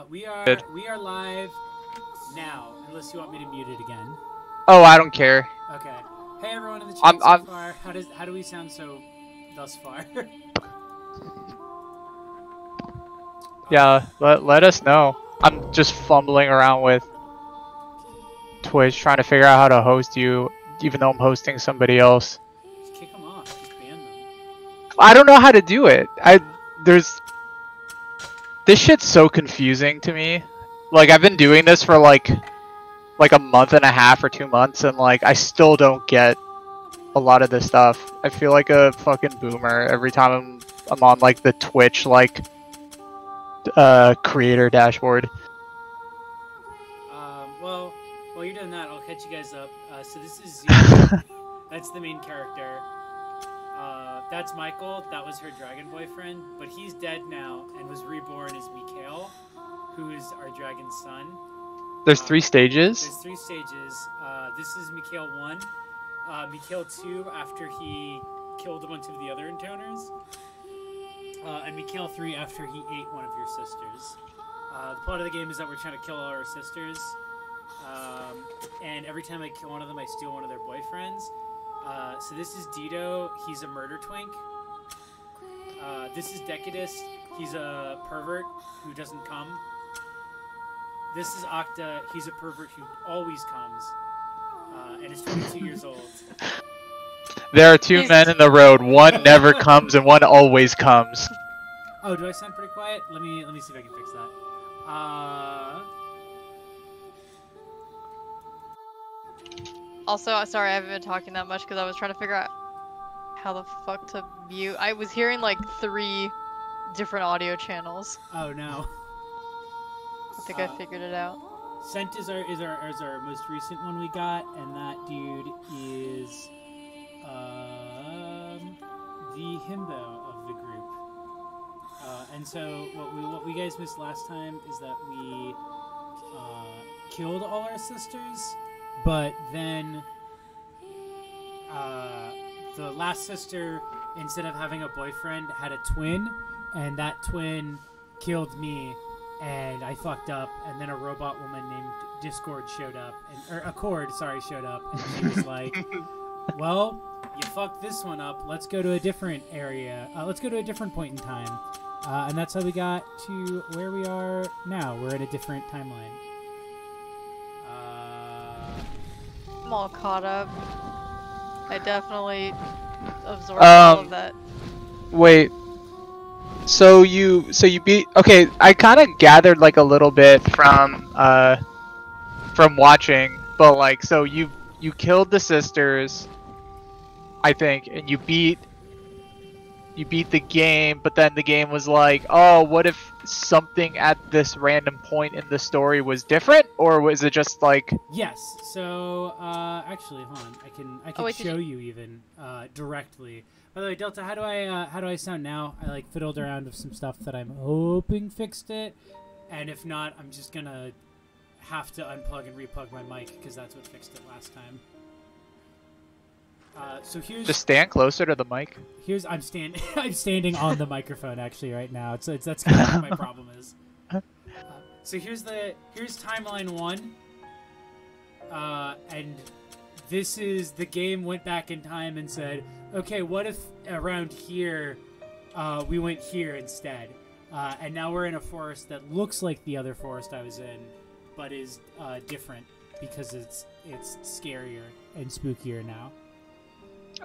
We are live now, unless you want me to mute it again. Oh, I don't care. Okay. Hey everyone in the chat so far. How do we sound so thus far? Yeah, let us know. I'm just fumbling around with Twitch, trying to figure out how to host you, even though I'm hosting somebody else. Just kick them off. Just ban them. I don't know how to do it. This shit's so confusing to me. Like, I've been doing this for like a month and a half or 2 months, and like I still don't get a lot of this stuff. I feel like a fucking boomer every time I'm on like the Twitch like creator dashboard. Well, while you're doing that, I'll catch you guys up. So this is Zero. That's the main character. That's Michael. That was her dragon boyfriend, but he's dead now and was reborn as Mikhail, who is our dragon's son. There's 3 stages? There's 3 stages. This is Mikhail 1. Mikhail 2 after he killed a bunch of the other intoners. And Mikhail 3 after he ate one of your sisters. The plot of the game is that we're trying to kill all our sisters. And every time I kill one of them, I steal one of their boyfriends. So this is Dido. He's a murder twink. This is Decadus. He's a pervert who doesn't come. This is Octa. He's a pervert who always comes. And is 22 years old. There are 2 men in the road. One never comes and one always comes. Oh, do I sound pretty quiet? Let me see if I can fix that. Also, sorry I haven't been talking that much because I was trying to figure out how the fuck to mute. I was hearing like 3 different audio channels. Oh no. I think I figured it out. Scent is our most recent one we got, and that dude is the himbo of the group. And so what we guys missed last time is that we killed all our sisters, but then the last sister, instead of having a boyfriend, had a twin, and that twin killed me. And I fucked up, and then a robot woman named Discord showed up, or Accord, sorry, showed up, and she was like, well, you fucked this one up, let's go to a different area, let's go to a different point in time. And that's how we got to where we are now. We're at a different timeline. I'm all caught up. I definitely absorbed all of that. Wait. So you beat. Okay, I kind of gathered like a little bit from watching, but like, so you killed the sisters, I think, and you beat the game, but then the game was like, oh, what if something at this random point in the story was different, or was it just like? Yes. So actually, hold on, I can show you even directly. By the way, Delta, how do I sound now? I like fiddled around with some stuff that I'm hoping fixed it, and if not, I'm just gonna have to unplug and replug my mic because that's what fixed it last time. So here's just stand closer to the mic. I'm standing on the microphone actually right now. That's kind of what my problem is. So here's timeline 1, and this is the game went back in time and said, okay, what if around here we went here instead? And now we're in a forest that looks like the other forest I was in, but is different because it's scarier and spookier now.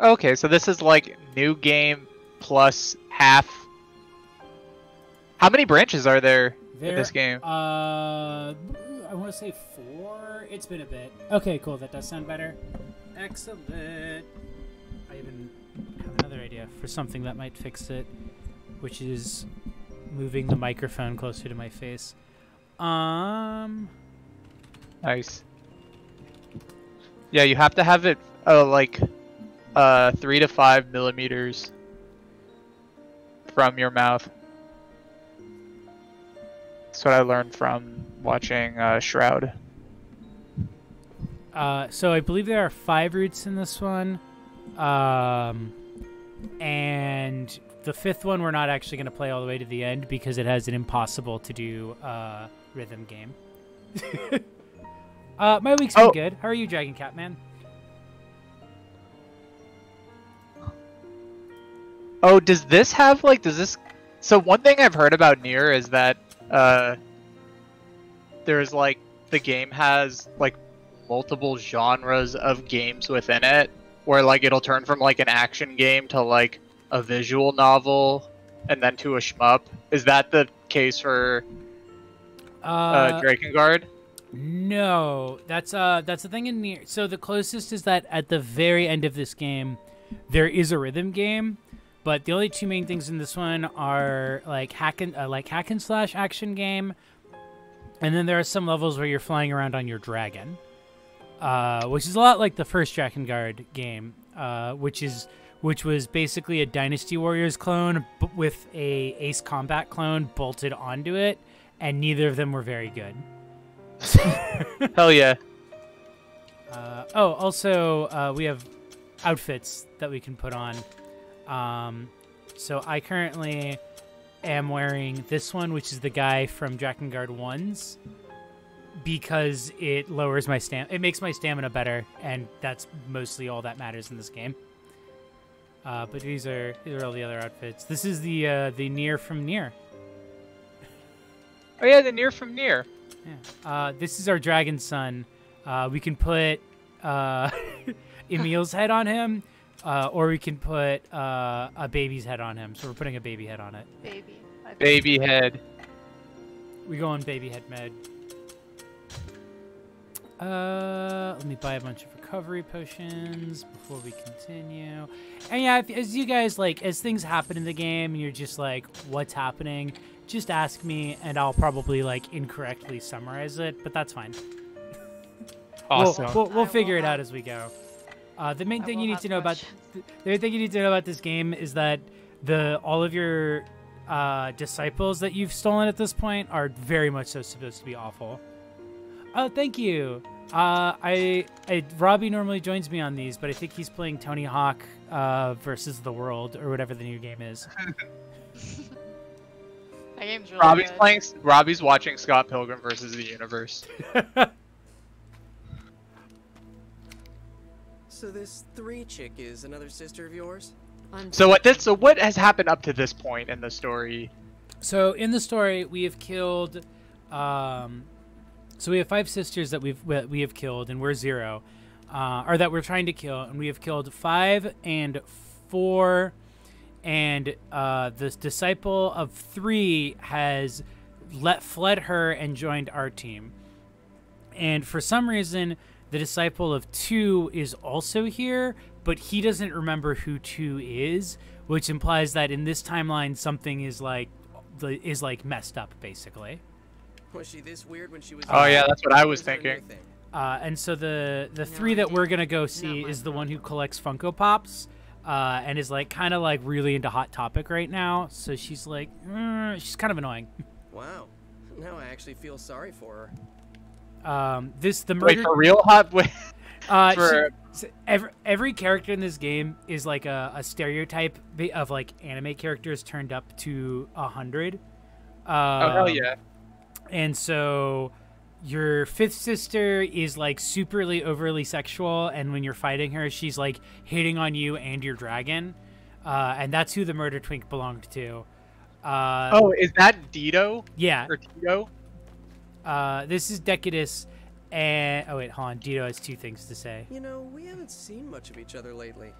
Okay, so this is like new game plus half. How many branches are there in this game? I want to say 4. It's been a bit. Okay, cool. That does sound better. Excellent. I even have another idea for something that might fix it, which is moving the microphone closer to my face. Nice. Yeah, you have to have it like 3 to 5 millimeters from your mouth. That's what I learned from watching Shroud. So I believe there are 5 roots in this one, and the fifth one we're not actually going to play all the way to the end because it has an impossible to do rhythm game. My week's been good. How are you, Dragon Cat Man? Oh, does this have like? Does this? So one thing I've heard about Nier is that there's like the game has like multiple genres of games within it, where like it'll turn from like an action game to like a visual novel and then to a shmup. Is that the case for Drakengard? No, that's the thing in Nier. So the closest is that at the very end of this game, there is a rhythm game, but the only two main things in this one are like hack and slash action game, and then there are some levels where you're flying around on your dragon, which is a lot like the first Drakengard game, which was basically a Dynasty Warriors clone, but with a Ace Combat clone bolted onto it, and neither of them were very good. Hell yeah. Also, we have outfits that we can put on. So I currently am wearing this one, which is the guy from Drakengard 1's, because it lowers my it makes my stamina better, and that's mostly all that matters in this game. But these are all the other outfits. This is the Nier from Nier. Oh yeah, the Nier from Nier. Yeah. This is our dragon son. We can put Emil's head on him, or we can put a baby's head on him. So we're putting a baby head on it. Baby head. We go on baby head med. Let me buy a bunch of recovery potions before we continue. And yeah, as you guys as things happen in the game and you're just like, what's happening? Just ask me, and I'll probably incorrectly summarize it, but that's fine. Awesome. We'll figure it out as we go. The main thing you need to know about this game is that all of your disciples that you've stolen at this point are very much so supposed to be awful. Oh, thank you. Robbie normally joins me on these, but I think he's playing Tony Hawk versus the World or whatever the new game is. That game's really good. Robbie's watching Scott Pilgrim versus the Universe. So this 3 chick is another sister of yours? So what has happened up to this point in the story? So in the story, we have killed. So we have 5 sisters that we have killed, and we're 0, or that we're trying to kill, and we have killed 5 and 4. And the disciple of 3 has fled her and joined our team. And for some reason, the disciple of 2 is also here, but he doesn't remember who 2 is, which implies that in this timeline something is messed up, basically. Was she this weird when she was? Oh yeah, that's what I was thinking. And so the 3 that we're gonna go see is the one who collects Funko Pops. And is kind of really into Hot Topic right now, so she's she's kind of annoying. Wow, now I actually feel sorry for her. The murder. Wait, for real, Hot? Every character in this game is a stereotype of anime characters turned up to 100. Oh hell yeah! And so your 5th sister is superly overly sexual, and when you're fighting her, she's hitting on you and your dragon, and that's who the murder twink belonged to. Oh, is that Dido? Yeah. Or Tito? This is Decadus, and oh wait, hold on. Dido has 2 things to say. You know, we haven't seen much of each other lately.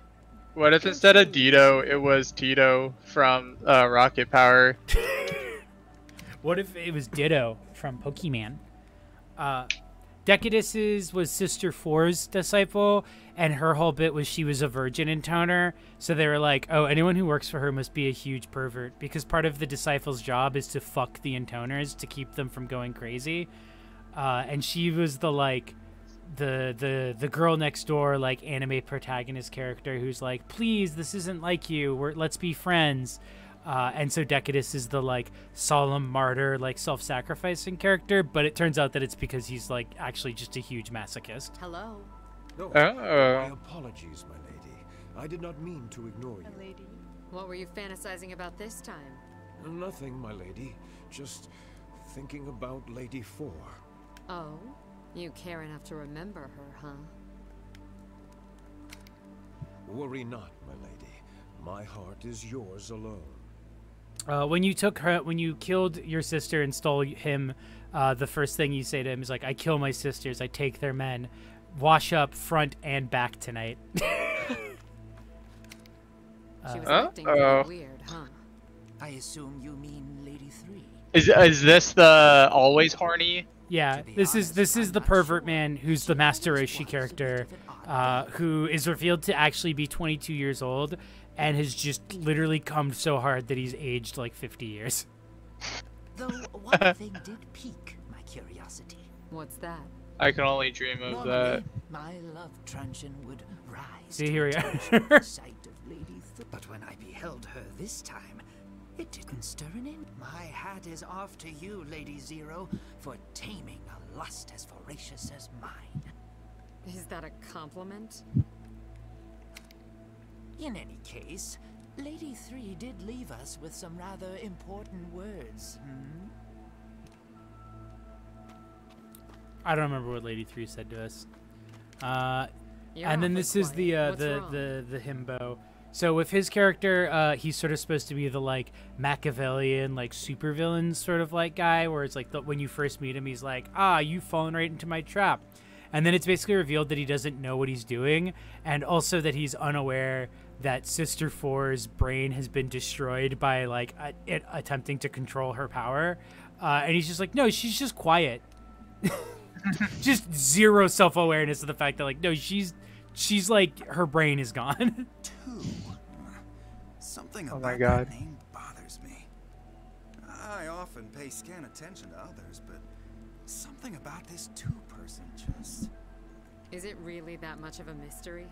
What if instead of Dido, it was Tito from Rocket Power? What if it was Ditto from Pokemon? Decadus's was Sister 4's disciple, and her whole bit was she was a virgin intoner, so they were like, oh, anyone who works for her must be a huge pervert, because part of the disciple's job is to fuck the intoners to keep them from going crazy. And she was the girl next door anime protagonist character who's like, please, this isn't like you, let's be friends. And so Decadus is the solemn martyr, self-sacrificing character, but it turns out that it's because he's actually just a huge masochist. Hello. No, my apologies, my lady. I did not mean to ignore you. A lady. What were you fantasizing about this time? Nothing, my lady. Just thinking about Lady 4. Oh? You care enough to remember her, huh? Worry not, my lady. My heart is yours alone. When you killed your sister and stole him, the first thing you say to him is like, "I kill my sisters, I take their men. Wash up front and back tonight." She was acting really weird, huh? I assume you mean Lady 3. Is this the always horny? Yeah, this is the pervert man who's the Master Roshi character, who is revealed to actually be 22 years old and has just literally cummed so hard that he's aged like 50 years. Though one thing did pique my curiosity. What's that? I can only dream of that. My love truncheon would rise. See, here we are. to the sight of Lady but when I beheld her this time, it didn't stir an inch. My hat is off to you, Lady Zero, for taming a lust as voracious as mine. Is that a compliment? In any case, Lady 3 did leave us with some rather important words. I don't remember what Lady 3 said to us. You're And then awfully this is the quiet. What's wrong? the himbo. So with his character, he's sort of supposed to be the like Machiavellian, like supervillain sort of like guy, where it's like when you first meet him, he's like, "Ah, you've fallen right into my trap," and then it's basically revealed that he doesn't know what he's doing, and also that he's unaware that Sister 4's brain has been destroyed by like it attempting to control her power, and he's just like, "No, she's just quiet." Just zero self-awareness of the fact that like, no, she's like, her brain is gone. Something Oh about my God. that name bothers me. I often pay scant attention to others, but something about this 2-person just... Is it really that much of a mystery?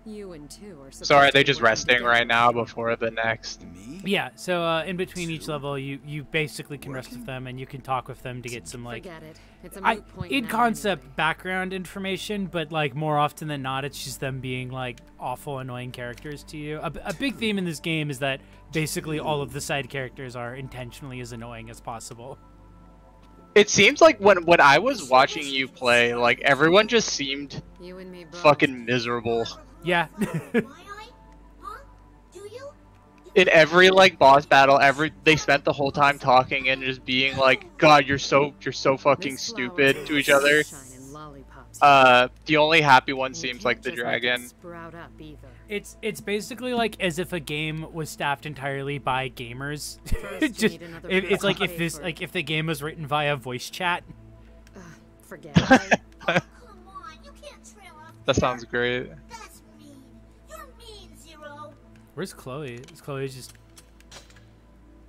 You and 2 are supposed So are to they be just working resting together. right now before the next? Me? Yeah, so in between each level, you basically can rest with them, and you can talk with them to get some like Forget it. It's a moot point in now concept anyway. background information, but like more often than not, it's just them being like awful, annoying characters to you. A big theme in this game is that basically all of the side characters are intentionally as annoying as possible. It seems like when I was watching you play, like everyone just seemed You and me both. fucking miserable. Yeah. In every like boss battle, they spent the whole time talking and just being like, "God, you're so fucking This flower stupid" is to each other. sunshine and lollipops. The only happy one You seems can't like the just let it dragon. sprout up either. It's basically like as if a game was staffed entirely by gamers. First, you Just need another it's person like to if pay this for like if the game was written via voice chat. Forget it. Come on, you can't trail off That there. sounds great. That's mean. You're mean, Zero. Where's Chloe? Is Chloe just?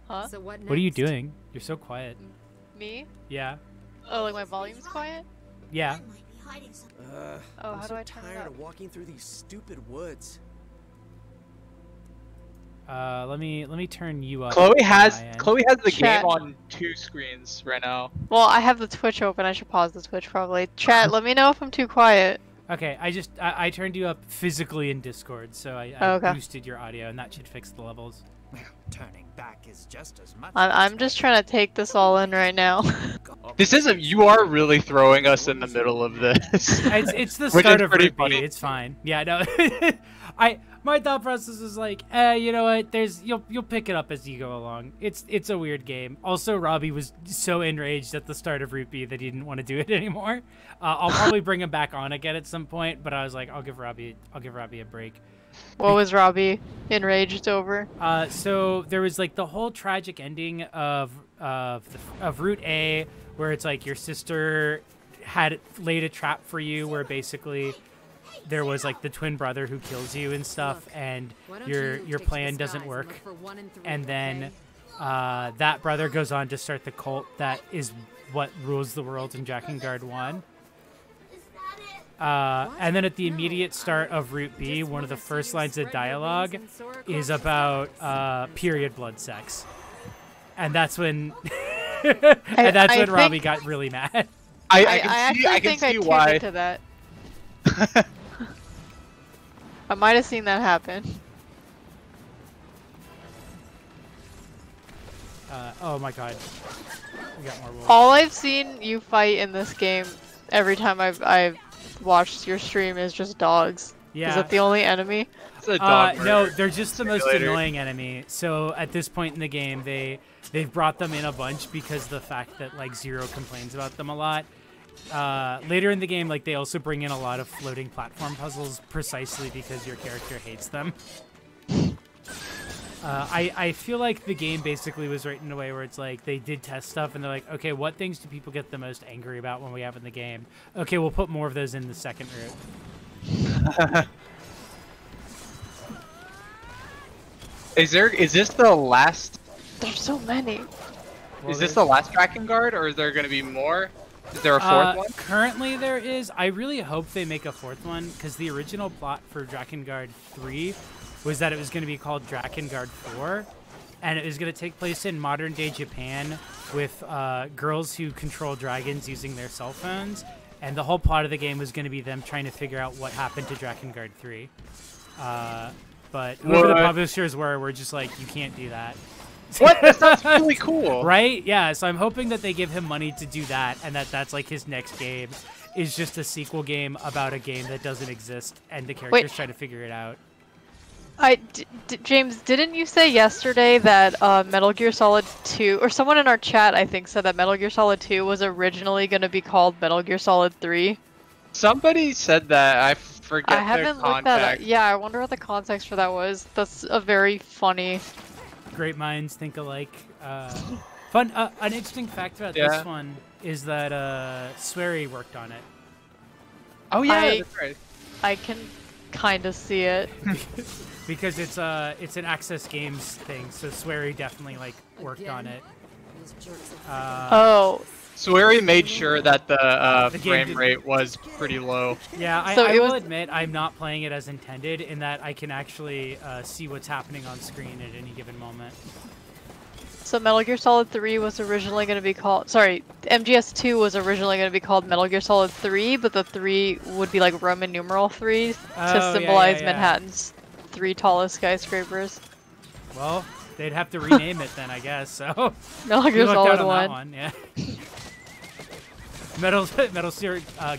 Huh? So what next? What are you doing? You're so quiet. Me? Yeah. Oh, like my volume's quiet? Yeah. I might be hiding something. Oh, I'm how so do I turn it tired up? of walking through these stupid woods. Let me turn you up. Chloe on has my end. the Chat. game on 2 screens right now. Well, I have the Twitch open. I should pause the Twitch probably. Chat, let me know if I'm too quiet. Okay, I turned you up physically in Discord, so I Okay. boosted your audio, and that should fix the levels. Well, turning back is just as much. I'm just trying to take this all in right now. You are really throwing us in the middle of this. It's the Which start is of pretty Root B. funny. It's fine. Yeah, no. My thought process is like, you know what? You'll pick it up as you go along. It's a weird game. Also, Robbie was so enraged at the start of Root B that he didn't want to do it anymore. I'll probably bring him back on again at some point, but I was like, I'll give Robbie a break. What was Robbie enraged over? So there was like the whole tragic ending of Route A, where it's like your sister had laid a trap for you, where basically there was like the twin brother who kills you and stuff, Look, and Why don't your you take to plan the doesn't skies work. look for 1 and 3, And then okay? that brother goes on to start the cult that is what rules the world in Drakengard 1. Is that it? And then at the immediate start of Route B, one of the first lines of dialogue is about period blood sex. And that's when I Robbie think- got really mad. I I can actually see, I can think I see tuned why. into that. I might have seen that happen. Oh my god. We got more wolves. All I've seen you fight in this game, every time I've watched your stream, is just dogs. Yeah. Is that the only enemy? It's a dog No, murder they're just the most simulator. annoying enemy. So at this point in the game, they've brought them in a bunch because of the fact that like Zero complains about them a lot. Later in the game, like they also bring in a lot of floating platform puzzles precisely because your character hates them. I feel like the game basically was written in a way where it's like they did test stuff and they're like, okay, what things do people get the most angry about when we have in the game? Okay, we'll put more of those in the second route. Is this the last? There's so many. Well, Is this the last Drakengard, or is there going to be more? Is there a fourth one? Currently there is. I really hope they make a fourth one because the original plot for Drakengard 3 was that it was going to be called Drakengard 4, and it was going to take place in modern day Japan with girls who control dragons using their cell phones, and the whole plot of the game was going to be them trying to figure out what happened to Drakengard 3. But whoever the publishers were just like, you can't do that. What? That sounds really cool. Right? Yeah, so I'm hoping that they give him money to do that, and that's like his next game is just a sequel game about a game that doesn't exist, and the characters try to figure it out. James, didn't you say yesterday that Metal Gear Solid 2, or someone in our chat I think said that Metal Gear Solid 2 was originally going to be called Metal Gear Solid 3? Somebody said that. I forget I haven't their looked that up. contact. Yeah, I wonder what the context for that was. That's a very funny... Great minds think alike. Fun. An interesting fact about this one is that Swery worked on it. Oh yeah, that's right. I can kind of see it. Because it's an Access Games thing, so Swery definitely like worked on it. Oh. Swery made sure that the The game frame did- rate was pretty low. Yeah, So I it will was- admit I'm not playing it as intended in that I can actually see what's happening on screen at any given moment. So Metal Gear Solid 3 was originally going to be called... Sorry, MGS 2 was originally going to be called Metal Gear Solid 3, but the 3 would be like Roman numeral 3 to symbolize Manhattan's 3 tallest skyscrapers. Well, they'd have to rename it then, I guess, so... Metal Gear lucked Solid out on 1. that one, yeah. Metal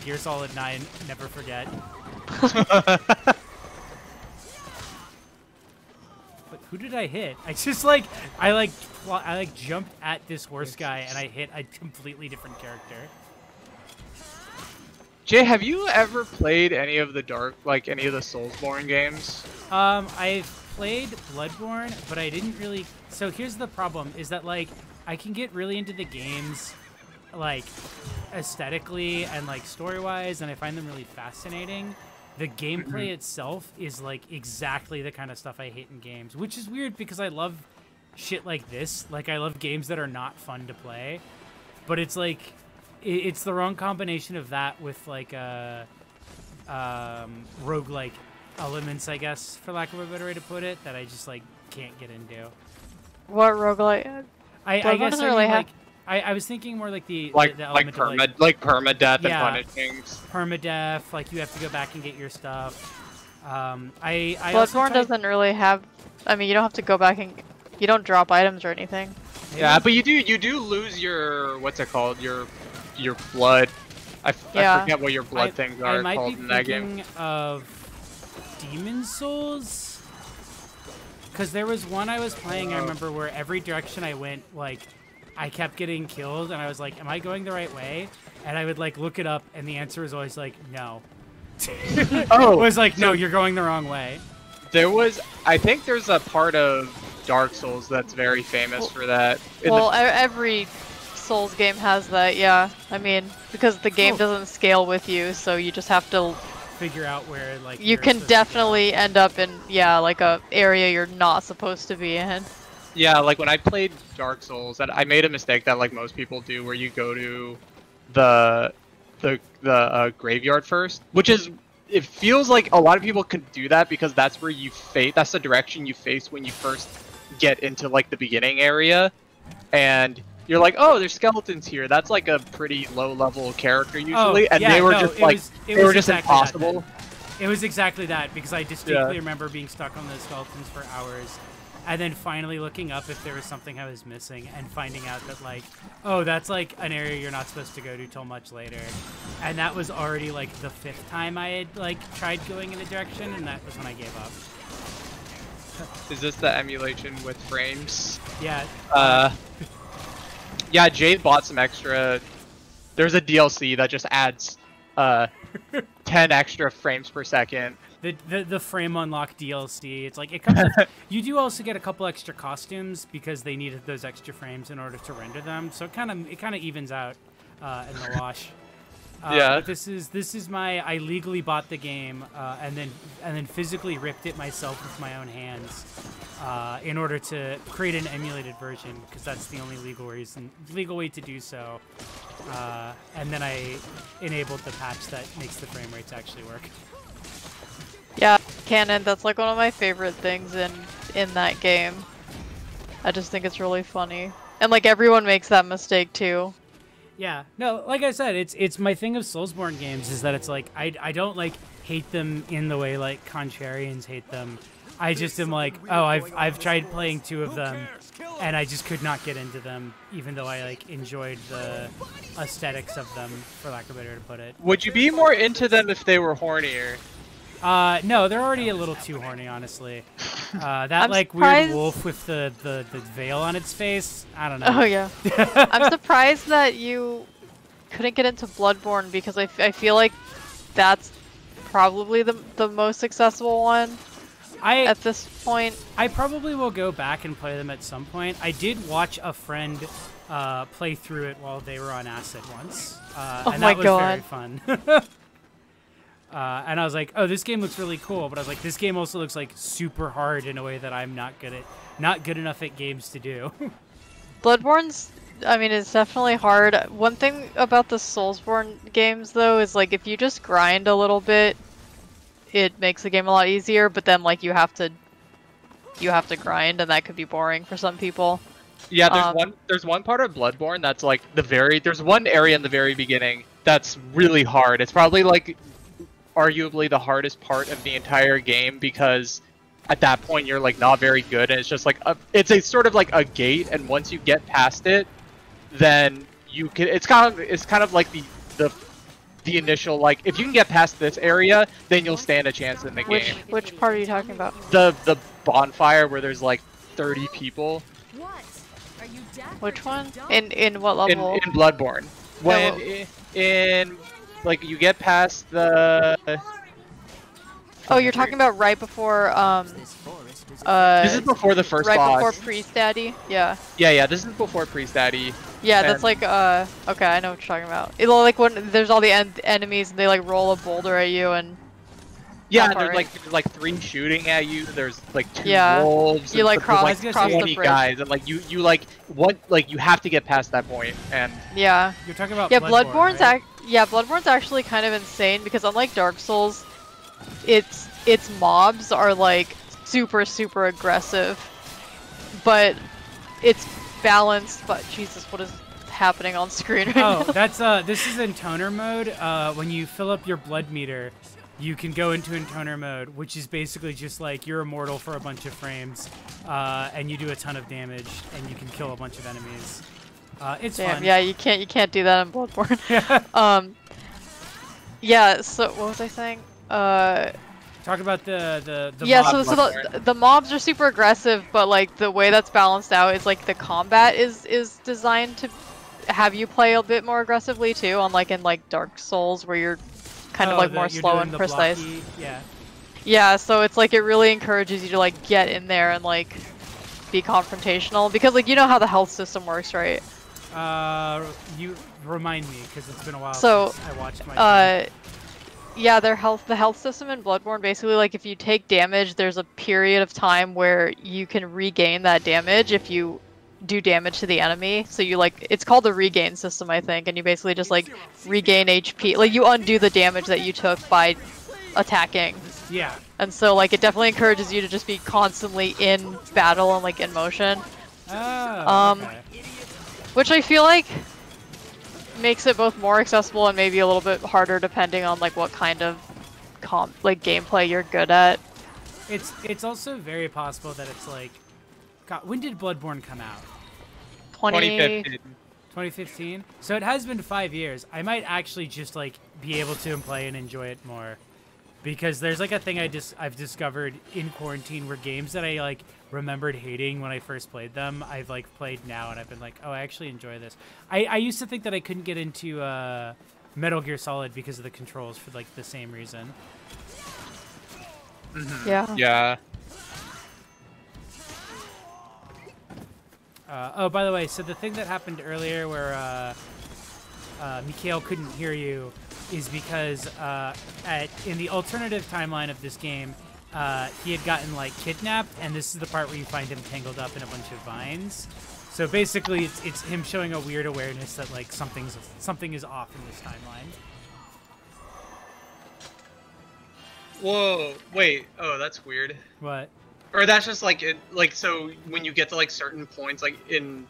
Gear Solid 9, never forget. But who did I hit? I just I jumped at this horse guy and I hit a completely different character. Jay, have you ever played any of the any of the Soulsborne games? I've played Bloodborne, but I didn't really. So here's the problem: is that like I can get really into the games, like aesthetically and like story-wise, and I find them really fascinating. The gameplay itself is like exactly the kind of stuff I hate in games, which is weird because I love shit like this. Like I love games that are not fun to play, but it's like it's the wrong combination of that with like roguelike elements, I guess, for lack of a better way to put it, that I just like can't get into. What roguelike? I guess doesn't I really mean, have... I was thinking more like the Like element of permadeath Yeah. and punishings. permadeath, like you have to go back and get your stuff. I also Bloodborne tried- doesn't really have... I mean, you don't have to go back and... You don't drop items or anything. Yeah, but you do lose your what's it called? Your blood. I Yeah. forget what your blood things I are might called be in that game. thinking of Demon Souls, because there was one I was playing. I remember where every direction I went, like I kept getting killed, and I was like, "Am I going the right way?" And I would like look it up, and the answer was always like, "No." Oh, it was like, "No, you're going the wrong way." I think there's a part of Dark Souls that's very famous for that. Well, every Souls game has that, yeah. I mean, because the game doesn't scale with you, so you just have to... Figure out where, like, You you're can supposed to go. definitely end up in, yeah, like a area you're not supposed to be in. Yeah, like when I played Dark Souls, and I made a mistake that like most people do, where you go to the graveyard first, which is it feels like a lot of people can do that because that's where you face. That's the direction you face when you first get into like the beginning area, and you're like, oh, there's skeletons here. That's like a pretty low level character usually, and yeah, they were no, just it like was- it they was were just exactly that impossible. then. It was exactly that, because I distinctly remember being stuck on those skeletons for hours. and then finally looking up if there was something I was missing, and finding out that like, oh, that's like an area you're not supposed to go to till much later, and that was already like the 5th time I had like tried going in a direction, and that was when I gave up. Is this the emulation with frames? Yeah. Yeah, Jade bought some extra. There's a DLC that just adds 10 extra frames per second. The frame unlock DLC. It's like it comes with, you do also get a couple extra costumes because they needed those extra frames in order to render them. So it kind of evens out in the wash. Yeah. But this is my, I legally bought the game and then physically ripped it myself with my own hands in order to create an emulated version, because that's the only legal way to do so. And then I enabled the patch that makes the frame rates actually work. Yeah, canon. That's like one of my favorite things in that game. I just think it's really funny, and like everyone makes that mistake too. Yeah, no, like I said, it's my thing of Soulsborne games is that it's like I don't like hate them in the way like contrarians hate them. I just am like, oh, I've tried playing 2 of them, and I just could not get into them, even though I like enjoyed the aesthetics of them, for lack of a better to put it. Would you be more into them if they were hornier? No, they're already a little too horny, honestly. That I'm like surprised... weird wolf with the veil on its face, I don't know. Oh yeah. I'm surprised that you couldn't get into Bloodborne, because I feel like that's probably the most accessible one at this point. I probably will go back and play them at some point. I did watch a friend play through it while they were on acid once, and that was very fun. And I was like, oh, this game looks really cool, but I was like, this game also looks like super hard in a way that I'm not good enough at games to do. Bloodborne's, I mean, it's definitely hard. One thing about the Soulsborne games though is like if you just grind a little bit, it makes the game a lot easier, but then like you have to grind, and that could be boring for some people. Yeah, there's one part of Bloodborne that's like there's one area in the very beginning that's really hard. It's probably like arguably the hardest part of the entire game, because at that point you're like not very good, and it's just like it's a sort of like a gate, and once you get past it, then you can it's kind of like the initial, like if you can get past this area, then you'll stand a chance in the game. Which part are you talking about? The bonfire where there's like 30 people. Which one? In what level? In Bloodborne. When in like you get past the. Oh, you're talking about right before this is before the first boss. Right before Priest Daddy? Yeah. Yeah, this is before Priest Daddy. Yeah, that's like okay, I know what you're talking about. It's like when there's all the enemies and they like roll a boulder at you, and yeah, there's like 3 shooting at you. There's like 2 wolves. You like cross the bridge. Guys, and like you like you have to get past that point, and yeah. You're talking about Bloodborne's right? Bloodborne's actually kind of insane, because unlike Dark Souls, its mobs are like super aggressive, but it's balanced. But Jesus, what is happening on screen right now? Oh, that's this is in toner mode. When you fill up your blood meter, you can go into intoner mode, which is basically just like you're immortal for a bunch of frames, and you do a ton of damage, and you can kill a bunch of enemies. It's fun. Yeah, you can't do that in Bloodborne. Yeah. So what was I saying? Talk about the yeah. mob So the mobs are super aggressive, but like the way that's balanced out is like the combat is designed to have you play a bit more aggressively too, unlike in like Dark Souls where you're kind of like more slow and precise. Yeah, so it's like it really encourages you to like get in there and like be confrontational, because like you know how the health system works, right? You remind me, because it's been a while since I watched my yeah, the health system in Bloodborne, basically like if you take damage, there's a period of time where you can regain that damage if you do damage to the enemy. So you like, it's called the regain system, I think, and you basically just like regain HP, like you undo the damage that you took by attacking. Yeah. And so like it definitely encourages you to just be constantly in battle and like in motion. Oh, okay. Which I feel like makes it both more accessible and maybe a little bit harder depending on like what kind of gameplay you're good at. It's also very possible that it's like God, when did Bloodborne come out? 2015. 2015. So it has been 5 years. I might actually just like be able to play and enjoy it more, because there's like a thing I've discovered in quarantine where games that I like remembered hating when I first played them, I've like played now and I've been like, oh, I actually enjoy this. I used to think that I couldn't get into Metal Gear Solid because of the controls for like the same reason. Yeah. Yeah. Oh, by the way, so the thing that happened earlier where Mikhail couldn't hear you is because in the alternative timeline of this game, he had gotten like kidnapped, and this is the part where you find him tangled up in a bunch of vines. So basically, it's him showing a weird awareness that like something is off in this timeline. Whoa, wait. Oh, that's weird. What? Or that's just like it. Like so, when you get to like certain points, like in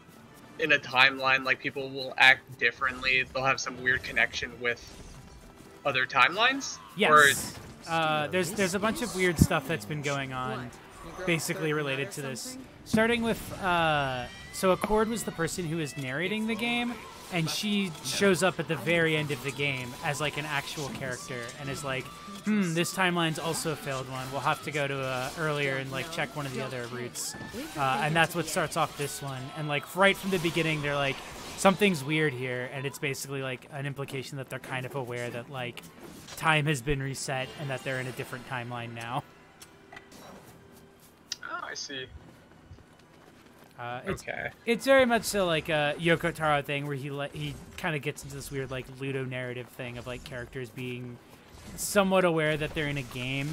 a timeline, like people will act differently. They'll have some weird connection with other timelines. Yes. There's a bunch of weird stuff that's been going on, basically related to this. Starting with so Accord was the person who is narrating the game, and she shows up at the very end of the game as like an actual character and is like, this timeline's also a failed one. We'll have to go to earlier and like check one of the other routes. And that's what starts off this one. And like right from the beginning, they're like, something's weird here, and it's basically like an implication that they're kind of aware that like time has been reset and that they're in a different timeline now. Oh, I see. It's very much so like a Yoko Taro thing where he kind of gets into this weird like Ludo narrative thing of like characters being somewhat aware that they're in a game.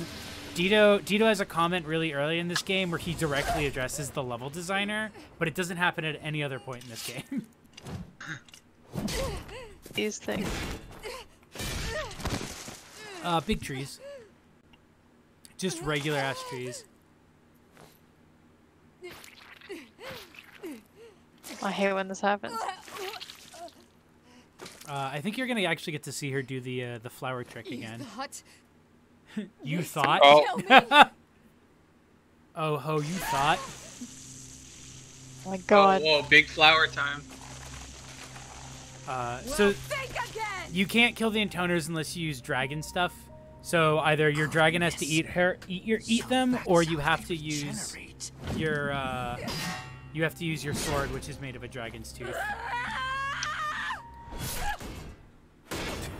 Dito has a comment really early in this game where he directly addresses the level designer, but it doesn't happen at any other point in this game. These things. Big trees. Just regular ass trees. I hate when this happens. I think you're gonna actually get to see her do the flower trick again. You Yes, thought? Oh. Oh ho, you thought? Oh my god. Oh, whoa, big flower time. So you can't kill the intoners unless you use dragon stuff. So either your dragon has to eat them, or you have to use your sword, which is made of a dragon's tooth.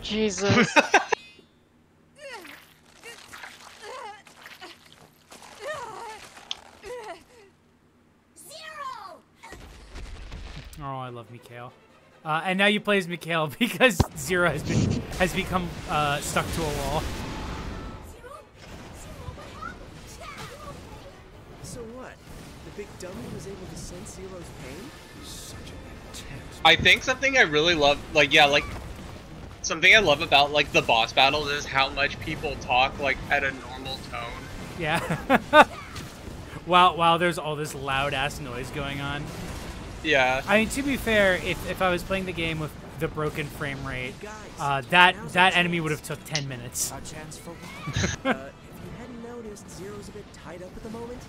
Jesus. Oh, I love Mikhail. And now you play as Mikhail because Zero has become stuck to a wall. So what? The big dummy was able to sense Zero's pain? Such an intense. I think something I really love, something I love about like the boss battles is how much people talk like at a normal tone. Yeah. While there's all this loud ass noise going on. Yeah. I mean, to be fair, if I was playing the game with the broken frame rate, that enemy would have took 10 minutes. Our chance for if you hadn't noticed, Zero's a bit tied up at the moment.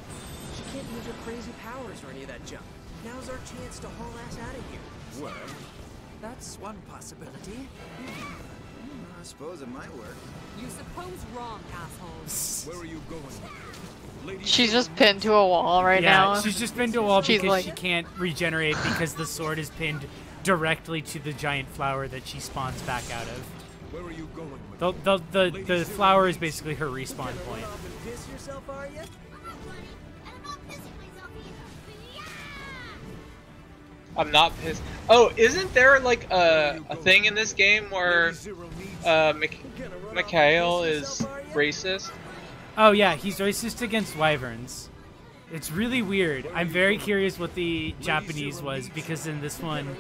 She can't use her crazy powers or any of that junk. Now's our chance to haul ass out of here. Well, That's one possibility. I suppose it might work. You suppose wrong, assholes. Where are you going? Lady She's just pinned to a wall right Yeah, now. she's just pinned to a wall She's because like- she can't regenerate because the sword is pinned directly to the giant flower that she spawns back out of. Where are you going with The flower is basically her respawn point. Run off and piss yourself, are you? I'm not running, and I'm not pissing myself either. Yeah! I'm not pissed. Oh, isn't there like a thing in this game where Zero needs Mikhail is racist? Oh yeah, he's racist against wyverns. It's really weird. I'm very curious what the Japanese was, because in this one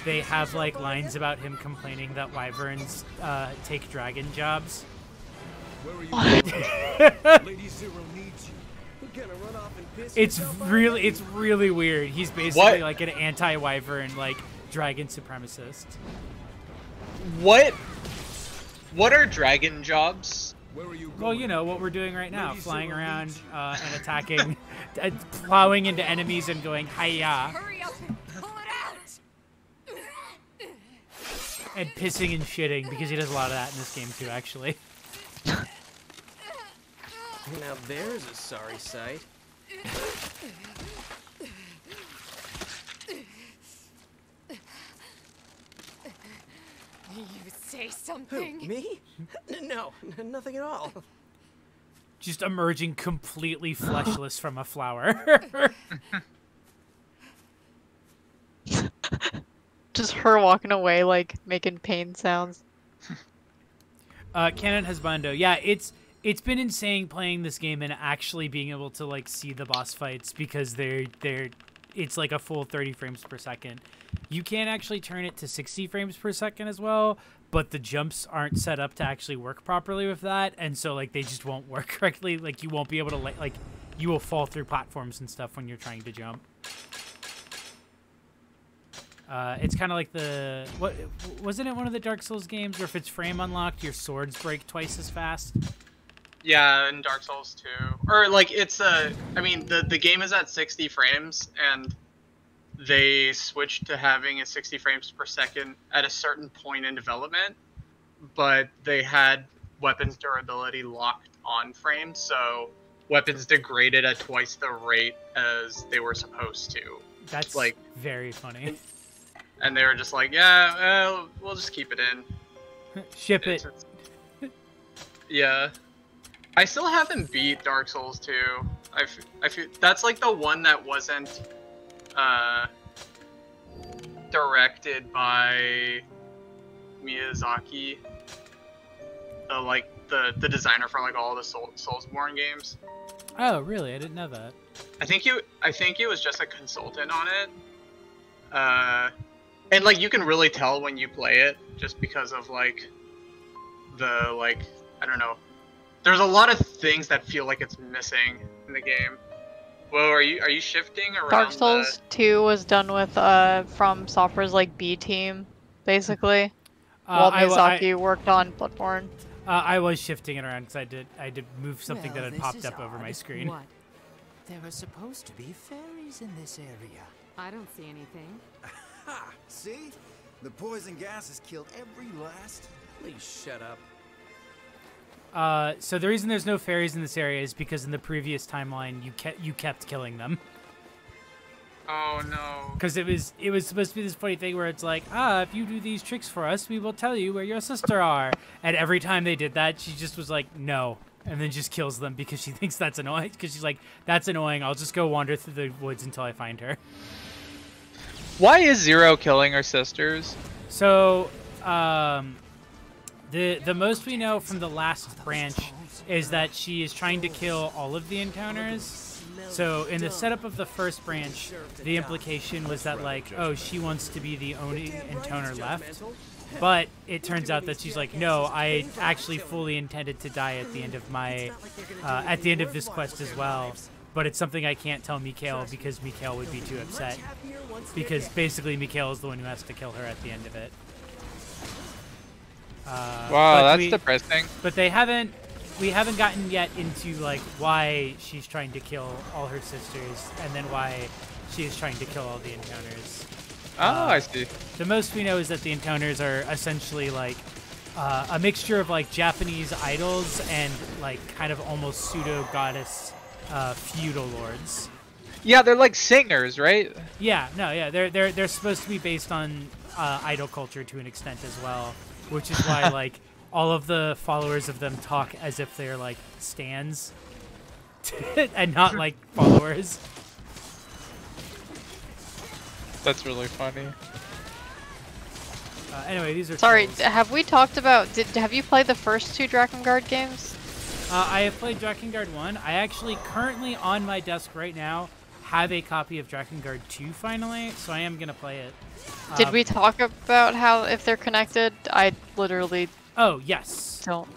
they have like lines about him complaining that wyverns take dragon jobs. Where are you going? Lady Zero needs you. You're gonna run off and piss It's yourself, are you? really weird. He's basically What? like an anti-wyvern, like dragon supremacist. What are dragon jobs? Where are you going? Well, you know what we're doing right now, flying around and attacking plowing into enemies and going hiya. Hurry up and pull it out! And pissing and shitting, because he does a lot of that in this game too, actually. Now there's a sorry sight. You say something. Who, me? No, nothing at all. Just emerging completely fleshless from a flower. Just her walking away, like, making pain sounds. Canon Husbando. Yeah, it's been insane playing this game and actually being able to, like, see the boss fights because it's like a full 30 frames per second. You can actually turn it to 60 frames per second as well, but the jumps aren't set up to actually work properly with that, and so, like, they just won't work correctly. Like, you won't be able to, like, you will fall through platforms and stuff when you're trying to jump. It's kind of like wasn't it one of the Dark Souls games where if it's frame unlocked, your swords break twice as fast? Yeah, in Dark Souls 2. Or, like, it's I mean, the game is at 60 frames, and they switched to having it 60 frames per second at a certain point in development, but they had weapons durability locked on frames, so weapons degraded at twice the rate as they were supposed to. That's, like, very funny. And they were just like, yeah, we'll just keep it in. Ship it. Yeah. I still haven't beat Dark Souls 2. I feel that's like the one that wasn't directed by Miyazaki. Like the designer for like all the Soulsborne games. Oh, really? I didn't know that. I think he was just a consultant on it. And like you can really tell when you play it just because of like the I don't know. There's a lot of things that feel like it's missing in the game. Whoa, are you shifting around? Dark Souls 2 was done with From Software's like B team, basically. While Miyazaki worked on Bloodborne. I was shifting it around because I did move something that had popped up over my screen. What? There are supposed to be fairies in this area. I don't see anything. Ha! See? The poison gas has killed every last... Please shut up. So the reason there's no fairies in this area is because in the previous timeline you kept killing them. Oh no. Because it was supposed to be this funny thing where it's like, if you do these tricks for us, we will tell you where your sister are. And every time they did that, she just was like, no. And then just kills them because she thinks that's annoying. Because she's like, that's annoying. I'll just go wander through the woods until I find her. Why is Zero killing her sisters? So, the most we know from the last branch is that she is trying to kill all of the encounters. So in the setup of the first branch, the implication was that like, oh, she wants to be the only encounter left. But it turns out that she's like, no, I actually fully intended to die at the end of my, at the end of this quest as well. But it's something I can't tell Mikhail because Mikhail would be too upset. Because basically Mikhail is the one who has to kill her at the end of it. Wow, that's depressing. But we haven't gotten yet into like why she's trying to kill all her sisters and then why she is trying to kill all the encounters. Oh, I see. The most we know is that the encounters are essentially like a mixture of like Japanese idols and like kind of almost pseudo goddess feudal lords. Yeah, they're like singers, right? Yeah, no, yeah, they're supposed to be based on idol culture to an extent as well, which is why like all of the followers of them talk as if they're like stans and not like followers. That's really funny. Anyway, these are Sorry, trolls. have we talked about... have you played the first two Drakengard games? I have played Drakengard 1. I actually currently on my desk right now have a copy of Drakengard 2 finally, so I am going to play it. Did we talk about how if they're connected? I literally... Oh, yes. Don't.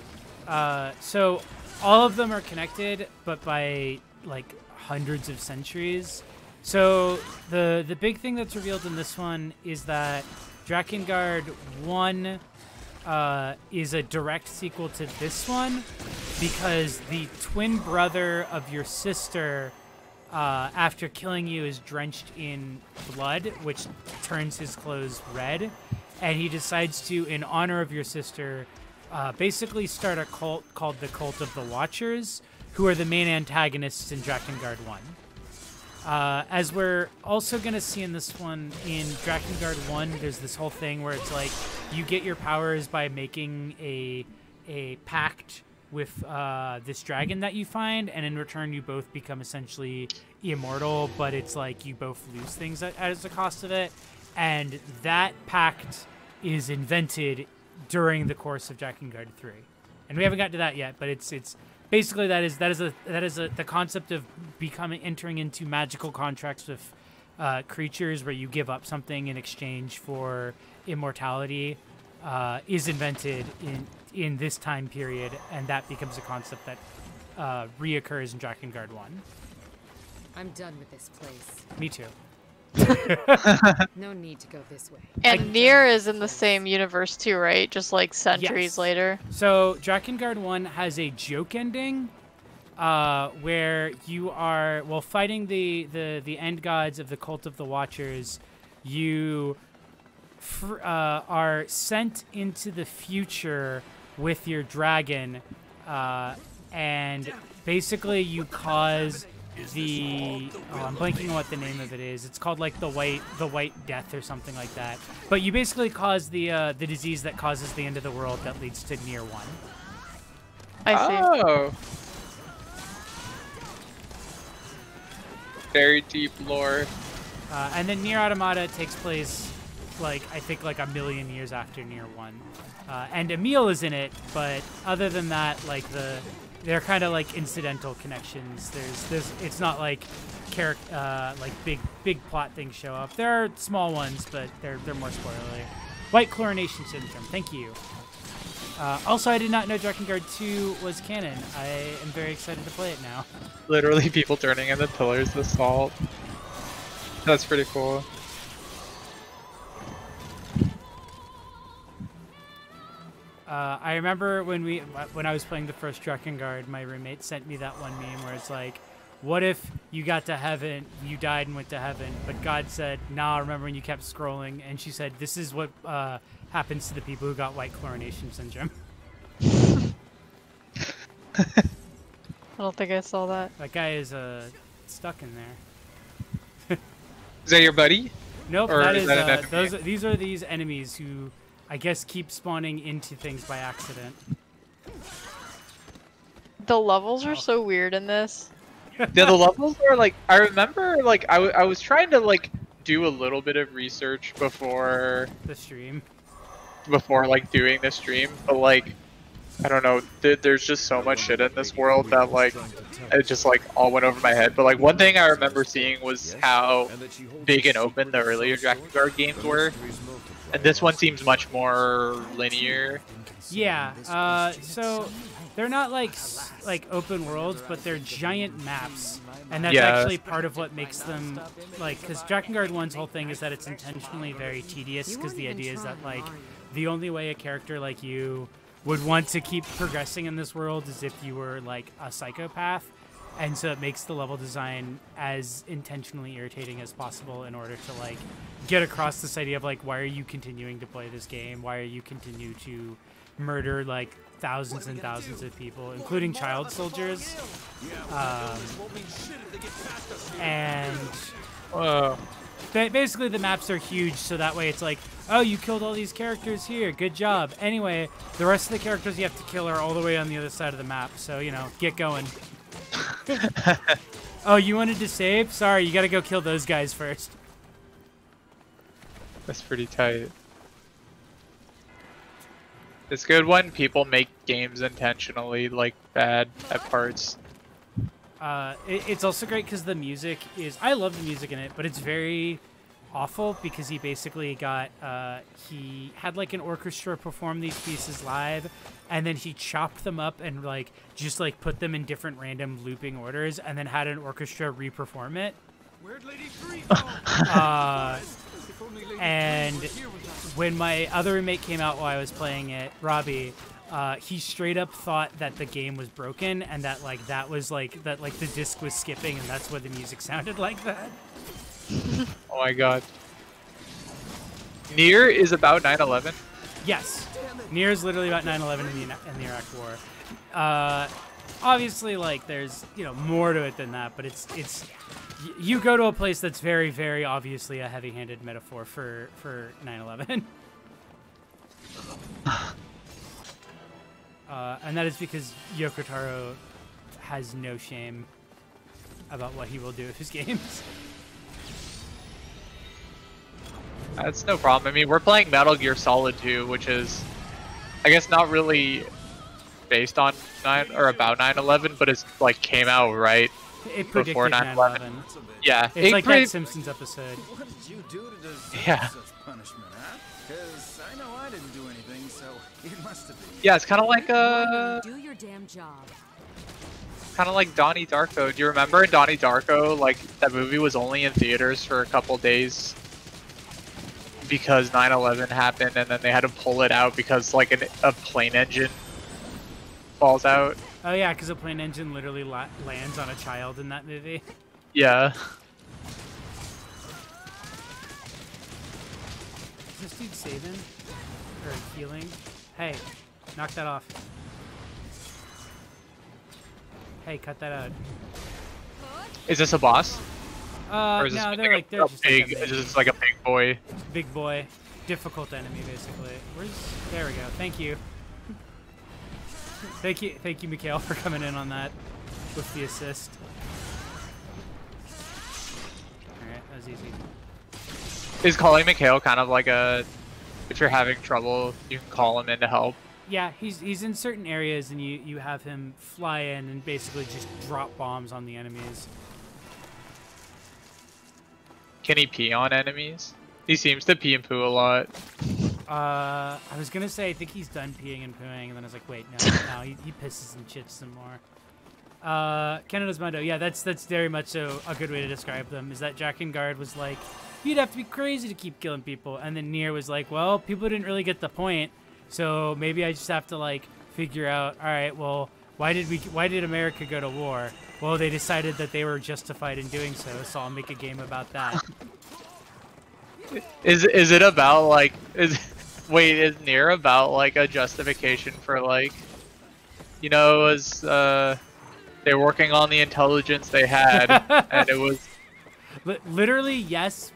So all of them are connected, but by like hundreds of centuries. So the big thing that's revealed in this one is that Drakengard 1 is a direct sequel to this one because the twin brother of your sister after killing you, is drenched in blood, which turns his clothes red. And he decides to, in honor of your sister, basically start a cult called the Cult of the Watchers, who are the main antagonists in Drakengard 1. As we're also going to see in this one, in Drakengard 1, there's this whole thing where it's like you get your powers by making a pact with this dragon that you find, and in return you both become essentially immortal, but it's like you both lose things as a cost of it. And that pact is invented during the course of Drakengard 3. And we haven't got to that yet, but it's basically that is the concept of entering into magical contracts with creatures where you give up something in exchange for immortality is invented in this time period, and that becomes a concept that reoccurs in Drakengard 1. I'm done with this place. Me too. No need to go this way. And Nier is in the same universe too, right? Just like centuries Yes. later. So Drakengard 1 has a joke ending where you are, while fighting the end gods of the Cult of the Watchers, you are sent into the future with your dragon, and basically you cause I'm blanking on what the name of it is. It's called like the White Death or something like that. But you basically cause the disease that causes the end of the world that leads to Nier 1. I see. Oh. Very deep lore. And then Nier Automata takes place, like, I think like a million years after Nier 1. And Emil is in it, but other than that, like they're kind of like incidental connections. It's not like like big plot things show up. There are small ones, but they're more spoilery. White chlorination syndrome. Thank you. Also, I did not know Drakengard 2 was canon. I am very excited to play it now. Literally people turning into pillars of salt. That's pretty cool. I remember when I was playing the first Drakengard, my roommate sent me that one meme where it's like, what if you got to heaven, you died and went to heaven, but God said, nah, remember when you kept scrolling? And she said, this is what happens to the people who got white chlorination syndrome. I don't think I saw that. That guy is stuck in there. Is that your buddy? Nope, Or that is is that an enemy? these are these enemies who I guess keep spawning into things by accident. The levels are so weird in this. Yeah, the levels are like, I remember like I was trying to like do a little bit of research before The stream. like doing the stream, but like I don't know, there's just so much shit in this world that like it just like all went over my head. But like one thing I remember seeing was how big and open the earlier Drakengard games were, and this one seems much more linear. Yeah, so they're not like open worlds, but they're giant maps, and that's actually part of what makes them like, because Drakengard 1's whole thing is that it's intentionally very tedious, because the idea is that like the only way a character like you would want to keep progressing in this world is if you were like a psychopath, and so it makes the level design as intentionally irritating as possible in order to like get across this idea of like, why are you continuing to play this game? Why are you continue to murder like thousands and thousands of people, including child soldiers? And basically the maps are huge, so that way it's like, oh, you killed all these characters here, good job. Anyway, the rest of the characters you have to kill are all the way on the other side of the map, so, you know, get going. Oh, you wanted to save? Sorry, you gotta go kill those guys first. That's pretty tight. It's good when people make games intentionally like bad at parts. It's also great because the music is, I love the music in it, but it's very awful because he basically got, he had like an orchestra perform these pieces live, and then he chopped them up and like just like put them in different random looping orders, and then had an orchestra re-perform it. And when my other roommate came out while I was playing it, Robbie, he straight up thought that the game was broken and that like the disc was skipping and that's why the music sounded like that. Oh my god. Nier is about 9/11. Yes, Nier is literally about 9/11 in the Iraq War. Obviously, like there's more to it than that, but it's you go to a place that's very, very obviously a heavy-handed metaphor for 9/11. And that is because Yoko Taro has no shame about what he will do with his games. That's no problem. I mean, we're playing Metal Gear Solid 2, which is, I guess, not really based on about 9/11, but it's like came out right before 9/11. Yeah, it's like that Simpsons episode. What did you do to deserve such punishment, huh? Because I know I didn't do anything, so it must have been. Yeah, it's kind of like Do your damn job. kind of like Donnie Darko. Do you remember in Donnie Darko, like that movie was only in theaters for a couple days because 9/11 happened, and then they had to pull it out because like a plane engine falls out. Oh yeah, because a plane engine literally lands on a child in that movie. Yeah. Is this dude saving? Or healing? Hey, knock that off. Hey, cut that out. Is this a boss? No, is this they're just big, like a is this like a big boy? big boy. Difficult enemy, basically. There we go. Thank you. Thank you, Mikhail, for coming in on that with the assist. Alright, that was easy. Is calling Mikhail kind of like if you're having trouble, you can call him in to help? Yeah, he's in certain areas and you have him fly in and basically just drop bombs on the enemies. Can he pee on enemies? He seems to pee and poo a lot. I was gonna say I think he's done peeing and pooing, and then I was like, wait, no, he pisses and shits some more. Canada's Mundo, yeah, that's very much so a good way to describe them. Is that Drakengard was like, you'd have to be crazy to keep killing people, and then Nier was like, well, people didn't really get the point, so maybe I just have to like figure out, all right, well, why did America go to war? Well, they decided that they were justified in doing so I'll make a game about that. Is it about like is Nier about like a justification for like, it was they're working on the intelligence they had and it was literally yes,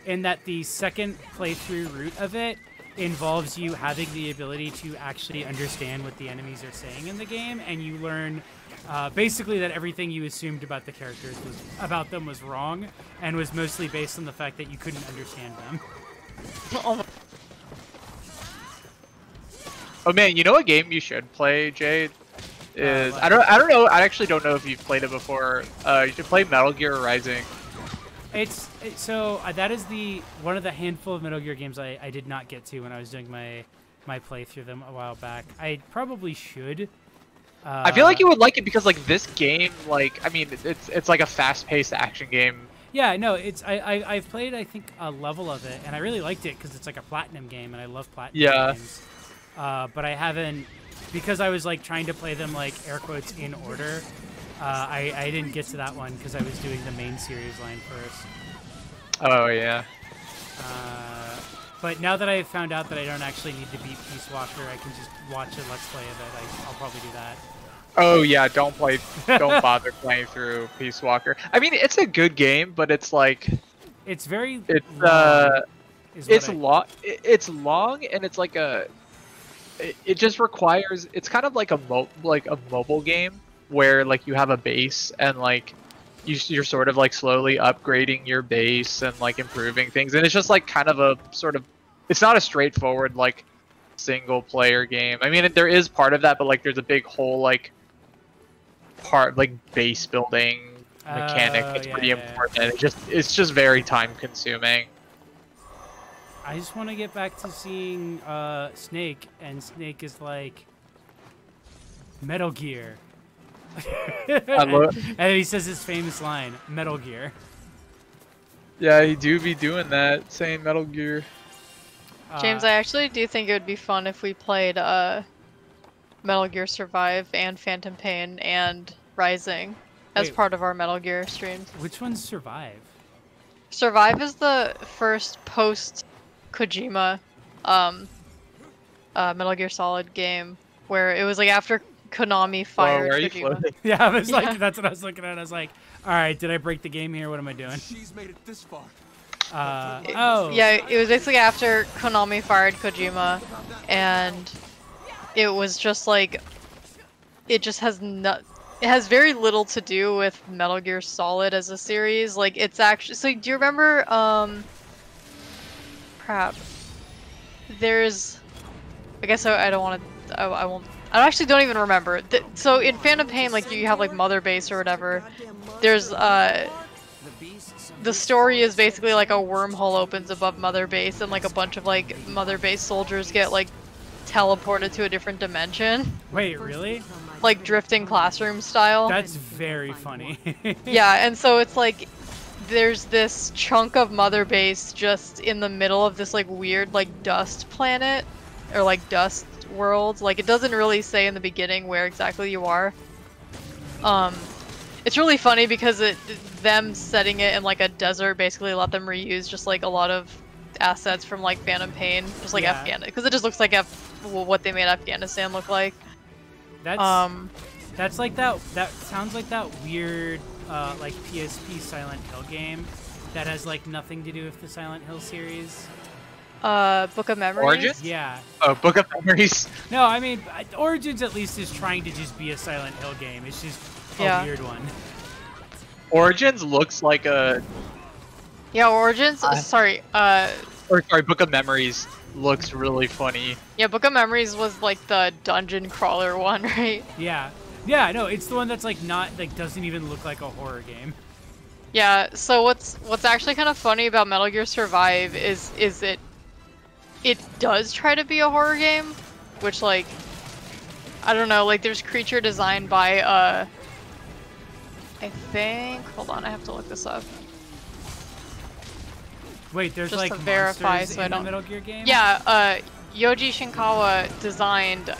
in that the second playthrough route of it involves you having the ability to actually understand what the enemies are saying in the game, and you learn basically that everything you assumed about the characters was wrong, and was mostly based on the fact that you couldn't understand them. Oh man, you know a game you should play, Jade? Is I don't know. I actually don't know if you've played it before. You should play Metal Gear Rising. That is one of the handful of Metal Gear games I did not get to when I was doing my playthrough of them a while back. I probably should. I feel like you would like it because like this game, like I mean, it's like a fast-paced action game. Yeah, no, I've played I think a level of it and I really liked it because it's like a platinum game and I love platinum games. But I haven't, because I was like trying to play them like air quotes in order. I didn't get to that one because I was doing the main series line first. Oh yeah. But now that I've found out that I don't actually need to beat Peace Walker, I can just watch a Let's Play of it. I'll probably do that. Oh yeah, don't bother playing through Peace Walker. I mean, it's a good game, but it's like it's very long, it's long and it's like it just requires, it's kind of like a mobile game where like you have a base and like you're sort of like slowly upgrading your base and like improving things, and it's just like kind of a sort of, it's not a straightforward like single player game. I mean, there is part of that, but like there's a big whole like part like base building mechanic that's pretty important. It's just very time consuming. I just want to get back to seeing Snake, and Snake is like Metal Gear. and he says his famous line, Metal Gear. Yeah, he do be doing that, saying Metal Gear. James, I actually do think it would be fun if we played Metal Gear Survive and Phantom Pain and Rising as Wait. part of our Metal Gear streams. Which one's Survive? Survive is the first post Kojima Metal Gear Solid game where it was like after Konami fired why are you Kojima. floating? Yeah, I was Yeah. like, that's what I was looking at. I was like, all right, did I break the game here? What am I doing? She's made it this far. Oh. Yeah, it was basically after Konami fired Kojima, and it was just like, it just has it has very little to do with Metal Gear Solid as a series. Like, it's actually, so do you remember, crap, there's, I guess I don't want to, I won't, I actually don't even remember. So in Phantom Pain, like, you have like Mother Base or whatever, there's, the story is basically like a wormhole opens above Mother Base and like a bunch of like Mother Base soldiers get like teleported to a different dimension. Wait, really? Like drifting classroom style. That's very funny. Yeah, and so it's like there's this chunk of Mother Base just in the middle of this like weird like dust planet or like dust world. Like it doesn't really say in the beginning where exactly you are. It's really funny because them setting it in like a desert basically let them reuse just like a lot of assets from like Phantom Pain, just like Afghanistan, because it just looks like what they made Afghanistan look like. That's like that. That sounds like that weird like PSP Silent Hill game that has like nothing to do with the Silent Hill series. Book of Memories. Origins? Yeah. Oh, Book of Memories. No, I mean Origins at least is trying to just be a Silent Hill game. It's just a weird one. Origins looks like a. Yeah, Origins. Sorry. Book of Memories looks really funny. Yeah, Book of Memories was like the dungeon crawler one, right? Yeah. Yeah, no, it's the one that's like not like doesn't even look like a horror game. Yeah. So what's actually kind of funny about Metal Gear Survive is it does try to be a horror game, which like I don't know, like there's creature design by I think, hold on, I have to look this up. Wait, there's just like to verify monsters so I in the don't. Metal Gear game? Yeah, Yoji Shinkawa designed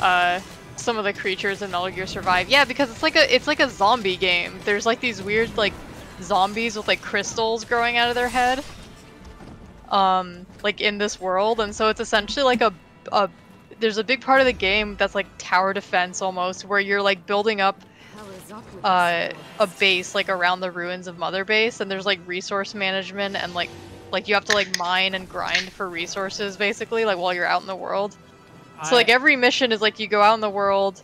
some of the creatures in Metal Gear Survive. Yeah, because it's like a zombie game. There's like these weird like zombies with like crystals growing out of their head. Like in this world, and so it's essentially like there's a big part of the game that's like tower defense almost, where you're like building up a base like around the ruins of Mother Base, and there's like resource management and like you have to like mine and grind for resources basically like while you're out in the world. So like every mission is like you go out in the world,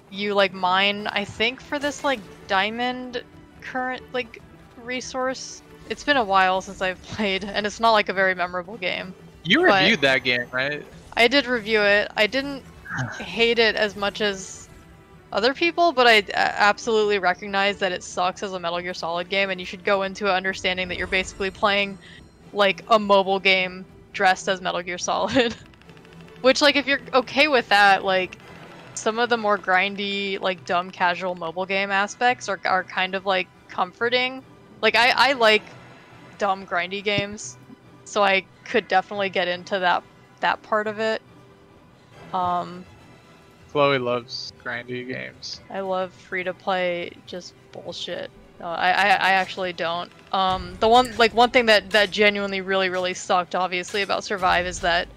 you like mine, I think, for this like diamond current like resource. It's been a while since I've played, and it's not like a very memorable game. You reviewed that game, right? I did review it. I didn't hate it as much as other people, but I absolutely recognize that it sucks as a Metal Gear Solid game, and you should go into it understanding that you're basically playing like a mobile game dressed as Metal Gear Solid. Which, like, if you're okay with that, like, some of the more grindy, like, dumb casual mobile game aspects are kind of, like, comforting. Like, I like dumb grindy games, so I could definitely get into that part of it. Chloe loves grindy games. I love free-to-play just bullshit. No, I actually don't. The one thing that genuinely really sucked, obviously, about Survive is that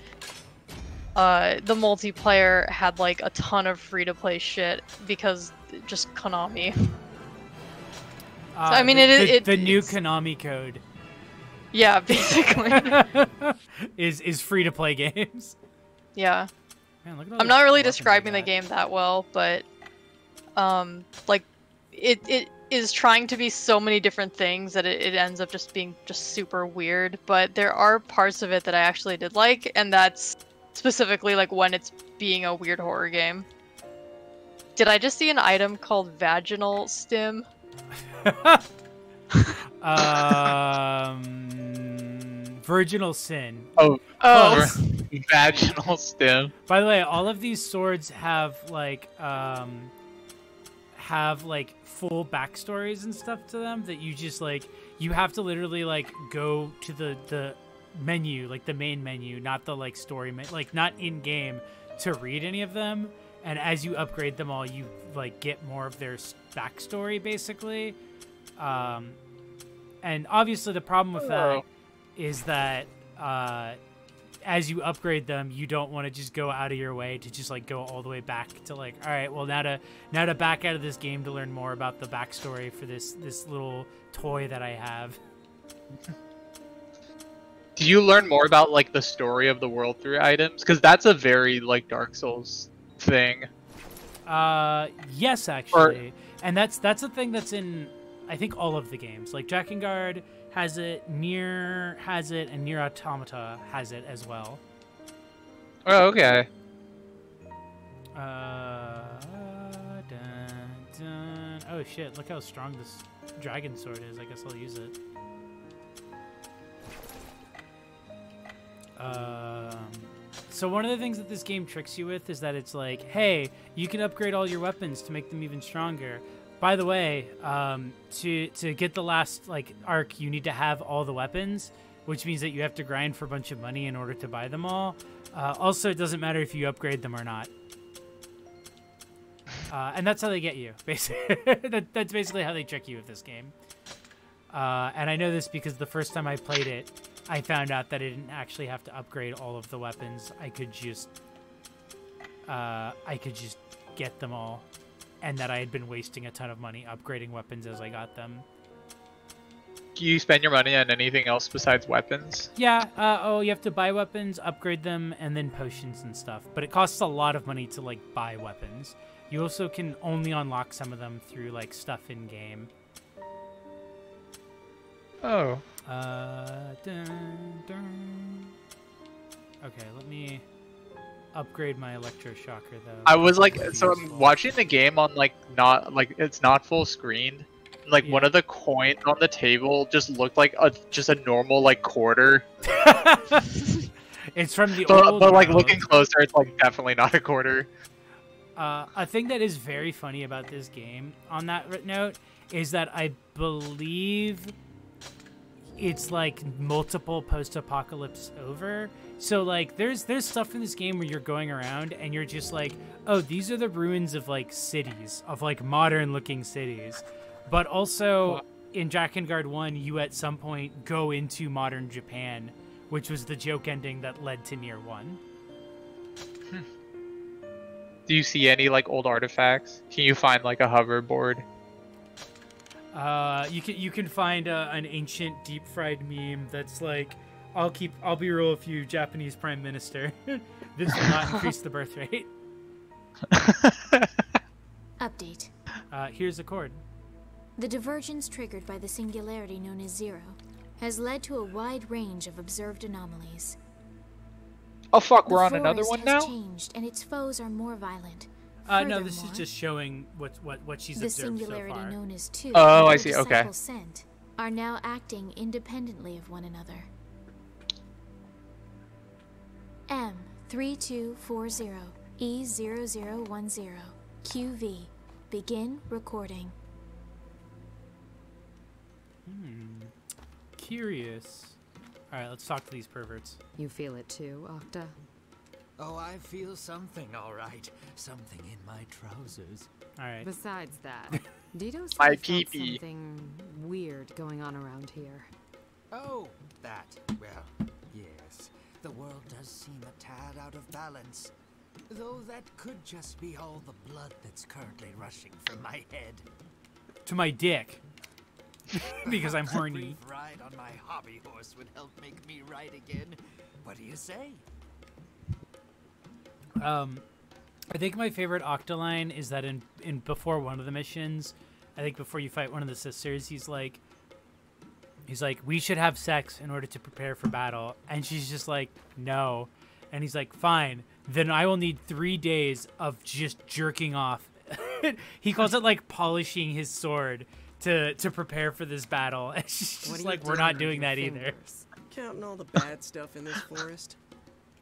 the multiplayer had like a ton of free-to-play shit because just Konami. So, I mean, the new Konami code. Yeah, basically. is free-to-play games. Yeah. Man, look at all I'm the not really weapons describing they the got. game that well, but like it is trying to be so many different things that it ends up just being just super weird. But there are parts of it that I actually did like, and that's specifically like when it's being a weird horror game. Did I just see an item called vaginal stim? Virginal sin. Oh. Oh. Vaginal stim. By the way, all of these swords have full backstories and stuff to them that you just like you have to literally like go to the menu, like the main menu, not the like story like not in game, to read any of them. and as you upgrade them all, you like get more of their backstory, basically. And obviously, the problem with that is that as you upgrade them, you don't want to just go out of your way to just like go all the way back to like, all right, well now to back out of this game to learn more about the backstory for this little toy that I have. Do you learn more about like the story of the world through items? Because that's a very like Dark Souls thing. Yes, actually, and that's a thing that's in I think all of the games. Like Drakengard has it, Nier has it, and Nier Automata has it as well. Oh, okay. Oh shit! Look how strong this dragon sword is. I guess I'll use it. So one of the things that this game tricks you with is that it's like, hey, you can upgrade all your weapons to make them even stronger. By the way, to get the last like arc, you need to have all the weapons, which means that you have to grind for a bunch of money in order to buy them all. Also, it doesn't matter if you upgrade them or not. And that's how they get you, basically. That's basically how they trick you with this game. And I know this because the first time I played it, I found out that I didn't actually have to upgrade all of the weapons. I could just get them all, and that I had been wasting a ton of money upgrading weapons as I got them. Do you spend your money on anything else besides weapons? Yeah. You have to buy weapons, upgrade them, and then potions and stuff. But it costs a lot of money to like buy weapons. You also can only unlock some of them through like stuff in game. Oh. Okay, let me upgrade my electroshocker though. I was like, so I'm watching the game on like it's not full screen. Like one of the coins on the table just looked like just a normal like quarter. It's from the old. But like looking closer, it's like definitely not a quarter. A thing that is very funny about this game, on that note, is that I believe it's like multiple post-apocalypse over. So like there's stuff in this game where you're going around and you're just like, oh, these are the ruins of like cities, of like modern looking cities. But also in Drakengard 1, you at some point go into modern Japan, which was the joke ending that led to Nier 1. Do you see any like old artifacts? Can you find like a hoverboard? You can find an ancient deep fried meme that's like, I'll be real with you, Japanese Prime Minister. This will not increase the birth rate. Update. Here's a chord. The divergence triggered by the singularity known as Zero has led to a wide range of observed anomalies. Oh fuck, we're The on another forest one has now? changed, and its foes are more violent. No, this is Furthermore, just showing what she's the observed so singularity far. known as Two Oh, and I their see, okay. disciple Scent are now acting independently of one another. M3240 E0010 QV. Begin recording. Curious. All right, let's talk to these perverts. You feel it too, Octa? Oh, I feel something, all right. Something in my trousers. All right. Besides that, Dito said My he felt peepee. something weird going on around here. Oh, that. Well, yes. The world does seem a tad out of balance. Though that could just be all the blood that's currently rushing from my head. To my dick. Because I'm A horny. brief ride on my hobby horse would help make me right again. What do you say? I think my favorite Octoline is that in before one of the missions, I think before you fight one of the sisters, he's like, we should have sex in order to prepare for battle. And she's just like, no. And he's like, fine, then I will need 3 days of just jerking off. He calls it like polishing his sword to prepare for this battle. And she's just like, we're not doing that either. Counting all the bad stuff in this forest.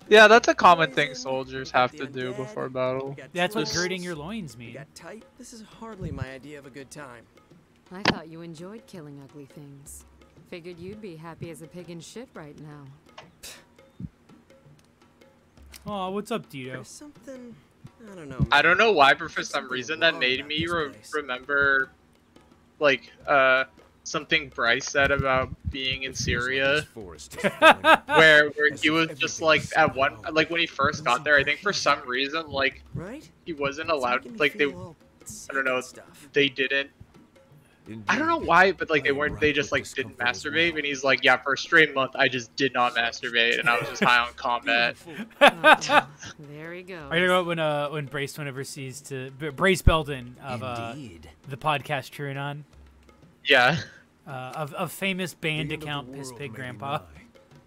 Yeah, that's a common thing soldiers have to do before battle. That's what Just- girding your loins We mean. got tight. This is hardly my idea of a good time. I thought you enjoyed killing ugly things. Figured you'd be happy as a pig in shit right now. Oh, what's up, Dito? There's something I don't know, man. I don't know why, but for There's some something reason that wrong made about me this place. remember, like, something Bryce said about being in Syria, where he was just like at one, like when he first got there, I think for some reason, like, Right? he wasn't It's allowed, making me like they, feel all I don't know, sick and stuff. they didn't. I don't know why, but like they just like didn't masturbate, and he's like, yeah, for a straight month I just did not masturbate, and I was just high on combat. There he goes. Are you talking about when Brace went overseas to Brace Belden of the podcast Truanon? Yeah. Of famous band account Piss Pig Grandpa.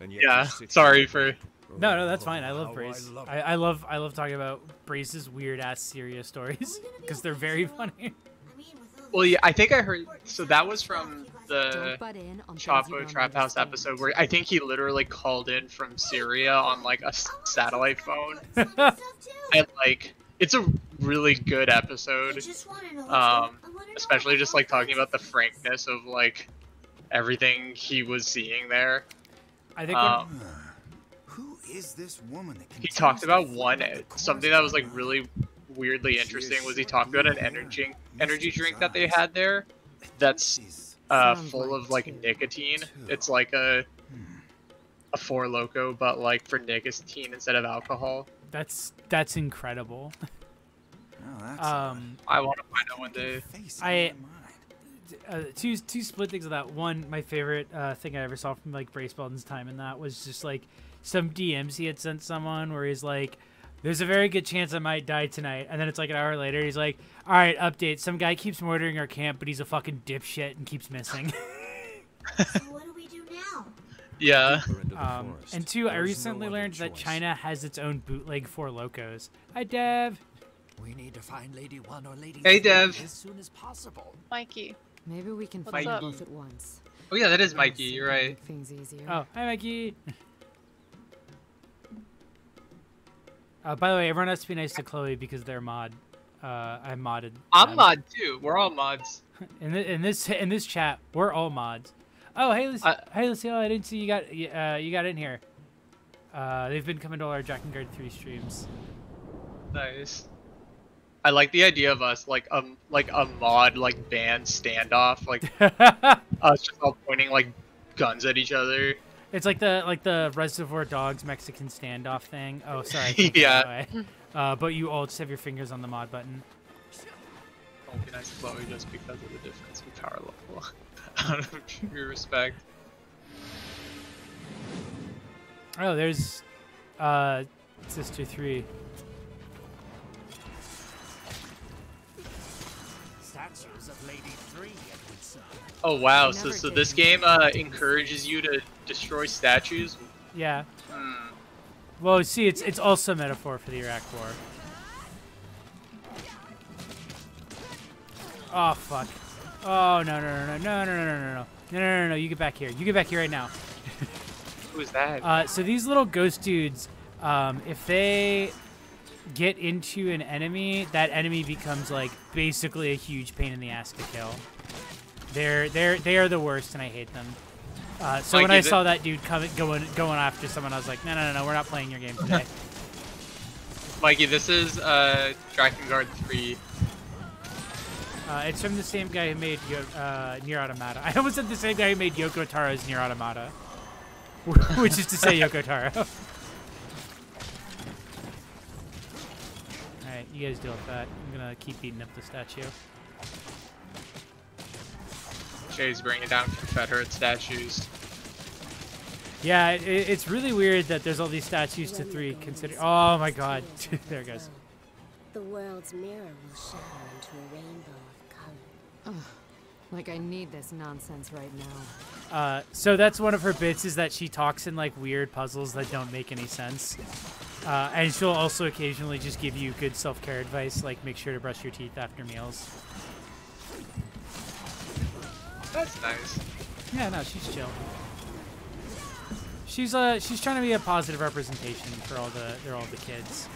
Yeah. Sorry for. No, that's fine. I love Brace. I love talking about Brace's weird ass Syria stories because they're very funny. Well, yeah, I think I heard. So that was from the Don't butt in on things you Chapo don't Trap House understand. episode where I think he literally called in from Syria on like a satellite phone, and like it's a really good episode. Especially just like talking about the frankness of like everything he was seeing there. I think Who is this woman that he talked about something that was like really weirdly interesting was he talked about an energy drink that they had there that's full of like nicotine. It's like a Four Loko, but like for nicotine instead of alcohol. That's incredible. I want to find out one day. Two split things of that. One, my favorite thing I ever saw from like Brace Belden's time in that was just like some DMs he had sent someone where he's like, there's a very good chance I might die tonight, and then it's like an hour later he's like, all right, update, some guy keeps murdering our camp but he's a fucking dipshit and keeps missing. So what do we do now? Yeah. And two, I recently learned that China has its own bootleg Four Locos. Hi, Dev. We need to find Lady 1 or Lady Hey, 3 Dev. as soon as possible. Mikey. Maybe we can What's fight up? both at once. Oh yeah, that is Mikey. You're right. Make things easier. Oh, hi, Mikey. By the way, everyone has to be nice to Chloe because they're mod. I modded. I'm them. mod too. We're all mods. In this chat, we're all mods. Oh, hey, Lucille, I didn't see you got in here. They've been coming to all our Drakengard 3 streams. Nice. I like the idea of us like a mod like band standoff, like us just all pointing like guns at each other. It's like the Reservoir Dogs Mexican standoff thing. Oh, sorry. I can't get Yeah. that way. But you all just have your fingers on the mod button. Don't be nice to Chloe just because of the difference in power level. Out of pure respect. Oh, there's Sister 3. Statues of Lady 3, it would seem. Oh wow, Never so did this game encourages you to destroy statues? Yeah. Well, see, it's also a metaphor for the Iraq War. Oh fuck. Oh no! You get back here. You get back here right now. Who's that? So these little ghost dudes, if they get into an enemy, that enemy becomes like basically a huge pain in the ass to kill. They are the worst, and I hate them. So when I saw that dude going after someone, I was like, no, we're not playing your game today. Mikey, this is Drakengard 3. It's from the same guy who made Nier Automata. I almost said the same guy who made Yoko Taro's Nier Automata, which is to say Yoko Taro. Alright, you guys deal with that. I'm gonna keep beating up the statue. Jay's bringing down Confederate statues. Yeah, it's really weird that there's all these statues to 3. Consider. Oh my god, there it goes. The world's mirror will shatter into a rainbow of color. Like I need this nonsense right now. So that's one of her bits, is that she talks in like weird puzzles that don't make any sense. And she'll also occasionally just give you good self-care advice, like make sure to brush your teeth after meals. That's nice. Yeah, no, she's chill. She's trying to be a positive representation for all the kids.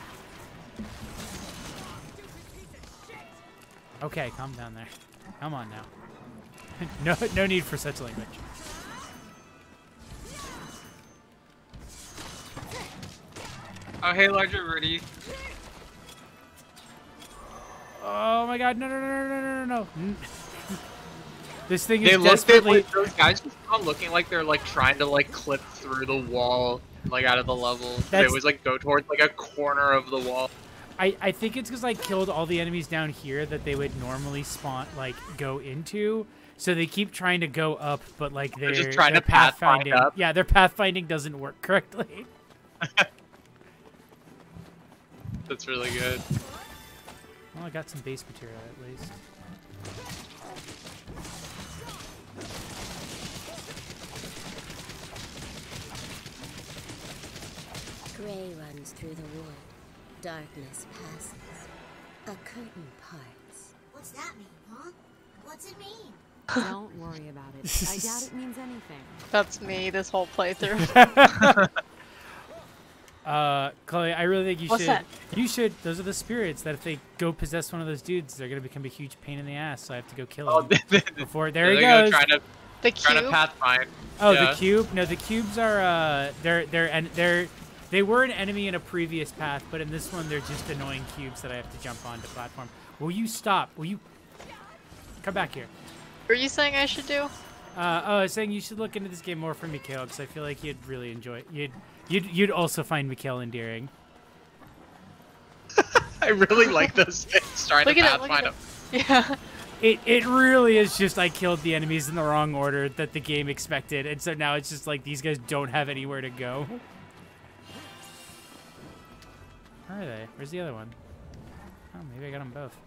Okay, calm down there. Come on now. No need for such language. Oh, hey, Larger Rudy. Oh my god, no. This thing is They look desperately... those guys just come looking like they're like trying to like clip through the wall, like out of the level. They always like go towards like a corner of the wall. I think it's because I killed all the enemies down here that they would normally spawn, like, go into. So they keep trying to go up, but like they're just trying to pathfinding. up. Yeah, their pathfinding doesn't work correctly. That's really good. Well, I got some base material at least. Gray runs through the wood. Darkness passes. A curtain parts. What's that mean, huh? What's it mean? Don't worry about it. I doubt it means anything. That's me this whole playthrough. Chloe, I really think you What's should. that? You should. Those are the spirits that if they go possess one of those dudes, they're gonna become a huge pain in the ass. So I have to go kill him before. There he goes. Trying to The cube? pathfind. Oh, Yeah. the cube? No, the cubes are they were an enemy in a previous path, but in this one they're just annoying cubes that I have to jump onto platform. Will you stop? Will you come back here? What are you saying I should do? I was saying you should look into this game more for Mikhail because I feel like you'd really enjoy it. You'd also find Mikhail endearing. I really like those things trying to pathfind them. Yeah. It really is just I killed the enemies in the wrong order that the game expected, and so now it's just like these guys don't have anywhere to go. Where are they? Where's the other one? Oh, maybe I got them both.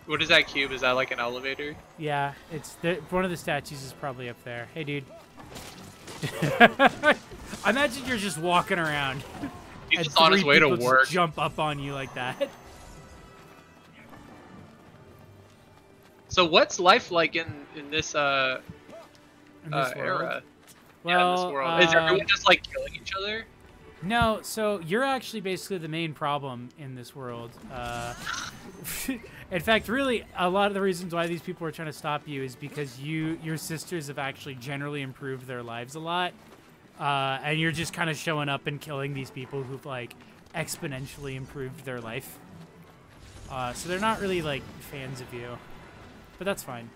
What is that cube? Is that like an elevator? Yeah, it's one of the statues is probably up there. Hey, dude. Imagine you're just walking around. He's and just on his three way to people just work. jump up on you like that. So what's life like in this In this era? world? Yeah, in this Well, world. Is everyone just like killing each other? No, so you're actually basically the main problem in this world. In fact, really, a lot of the reasons why these people are trying to stop you is because your sisters have actually generally improved their lives a lot. And you're just kind of showing up and killing these people who've, like, exponentially improved their life. So they're not really, like, fans of you. But that's fine.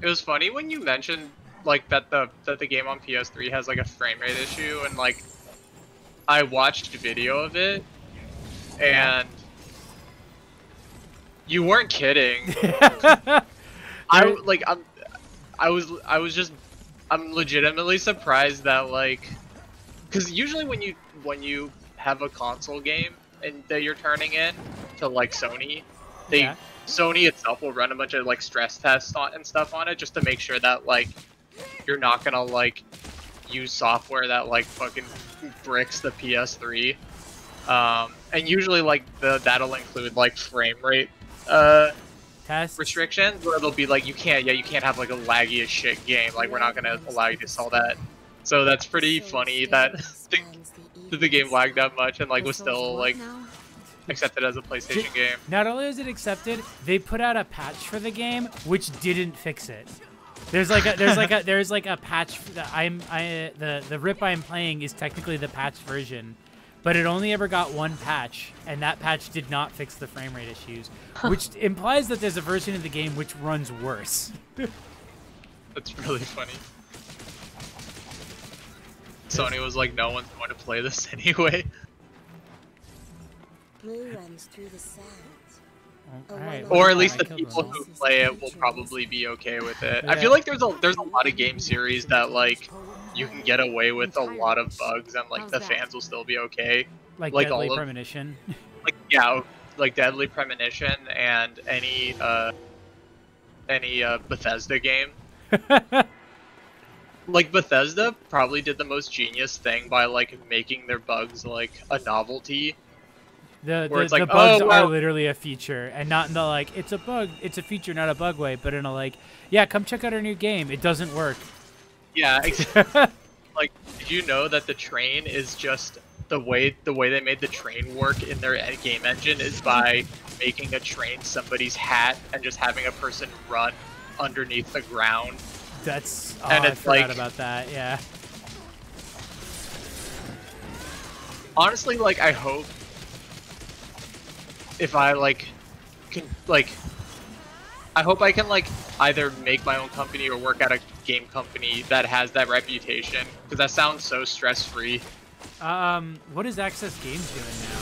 It was funny when you mentioned like that the game on PS3 has like a frame rate issue, and like I watched a video of it, and you weren't kidding. I'm legitimately surprised that like, because usually when you have a console game and that you're turning in to like Sony, Sony itself will run a bunch of like stress tests and stuff on it just to make sure that like you're not gonna like use software that like fucking bricks the PS3. And usually like that'll include like frame rate Test restrictions where they'll be like you can't have like a laggy as shit game, like we're not gonna allow you to sell that. So that's pretty funny that the game lagged that much and like was still like accepted as a PlayStation game. Not only is it accepted, they put out a patch for the game which didn't fix it. There's like a patch that the rip I'm playing is technically the patched version, but it only ever got one patch, and that patch did not fix the frame rate issues, which implies that there's a version of the game which runs worse. That's really funny. Sony was like, no one's going to play this anyway. Blue runs through the sands. Right, or at least the people who play it will probably be okay with it. I feel like there's a lot of game series that like you can get away with a lot of bugs and like the fans will still be okay. Like all Deadly of, Premonition. Like like Deadly Premonition and any Bethesda game. Like Bethesda probably did the most genius thing by like making their bugs like a novelty. The like, bugs are literally a feature, and not in the like it's a bug, it's a feature, not a bug way, but in a like, yeah, come check out our new game. It doesn't work. Yeah, exactly. Like, did you know that the train is just the way they made the train work in their game engine is by making a train somebody's hat and just having a person run underneath the ground That's and I it's forgot like about that. Yeah. honestly, like I hope if I like can like I hope I can like either make my own company or work at a game company that has that reputation because that sounds so stress-free. What is Access Games doing now?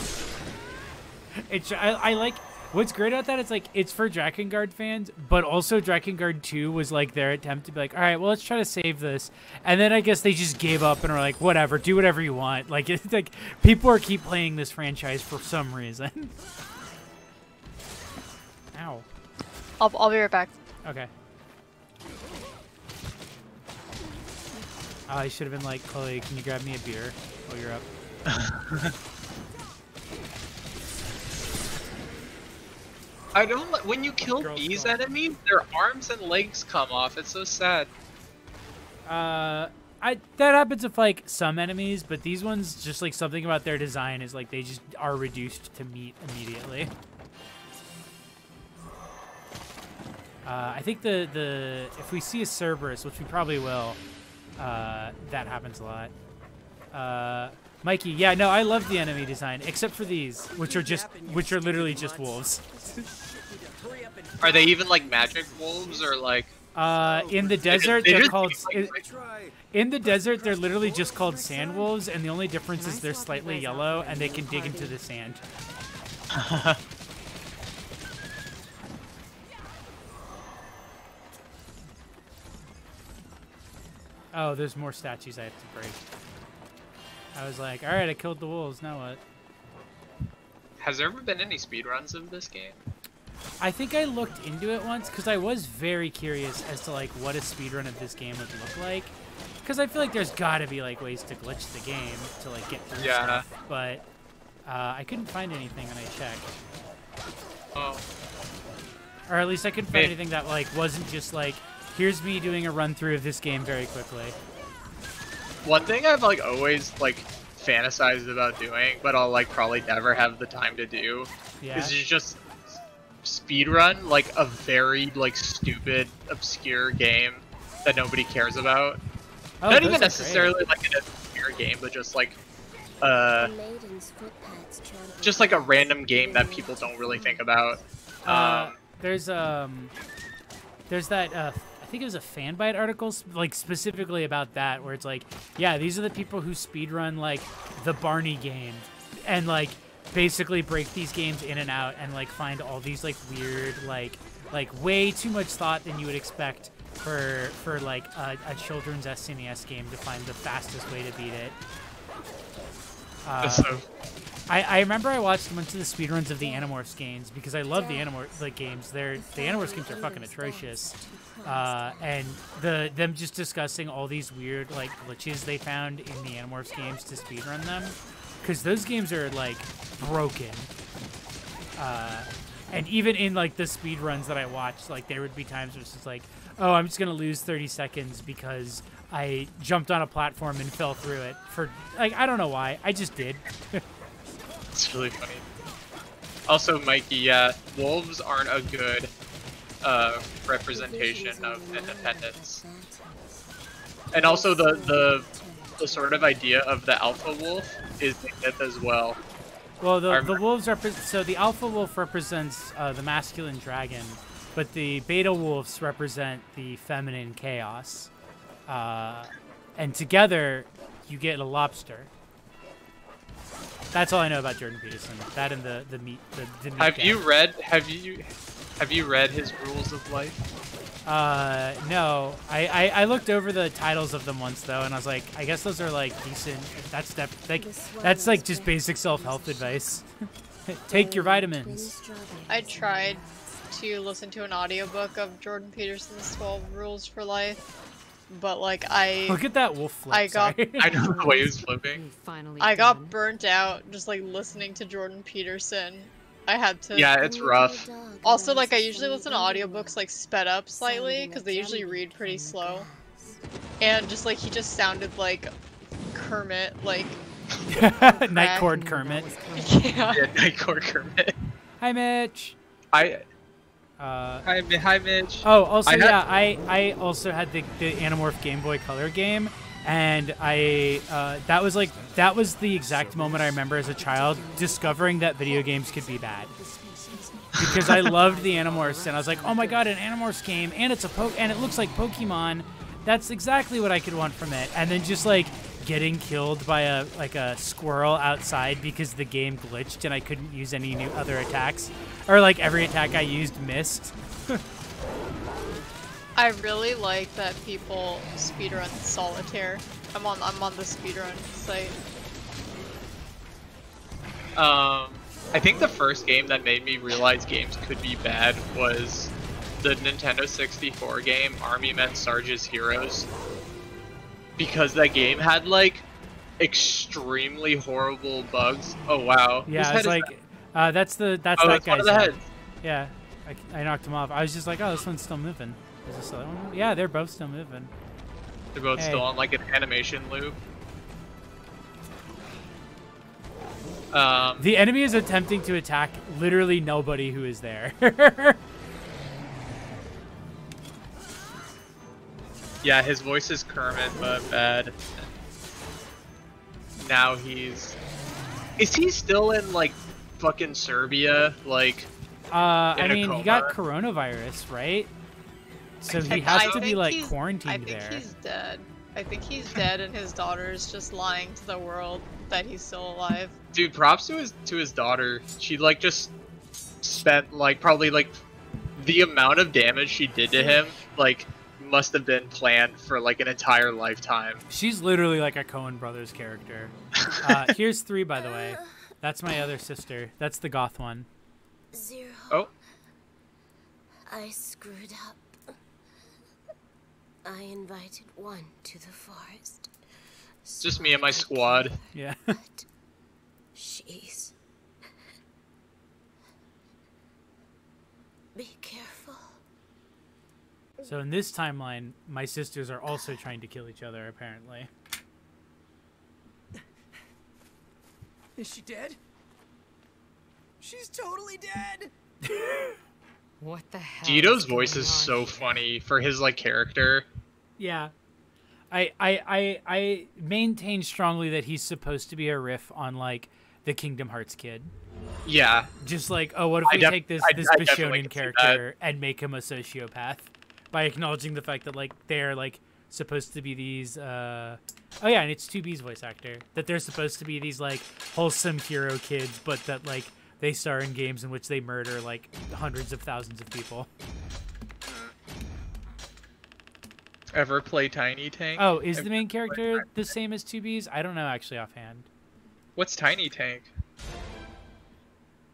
It's I like what's great about that. It's like it's for Drakengard fans, but also Drakengard 2 was like their attempt to be like, all right, well let's try to save this, and then I guess they just gave up and were like, whatever, do whatever you want. Like it's like people are keep playing this franchise for some reason. Ow. I'll be right back. Okay. I should have been like, Chloe, can you grab me a beer while you're up? I don't like when you kill these enemies, their arms and legs come off. It's so sad. That happens with like some enemies, but these ones just like something about their design is like they just are reduced to meat immediately. I think the if we see a Cerberus, which we probably will, that happens a lot. Mikey, yeah, no, I love the enemy design, except for these, which are literally just wolves. Are they even like magic wolves or like? In the desert, they're called. In the desert, they're literally just called sand wolves, and the only difference is they're slightly yellow and they can dig into the sand. Oh, there's more statues I have to break. I was like, all right, I killed the wolves. Now what? Has there ever been any speedruns of this game? I think I looked into it once because I was very curious as to like what a speedrun of this game would look like. Because I feel like there's got to be like ways to glitch the game to like get through stuff. But I couldn't find anything when I checked. Oh. Or at least I couldn't find anything that like wasn't just like, here's me doing a run through of this game very quickly. One thing I've like always like fantasized about doing, but I'll like probably never have the time to do, is just speedrun like a very like stupid, obscure game that nobody cares about. Oh, not even necessarily like an obscure game, but just like just like a random game that people don't really think about. There's that I think it was a Fanbyte article like specifically about that, where it's like, yeah, these are the people who speedrun like the Barney game and like basically break these games in and out and like find all these like weird like way too much thought than you would expect for like a children's SNES game to find the fastest way to beat it. I remember I watched a bunch of the speedruns of the Animorphs games because I love the Animorphs games. The Animorphs games are fucking atrocious. And them just discussing all these weird like glitches they found in the Animorphs games to speedrun them, because those games are like broken. And even in like the speedruns that I watched, like there would be times where it's just like, oh, I'm just gonna lose 30 seconds because I jumped on a platform and fell through it for like I don't know why, I just did. It's really funny. Also, Mikey, yeah, wolves aren't a good representation of independence. And also the sort of idea of the alpha wolf is a myth as well. Well, the wolves so the alpha wolf represents the masculine dragon, but the beta wolves represent the feminine chaos. And together, you get a lobster. That's all I know about Jordan Peterson. That and the meat. The meat Have you read his Rules of Life? No. I looked over the titles of them once though, and I was like, I guess those are like decent. That's like just basic self-help advice. Take your vitamins. I tried to listen to an audiobook of Jordan Peterson's 12 Rules for Life, but like look at that wolf flip. I know the way he was flipping. I got burnt out just like listening to Jordan Peterson. I had to. Yeah, it's rough. Also, like I usually listen to audiobooks like sped up slightly because they usually read pretty slow, and just like he just sounded like Kermit, like Nightcord Kermit. Yeah. Yeah, Nightcord Kermit. Hi, Mitch. Hi, Mitch. Oh, also, I also had the Animorph Game Boy Color game, and that was the exact moment I remember as a child discovering that video games could be bad. Because I loved the Animorphs, and I was like, oh my god, an Animorphs game, and and it looks like Pokemon. That's exactly what I could want from it. And then just like getting killed by a squirrel outside because the game glitched and I couldn't use any new other attacks, or like every attack I used missed. I really like that people speedrun Solitaire. I'm on the speedrun site. I think the first game that made me realize games could be bad was the Nintendo 64 game Army Men Sarge's Heroes, because that game had like extremely horrible bugs. Oh wow! Yeah, it's like that's that guy's one of the heads. Yeah, I knocked him off. I was just like, oh, this one's still moving. Is this the other one? Yeah, they're both still moving. They're both still on like an animation loop. The enemy is attempting to attack literally nobody who is there. Yeah, his voice is Kermit, but bad. Now is he still in like fucking Serbia? Like, I mean, he got coronavirus, right? So he has to be like quarantined there. I think he's dead. I think he's dead, and his daughter is just lying to the world that he's still alive. Dude, props to his daughter. She like just spent like probably like the amount of damage she did to him like must have been planned for like an entire lifetime. She's literally like a Coen Brothers character. Here's 3, by the way. That's my other sister. That's the goth one. Zero. Oh. I screwed up. I invited one to the forest. Just me and my squad. Yeah. But she's... Be careful. So in this timeline, my sisters are also trying to kill each other, apparently. Is she dead? She's totally dead! What the hell? Dito's voice is so funny for his like character. Yeah. I maintain strongly that he's supposed to be a riff on like the Kingdom Hearts kid. Yeah. Just like, oh, what if we take this Bishonen character and make him a sociopath by acknowledging the fact that like they're like supposed to be these oh yeah, and it's 2B's voice actor, that they're supposed to be these like wholesome hero kids, but that like they star in games in which they murder like hundreds of thousands of people. Ever play Tiny Tank? Oh, is the main character the same as 2B's? I don't know actually offhand. What's Tiny Tank?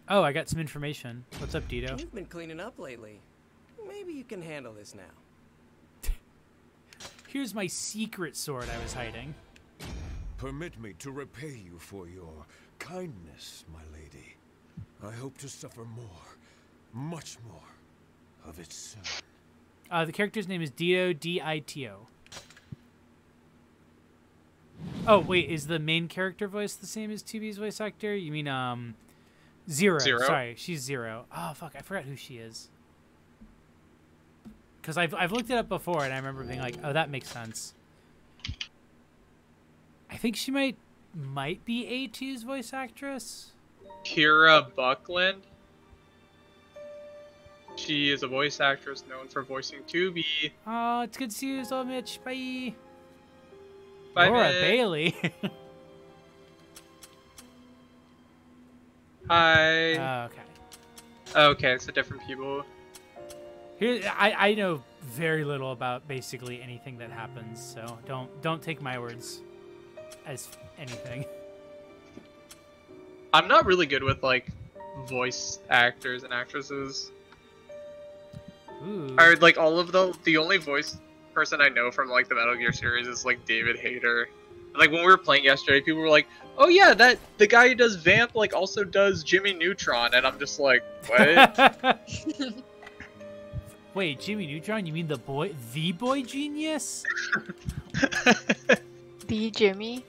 Oh, I got some information. What's up, Dito? You've been cleaning up lately. Maybe you can handle this now. Here's my secret sword I was hiding. Permit me to repay you for your kindness, my lady. I hope to suffer more, much more, of it soon. The character's name is Dito, D-I-T-O. Oh, wait, is the main character voice the same as 2B's voice actor? You mean, Zero. Sorry, she's Zero. Oh, fuck, I forgot who she is. Because I've looked it up before, and I remember being like, oh, that makes sense. I think she might be A2's voice actress. Kira Buckland. She is a voice actress known for voicing 2B. Oh, it's good to see you, Mitch. Bye. Bye, Laura Mitch. Bailey. Hi. Oh, okay. Okay, it's a different people. Here, I know very little about basically anything that happens, so don't take my words as anything. I'm not really good with like voice actors and actresses. Ooh. Or like all of the only voice person I know from like the Metal Gear series is like David Hayter. Like when we were playing yesterday, people were like, "Oh yeah, that the guy who does Vamp like also does Jimmy Neutron," and I'm just like, "What?" Wait, Jimmy Neutron? You mean the boy genius? The Jimmy?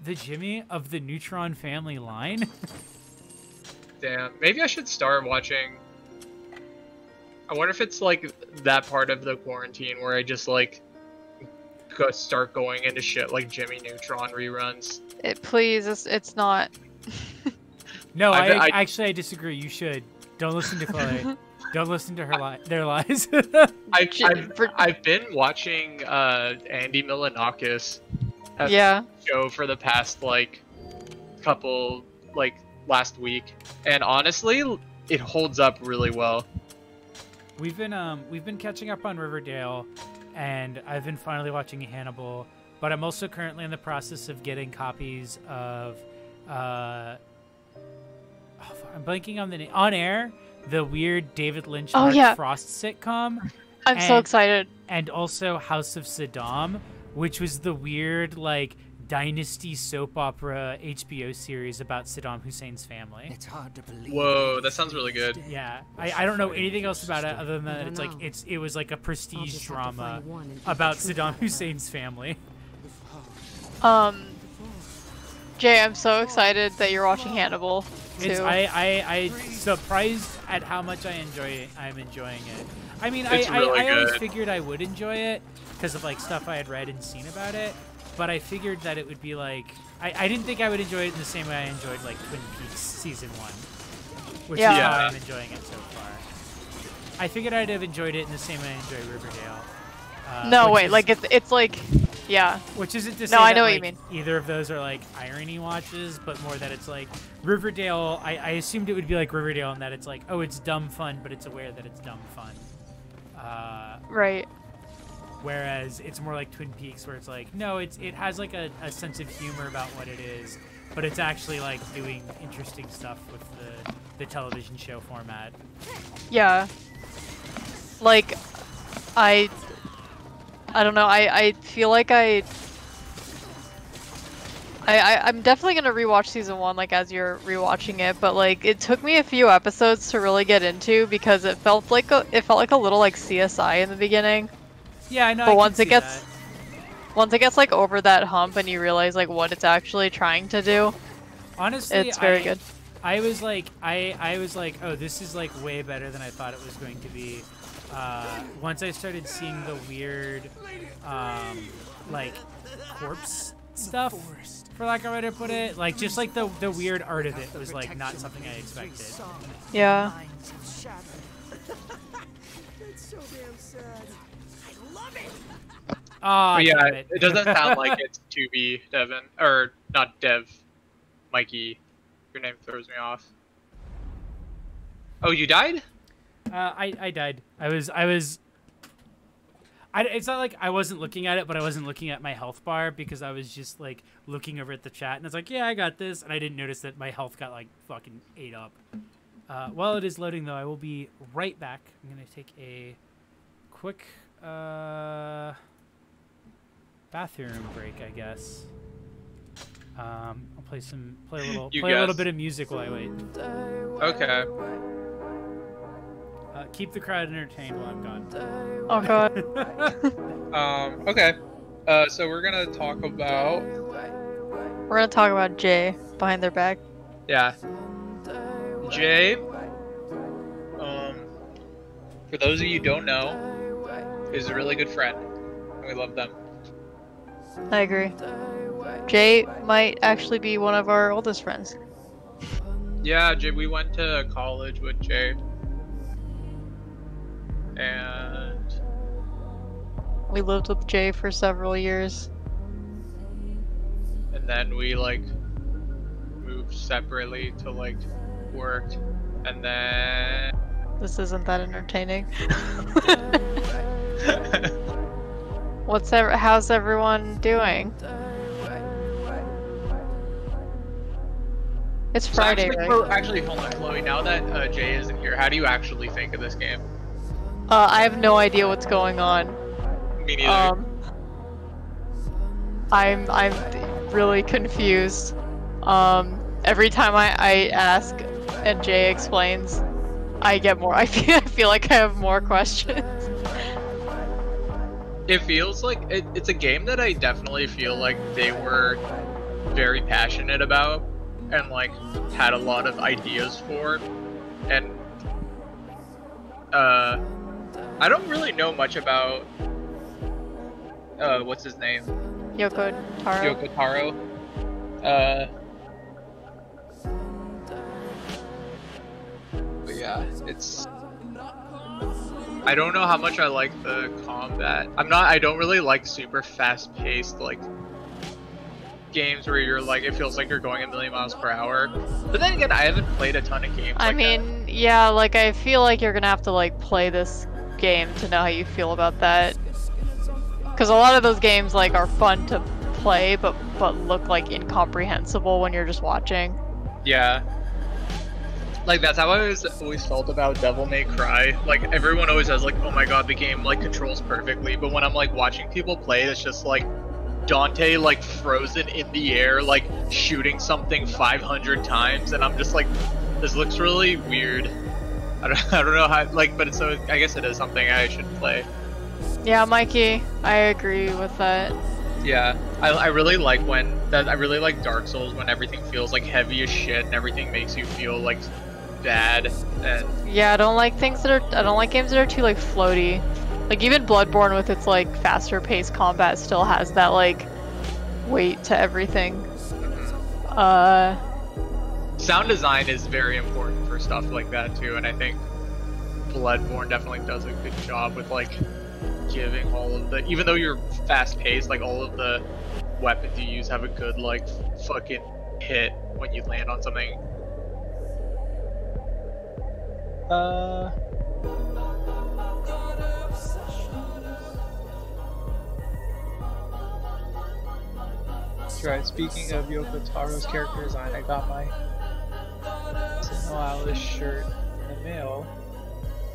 The Jimmy of the Neutron family line? Damn. Maybe I should start watching. I wonder if it's like that part of the quarantine where I just like start going into shit like Jimmy Neutron reruns. Please, it's not. No, I disagree. You should. Don't listen to Chloe. Don't listen to their lies. I've been watching Andy Milonakis show for the past like couple like last week, and honestly, it holds up really well. We've been catching up on Riverdale, and I've been finally watching Hannibal. But I'm also currently in the process of getting copies of I'm blanking on the name. On Air, the weird David Lynch Frost sitcom. I'm so excited. And also House of Saddam, which was the weird like dynasty soap opera HBO series about Saddam Hussein's family. It's hard to believe. Whoa, that sounds really good. Yeah, I don't know anything else about it other than that it's like it was like a prestige drama about Saddam Hussein's family. Jay, I'm so excited that you're watching Hannibal too. I surprised at how much I'm enjoying it. I mean, It's really I always good. figured I would enjoy it because of like stuff I had read and seen about it. But I figured that it would be like I didn't think I would enjoy it in the same way I enjoyed like Twin Peaks season 1, which is how I'm enjoying it so far. I figured I'd have enjoyed it in the same way I enjoy Riverdale. No, wait, like it's like, yeah. Which isn't to say I that, know like, what you mean. either of those are like irony watches, but more that it's like Riverdale. I assumed it would be like Riverdale in that it's like, oh, it's dumb fun, but it's aware that it's dumb fun. Right. Whereas it's more like Twin Peaks, where it's like, no, it has like a sense of humor about what it is, but it's actually like doing interesting stuff with the television show format. Yeah. Like, I don't know. I feel like I'm definitely gonna rewatch season 1 like as you're rewatching it, but like it took me a few episodes to really get into because it felt like a little like CSI in the beginning. Yeah, I know. But once it gets like over that hump and you realize like what it's actually trying to do, honestly, it's very good. I was like, oh, this is like way better than I thought it was going to be. Once I started seeing the weird, like corpse stuff, for lack of a way to put it, like just like the weird art of it was like not something I expected. Yeah. That's so damn sad. I love it. Oh, yeah, damn it doesn't sound like it's to be Devin, or not Dev, Mikey. Your name throws me off. Oh, you died? I died. It's not like I wasn't looking at it, but I wasn't looking at my health bar because I was just like looking over at the chat and I was like, yeah, I got this, and I didn't notice that my health got like fucking ate up. While it is loading though, I will be right back. I'm gonna take a quick bathroom break, I guess. I'll play a little bit of music while I wait. Okay. Keep the crowd entertained while I'm gone. Oh god. Okay. So we're gonna talk about. We're gonna talk about Jay behind their back. Yeah. Jay. For those of you who don't know, is a really good friend, and we love them. I agree. Jay might actually be one of our oldest friends. Yeah, Jay. We went to college with Jay. And we lived with Jay for several years. And then we like moved separately to like work, and then this isn't that entertaining. How's everyone doing? It's Friday, right? Actually, hold on, Chloe. Now that Jay isn't here, how do you actually think of this game? I have no idea what's going on. Me neither. I'm really confused. Every time I ask and Jay explains, I get more. I feel like I have more questions. It feels like it's a game that I definitely feel like they were very passionate about, and like had a lot of ideas for, and I don't really know much about what's his name? Yoko Taro. Yoko Taro. But yeah, it's. I don't know how much I like the combat. I don't really like super fast-paced like games where you're like, it feels like you're going a million miles per hour. But then again, I haven't played a ton of games. I mean, yeah, like I feel like you're gonna have to like play this game to know how you feel about that. Because a lot of those games like are fun to play, but look like incomprehensible when you're just watching. Yeah. Like that's how I always felt about Devil May Cry. Like everyone always says like, oh my god, the game like controls perfectly. But when I'm like watching people play, it's just like Dante like frozen in the air, like shooting something 500 times, and I'm just like, this looks really weird. I don't know how, like, but it's so I guess it is something I should play. Yeah, Mikey, I agree with that. Yeah, I really like I really like Dark Souls when everything feels like heavy as shit and everything makes you feel like bad. And yeah, I don't like games that are too like floaty. Like even Bloodborne with its like faster paced combat still has that like weight to everything. Sound design is very important for stuff like that too, and I think Bloodborne definitely does a good job with like giving all of the, even though you're fast paced, like all of the weapons you use have a good like fucking hit when you land on something. That's right, speaking of Yoko Taro's character design, I got my Sentinel Alice shirt in the mail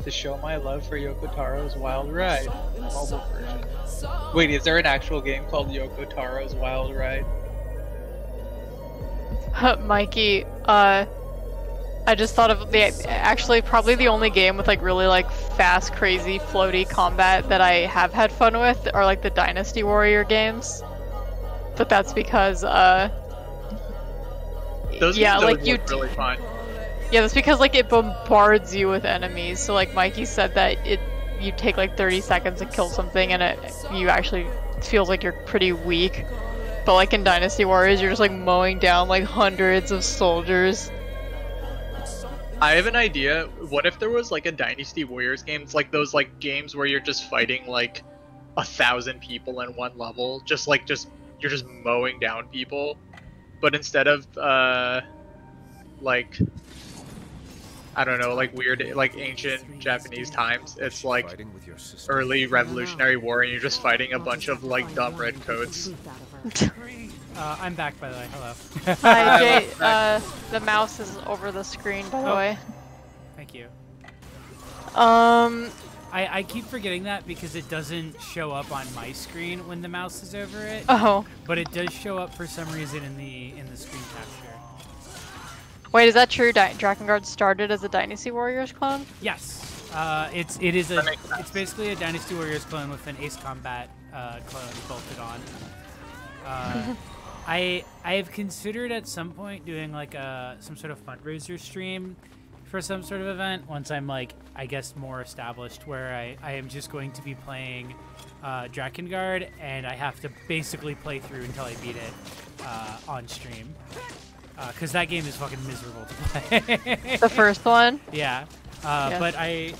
to show my love for Yoko Taro's Wild Ride, the mobile version. Wait, is there an actual game called Yoko Taro's Wild Ride? Mikey, I just thought of actually probably the only game with like really like fast, crazy, floaty combat that I have had fun with are like the Dynasty Warrior games. But that's because those yeah, games like look really fun. Yeah, that's because like it bombards you with enemies. So like Mikey said that you take like 30 seconds to kill something and you actually feels like you're pretty weak. But like in Dynasty Warriors, you're just like mowing down like hundreds of soldiers. I have an idea. What if there was like a Dynasty Warriors game? It's like those like games where you're just fighting like 1,000 people in one level. You're just mowing down people. But instead of like, I don't know, like weird, like ancient Japanese times, it's like early Revolutionary War and you're just fighting a bunch of like dumb redcoats. I'm back, by the way. Hello. Hi, Jay. The mouse is over the screen, by the way. Thank you. Um, I keep forgetting that because it doesn't show up on my screen when the mouse is over it. Oh. But it does show up for some reason in the screen capture. Wait, is that true? Drakengard started as a Dynasty Warriors clone? Yes. It's basically a Dynasty Warriors clone with an Ace Combat clone bolted on. I have considered at some point doing like some sort of fundraiser stream for some sort of event once I'm like, I guess, more established, where I am just going to be playing Drakengard and I have to basically play through until I beat it on stream. Because that game is fucking miserable to play. The first one? Yeah. But I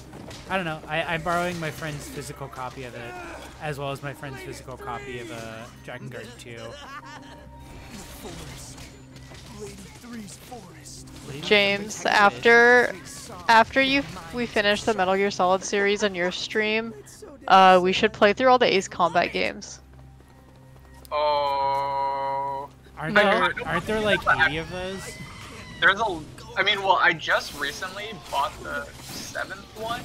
don't know. I'm borrowing my friend's physical copy of it, as well as my friend's physical copy of Drakengard 2. James, after we finish the Metal Gear Solid series on your stream, we should play through all the Ace Combat games. Oh. Aren't there like 80 of those? Well, I just recently bought the 7th one,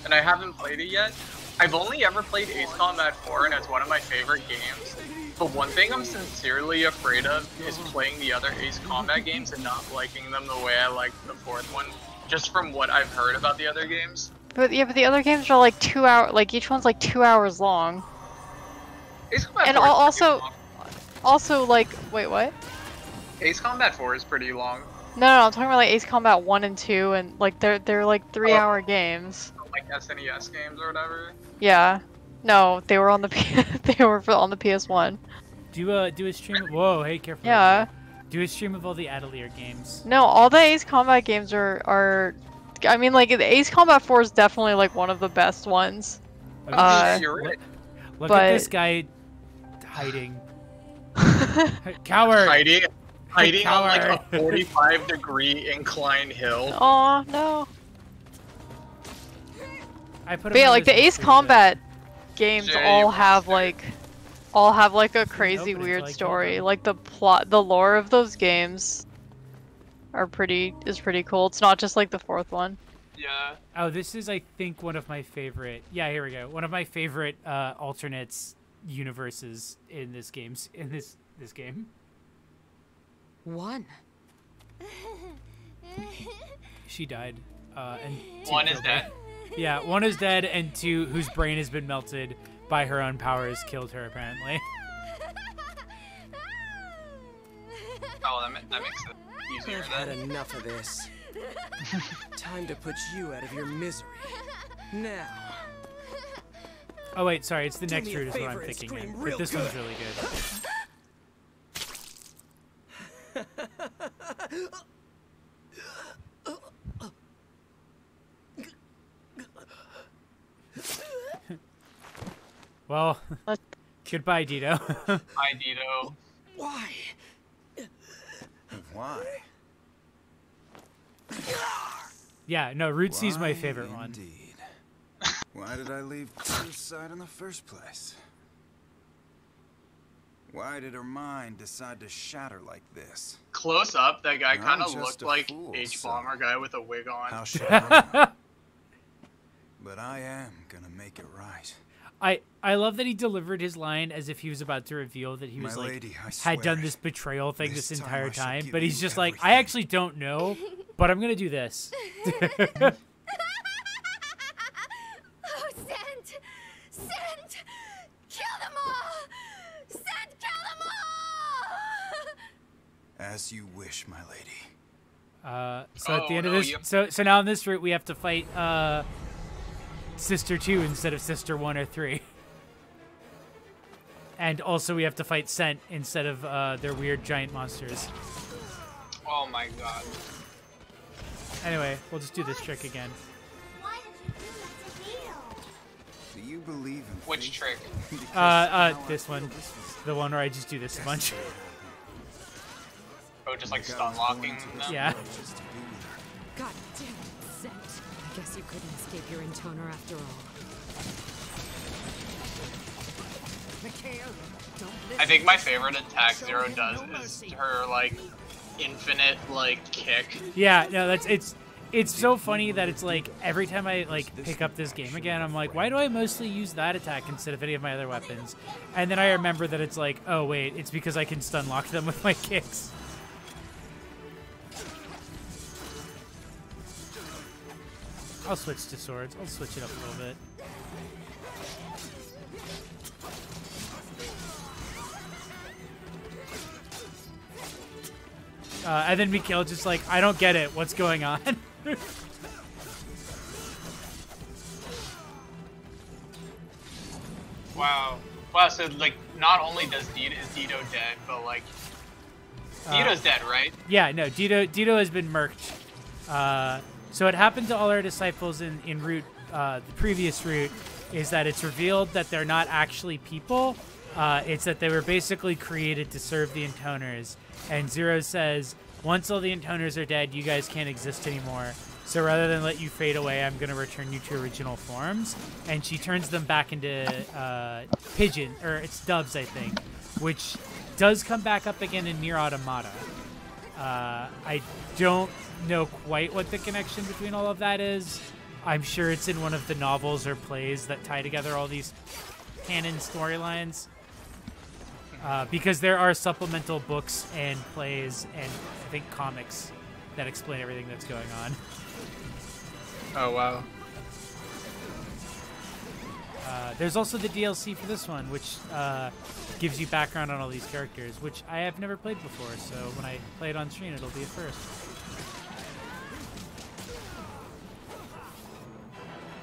and I haven't played it yet. I've only ever played Ace Combat 4, and it's one of my favorite games. But one thing I'm sincerely afraid of is playing the other Ace Combat games and not liking them the way I liked the 4th one, just from what I've heard about the other games. But yeah, but the other games are like 2 hours, like each one's like 2 hours long. Ace Combat And 4 is also, like, wait, what? Ace Combat 4 is pretty long. No, I'm talking about like Ace Combat 1 and 2, and like they're like 3-hour games. Like SNES games or whatever. Yeah. No, they were on the on the PS1. Do a stream. Whoa, hey, careful. Yeah. Do a stream of all the Atelier games. No, all the Ace Combat games are. I mean, like Ace Combat 4 is definitely like one of the best ones. Look at this guy hiding. Coward. Hiding on like a 45-degree incline hill. Oh no. But yeah, like the Ace Combat games all have like a crazy weird story. Like the lore of those games is pretty cool. It's not just like the fourth one. Yeah. Oh, this is I think one of my favorite. Yeah, here we go. One of my favorite alternates universes in this game. One. She died. And one is dead. Yeah, one is dead, and two, whose brain has been melted by her own powers, killed her apparently. Oh, that makes it easier. I've had enough of this. Time to put you out of your misery. Now. Oh wait, sorry, it's the next route is what I'm thinking in, but this one's really good. Well, goodbye, Dito. Hi, Dito. Why? Why? Yeah, no, Route C's my favorite one. Indeed. Why did I leave suicide in the first place? Why did her mind decide to shatter like this? Close up, that guy I'm kind of just looked a like fool, H-Bomber guy with a wig on. How should I know? But I am gonna make it right. I love that he delivered his line as if he was about to reveal that he was My like lady, I had done swear, this betrayal thing this this time entire I shall time, give but he's you just like, I everything. actually don't know, but I'm gonna do this. Oh, Send! Kill them all! Send, kill them all! As you wish, my lady. So at the end of this, so now in this route we have to fight Sister 2 instead of Sister 1 or 3. And also we have to fight Scent instead of their weird giant monsters. Oh my god. Anyway, we'll just do this trick again. Why did you do that to Vito? Do you believe in Which trick? This one. The one where I just do this a bunch. Oh, just like stun locking them? Yeah. God damn it, Zet. I guess you couldn't escape your intoner after all. I think my favorite attack Zero does is her like infinite like kick. Yeah, no, it's so funny that it's like every time I like pick up this game again, I'm like, why do I mostly use that attack instead of any of my other weapons? And then I remember that it's like, oh wait, it's because I can stun lock them with my kicks. I'll switch to swords. I'll switch it up a little bit. And then Mikhail just like, I don't get it. What's going on? Wow. Wow, so like not only is Dito dead, but like Dito's dead, right? Yeah, no, Dito has been murked. So what happened to all our disciples in route, the previous route, is that it's revealed that they're not actually people. It's that they were basically created to serve the intoners. And Zero says, once all the intoners are dead, you guys can't exist anymore. So rather than let you fade away, I'm going to return you to original forms. And she turns them back into pigeon, or it's doves, I think, which does come back up again in Nier Automata. I don't know quite what the connection between all of that is. I'm sure it's in one of the novels or plays that tie together all these canon storylines. Because there are supplemental books and plays and I think comics that explain everything that's going on. Oh wow. There's also the DLC for this one, which gives you background on all these characters, which I have never played before, so when I play it on stream, it'll be a first.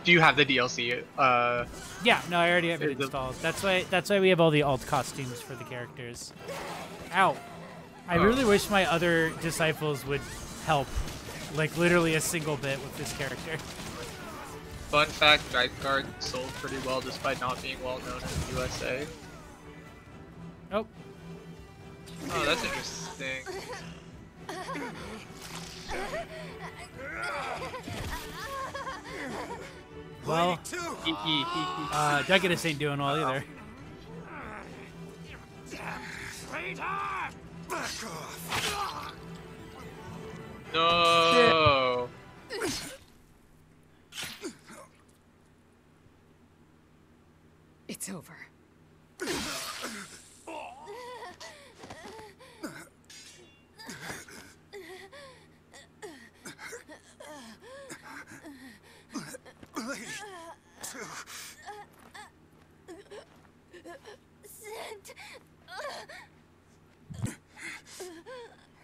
Do you have the DLC? Yeah, no, I already have it installed. That's why we have all the alt costumes for the characters. Ow. I really wish my other disciples would help, like literally a single bit with this character. Fun fact, Drakengard sold pretty well despite not being well known in the USA. Oh. Oh, that's interesting. Well, Decadus ain't doing well either. No. It's over.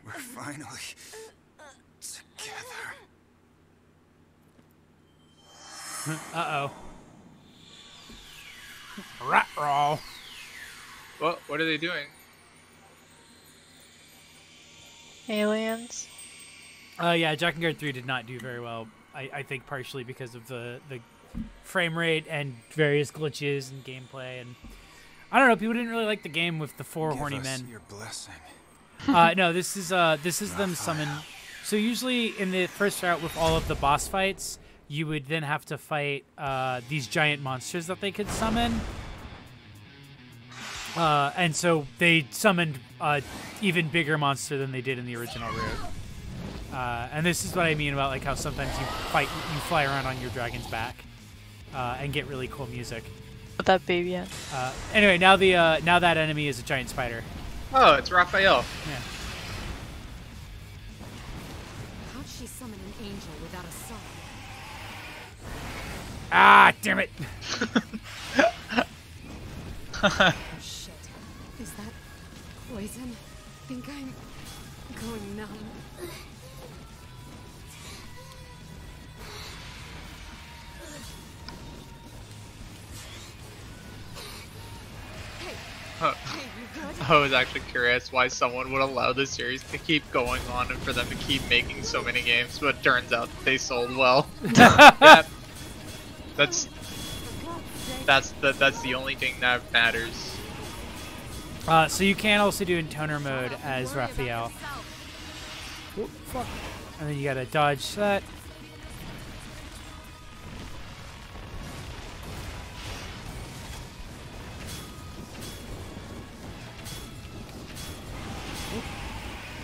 We're finally together. Uh-oh. Rat roll. What are they doing? Aliens. Yeah, Drakengard 3 did not do very well. I think partially because of the frame rate and various glitches and gameplay, and I don't know, people didn't really like the game with the four horny men. Your blessing. No, this is them summon. So usually in the first route with all of the boss fights, you would then have to fight these giant monsters that they could summon. And so they summoned an even bigger monster than they did in the original route. And this is what I mean about like how sometimes you fly around on your dragon's back and get really cool music. With that baby in. Anyway, now that enemy is a giant spider. Oh, it's Raphael. Yeah. How'd she summon an angel without a soul? Ah, damn it! Oh, shit. Is that poison? I think I'm going numb. I was actually curious why someone would allow the series to keep going on and for them to keep making so many games, but it turns out they sold well. Yeah. That's the only thing that matters. So you can also do intoner mode as Raphael. Oh, fuck. And then you gotta dodge that.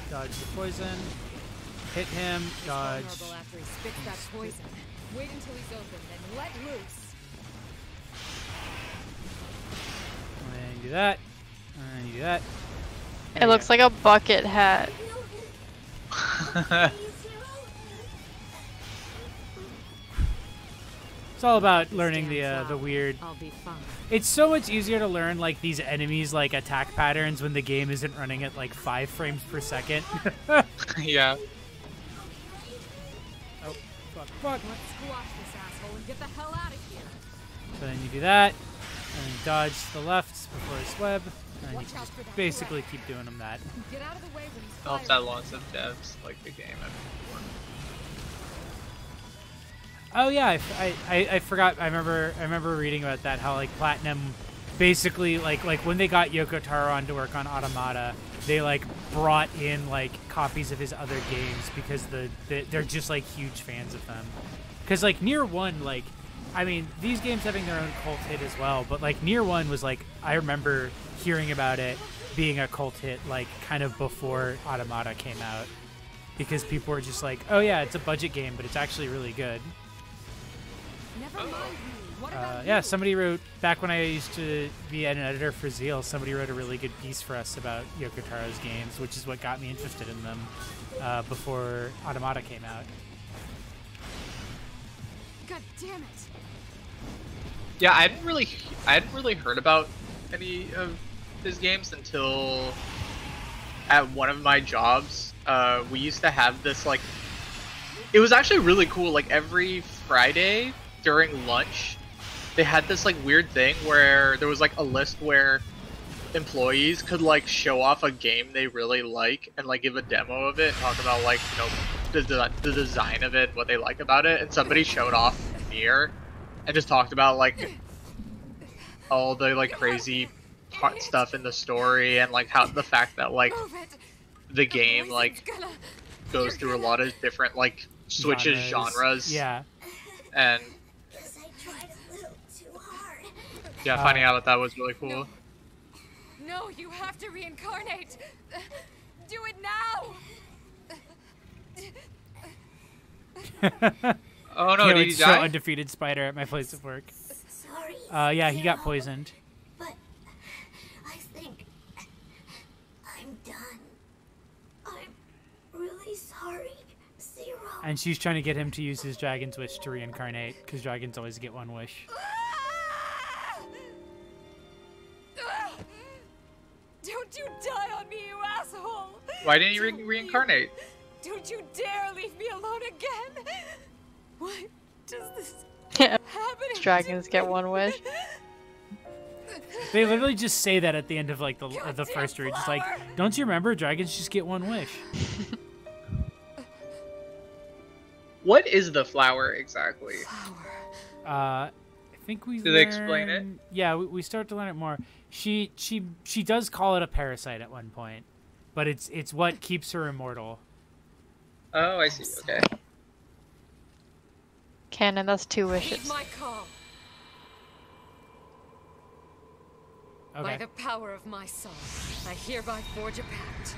Dodge the poison. Hit him. Dodge. After he spits that poison. Wait until he's open, then let loose. And then you do that. And then you do that. It looks like a bucket hat. It's all about learning the weird. I'll be fine. It's so much easier to learn like these enemies like attack patterns when the game isn't running at like 5 frames per second. Yeah. Oh, fuck. Let's squash this asshole and get the hell out of here. So then you do that, and then dodge the left before his web, and then you just basically keep doing them that. Get out of the way when he's Helps out lots of devs like the game. Oh yeah, I forgot. I remember reading about that. How like Platinum, basically like when they got Yoko Taro on to work on Automata, they like brought in like copies of his other games because they're just like huge fans of them. Because like Nier 1, like I mean these games having their own cult hit as well, but like Nier 1 was like I remember hearing about it being a cult hit like kind of before Automata came out because people were just like, oh yeah, it's a budget game, but it's actually really good. Yeah, somebody wrote, back when I used to be an editor for Zeal, somebody wrote a really good piece for us about Yoko Taro's games, which is what got me interested in them before Automata came out. God damn it! Yeah, I hadn't really heard about any of his games until at one of my jobs. We used to have this like, it was actually really cool. Like every Friday during lunch, they had this like weird thing where there was like a list where employees could like show off a game they really like and like give a demo of it, talk about like, you know, the design of it, what they like about it, and somebody showed off Nier and just talked about like all the like crazy part stuff in the story and like how the fact that like the game like goes through a lot of different like switches genres. Yeah. And yeah, finding out that was really cool. No, you have to reincarnate. Do it now. Oh no, Can't did wait he to show die? Undefeated Spider at my place of work. Sorry. Yeah, he got poisoned. But I think I'm done. I'm really sorry, Zero. And she's trying to get him to use his dragon's wish to reincarnate, because dragons always get one wish. Don't you die on me, you asshole! Why didn't you reincarnate? Don't you dare leave me alone again! Why does this Yeah. happen? Dragons get one wish. They literally just say that at the end of like the first route. Just like, don't you remember? Dragons just get one wish. What is the flower exactly? I think we. Do they explain it? Yeah, we start to learn it more. She does call it a parasite at one point, but it's what keeps her immortal. Oh, I see. Okay. Canon, that's 2 Heed wishes. my call. Okay. By the power of my soul, I hereby forge a pact.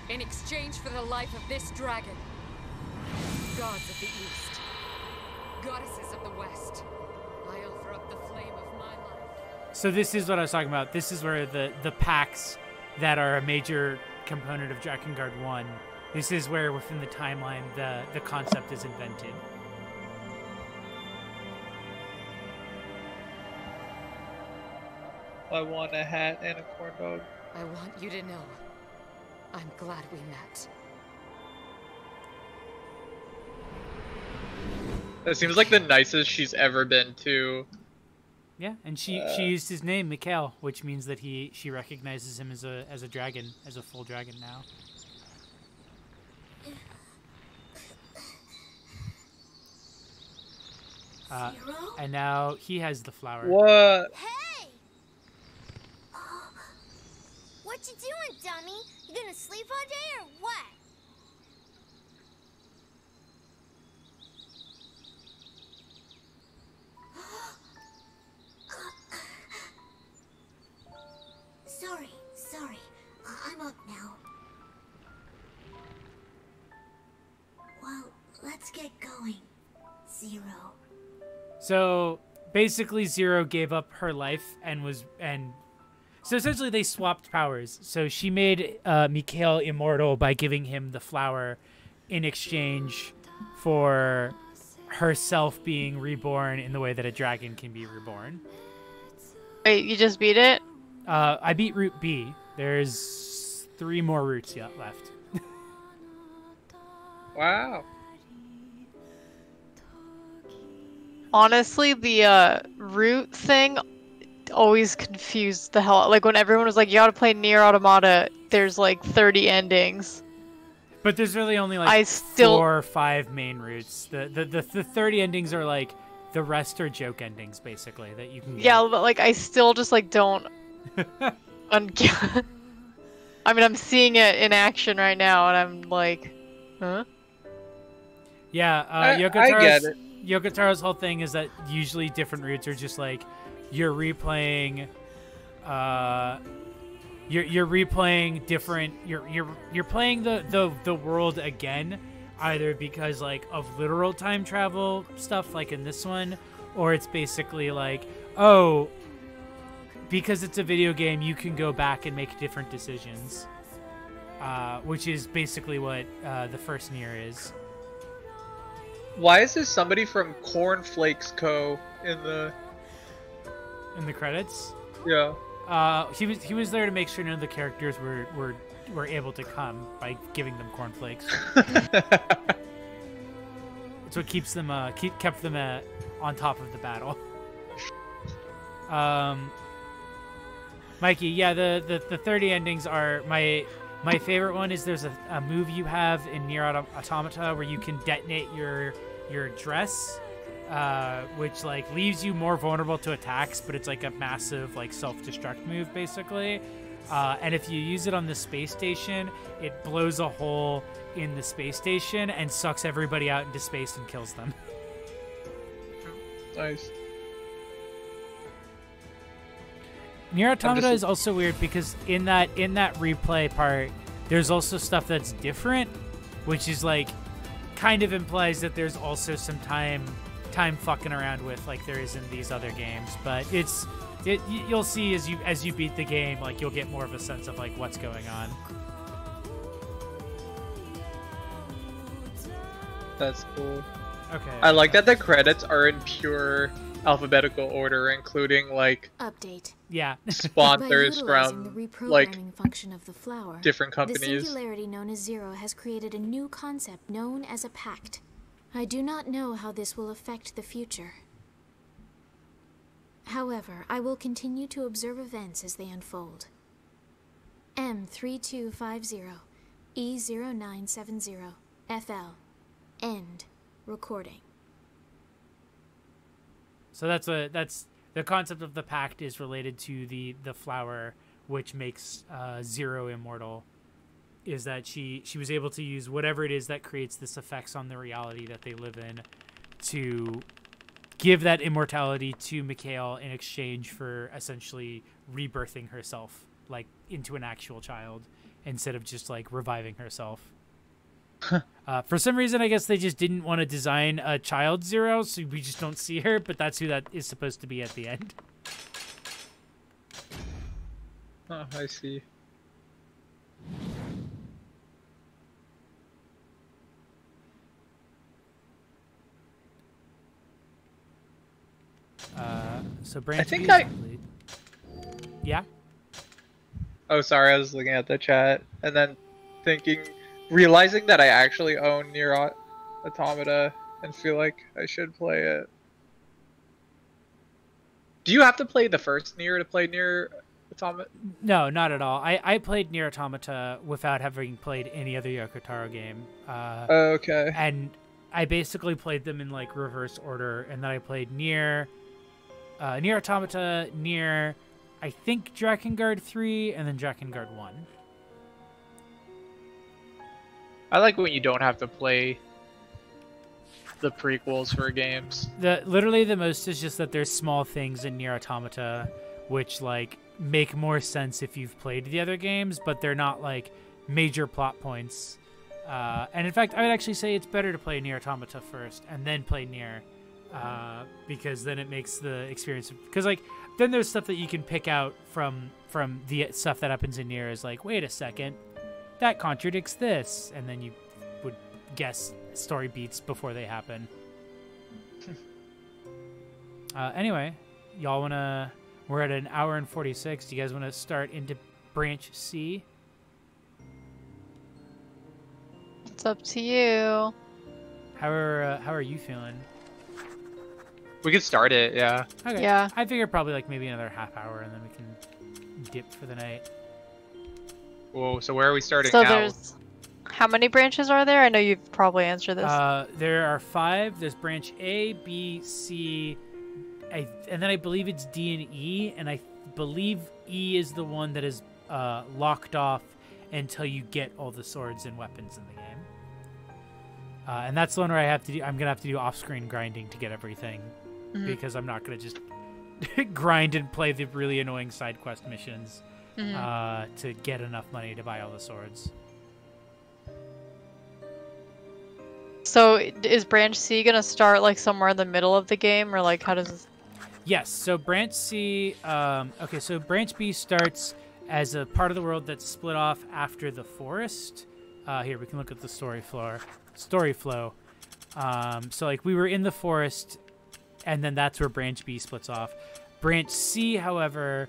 In exchange for the life of this dragon, gods of the east, goddesses of the west, I offer up the flame of my life. So this is what I was talking about. This is where the pacts that are a major component of Drakengard 1. This is where within the timeline the concept is invented. I want a hat and a corn dog. I want you to know, I'm glad we met. That seems like the nicest she's ever been too. Yeah, and she used his name, Mikhail, which means that she recognizes him as a dragon, as a full dragon now. And now he has the flower. What? Hey! What you doing, dummy? You gonna sleep all day or what? Sorry. I'm up now. Well, let's get going, Zero. So basically, Zero gave up her life so essentially they swapped powers. So she made Mikhail immortal by giving him the flower in exchange for herself being reborn in the way that a dragon can be reborn. Wait, you just beat it? I beat Route B. There's 3 more routes yet left. Wow. Honestly, the root thing always confused the hell. Like when everyone was like, "You gotta play Nier Automata," there's like 30 endings. But there's really only like 4 or 5 main routes. The 30 endings are like the rest are joke endings basically that you can get. Yeah, but like I still just like don't. I mean, I'm seeing it in action right now, and I'm like, huh? Yeah, I get it. Yokotaro's whole thing is that usually different routes are just like you're replaying you're replaying different you're playing the world again, either because like of literal time travel stuff like in this one, or it's basically like, oh, because it's a video game you can go back and make different decisions, which is basically what the first Nier is. Why is this somebody from Cornflakes Co. in the in the credits. Yeah. He was there to make sure none of the characters were able to come by giving them cornflakes. It's what keeps them kept them on top of the battle. Mikey, yeah, the 30 endings are my favorite one. Is there's a move you have in Nier Automata where you can detonate your dress, which like leaves you more vulnerable to attacks, but it's like a massive like self-destruct move basically. And if you use it on the space station, it blows a hole in the space station and sucks everybody out into space and kills them. Nice. Nier Automata is also weird because in that replay part, there's also stuff that's different, which is like kind of implies that there's also some time fucking around with like there is in these other games. But you'll see as you beat the game, like you'll get more of a sense of like what's going on. That's cool. Okay. I like that the credits are in pure alphabetical order, including like update. Yeah. sponsors from the reprogramming like function of the flower, different companies. The singularity known as Zero has created a new concept known as a pact. I do not know how this will affect the future. However, I will continue to observe events as they unfold. M3250, E0970, FL. End. Recording. So that's the concept of the pact is related to the flower, which makes Zero immortal. Is that she was able to use whatever it is that creates this effects on the reality that they live in to give that immortality to Mikhail in exchange for essentially rebirthing herself like into an actual child instead of just like reviving herself. For some reason, I guess they just didn't want to design a child Zero, so we just don't see her, but that's who that is supposed to be at the end. Oh, I see. So Branch I think B is complete. Yeah? Oh, sorry, I was looking at the chat and then realizing that I actually own Nier Automata and feel like I should play it. Do you have to play the first Nier to play Nier Automata? No, not at all. I played Nier Automata without having played any other Yoko Taro game. Okay. And I basically played them in like reverse order, and then I played Nier Automata, Nier, I think Drakengard 3, and then Drakengard 1. I like when you don't have to play the prequels for games. Literally the most is just that there's small things in Nier Automata which like make more sense if you've played the other games, but they're not like major plot points. And in fact, I would actually say it's better to play Nier Automata first and then play Nier, because then it makes the experience. Because like then there's stuff that you can pick out from the stuff that happens in Nier is like, wait a second, that contradicts this, and then you would guess story beats before they happen. Anyway, y'all wanna? We're at an hour and 46. Do you guys want to start into Branch C? It's up to you. How are you feeling? We could start it, yeah. Okay. Yeah. I figure probably like maybe another half hour, and then we can dip for the night. Whoa, so where are we starting So now? there's... How many branches are there? I know you've probably answered this. There are 5. There's Branch A, B, C, and then I believe it's D and E, and I believe E is the one that is locked off until you get all the swords and weapons in the game. And that's the one where I'm gonna have to do off-screen grinding to get everything, because I'm not gonna just grind and play the really annoying side quest missions to get enough money to buy all the swords. So is Branch C gonna start like somewhere in the middle of the game, or like how does this... Yes, so Branch C, okay, so Branch B starts as a part of the world that's split off after the forest. Here, we can look at the story flow. So like we were in the forest, and then that's where Branch B splits off. Branch C, however,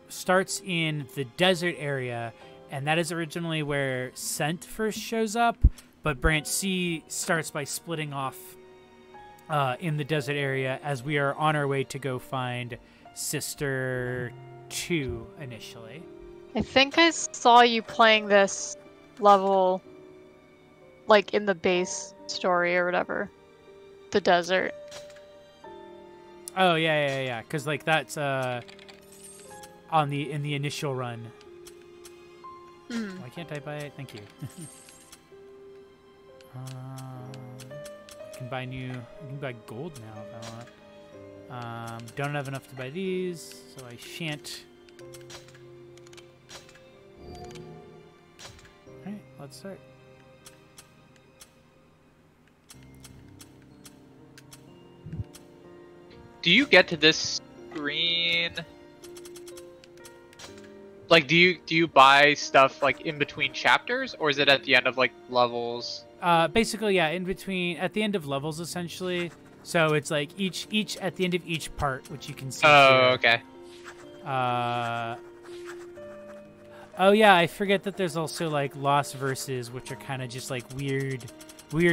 starts in the desert area, and that is originally where Scent first shows up, but Branch C starts by splitting off in the desert area as we are on our way to go find Sister 2 initially. I think I saw you playing this level, like, in the base story or whatever. The desert. Oh, yeah. Because, like, that's in the initial run. Why can't I buy it? Thank you. I can buy gold now if I want. Don't have enough to buy these, so I shan't. Alright, let's start. Do you get to this screen? Like, do you buy stuff like in between chapters, or is it at the end of like levels? Basically, yeah, at the end of levels, essentially. So it's like each at the end of each part, which you can see. Oh, here. Okay. Oh yeah, I forget that there's also like lost verses, which are kind of just like weird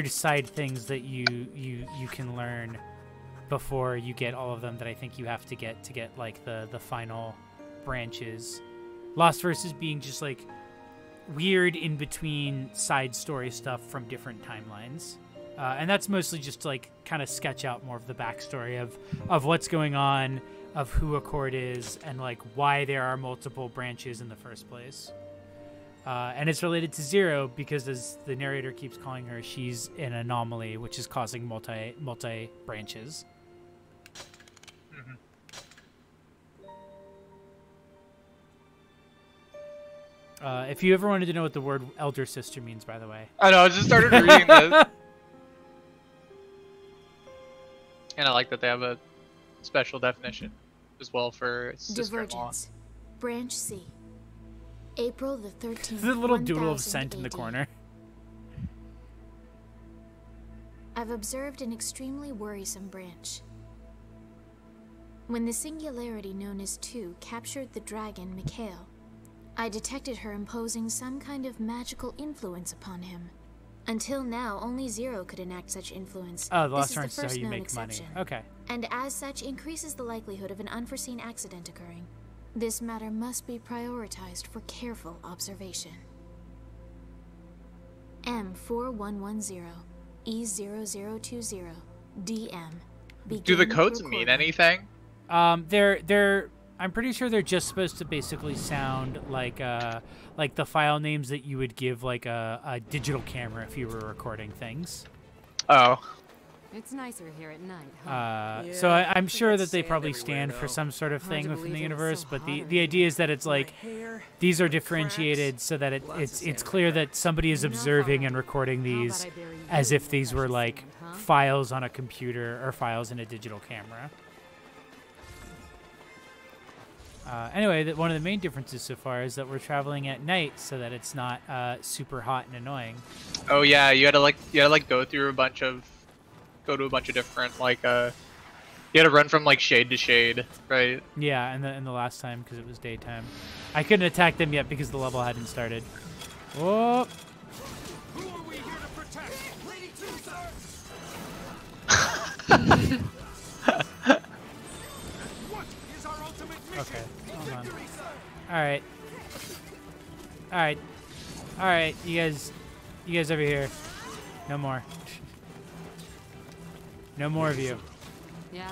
side things that you can learn before you get all of them. That I think you have to get like the final branches. Lost verses being just like weird in between side story stuff from different timelines. And that's mostly just to like kind of sketch out more of the backstory of what's going on, of who Accord is, and like why there are multiple branches in the first place. And it's related to Zero because, as the narrator keeps calling her, she's an anomaly, which is causing multi branches. If you ever wanted to know what the word elder sister means, by the way. I know, I just started reading this. And I like that they have a special definition as well for sister-in-law. Divergence. Branch C. April the 13th. The little doodle of Scent in the corner. I've observed an extremely worrisome branch. When the singularity known as 2 captured the dragon Mikhail, I detected her imposing some kind of magical influence upon him. Until now, only Zero could enact such influence. Oh, the This last is the round is how first you known make exception, money. Okay. and as such increases the likelihood of an unforeseen accident occurring. This matter must be prioritized for careful observation. M4110, E0020, DM. Do the Begin codes mean recording. anything? I'm pretty sure they're just supposed to basically sound like the file names that you would give like a digital camera if you were recording things. Oh. It's nicer here at night, huh? So I'm sure that they probably stand for some sort of thing within the universe, but the idea is that it's like these are differentiated so that it's clear that somebody is observing and recording these as if these were like files on a computer or files in a digital camera. Anyway, one of the main differences so far is that we're traveling at night so that it's not super hot and annoying. Oh yeah, you had to go to a bunch of different like you had to run from like shade to shade, right? Yeah, and the last time because it was daytime. I couldn't attack them yet because the level hadn't started. Whoa! Who are we here to protect? Lady 2, sir! What is our ultimate mission? Okay, hold on. All right, you guys over here. No more. No more of you. Yeah?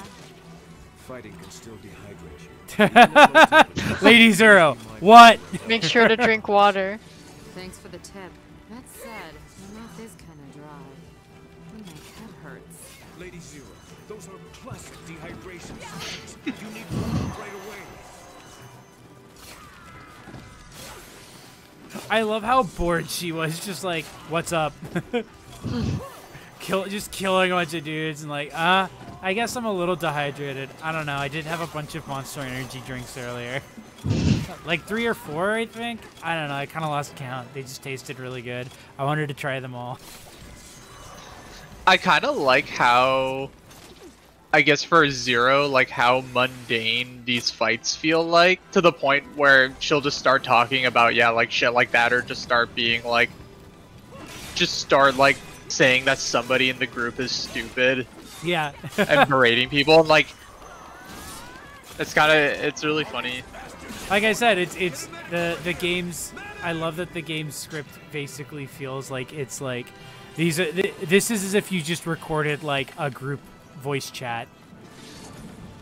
Fighting can still dehydrate you. Lady Zero, what? Make sure to drink water. Thanks for the tip. That said, my mouth is kind of dry. And my head hurts. Lady Zero, those are classic dehydration symptoms. You need water right away. I love how bored she was, just like, what's up? Just killing a bunch of dudes and like, I guess I'm a little dehydrated. I don't know. I did have a bunch of Monster Energy drinks earlier. Like 3 or 4, I think. I don't know. I kind of lost count. They just tasted really good. I wanted to try them all. I kind of like how I guess for Zero, like how mundane these fights feel like, to the point where she'll just start talking about, yeah, like shit like that, or just start being like, just start like saying that somebody in the group is stupid. Yeah. And berating people, and like, it's really funny. Like I said, it's the game's. I love that the game's script basically feels like it's like this is as if you just recorded like a group voice chat.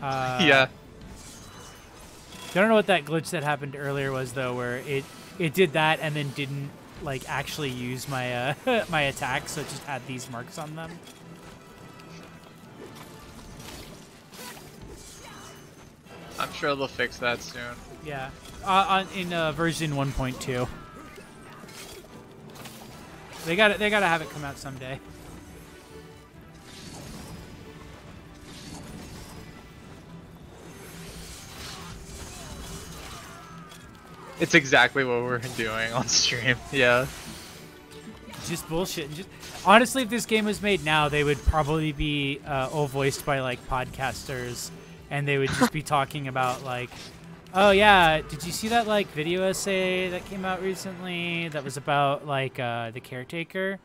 Yeah. I don't know what that glitch that happened earlier was though, where it did that and then didn't like actually use my my attack, so it just had these marks on them. I'm sure they'll fix that soon. Yeah, in version 1.2. They gotta have it come out someday. It's exactly what we're doing on stream. Yeah. Just bullshit. Honestly, if this game was made now, they would probably be all voiced by like podcasters, and they would just be talking about like, oh yeah, did you see that like video essay that came out recently that was about like the caretaker?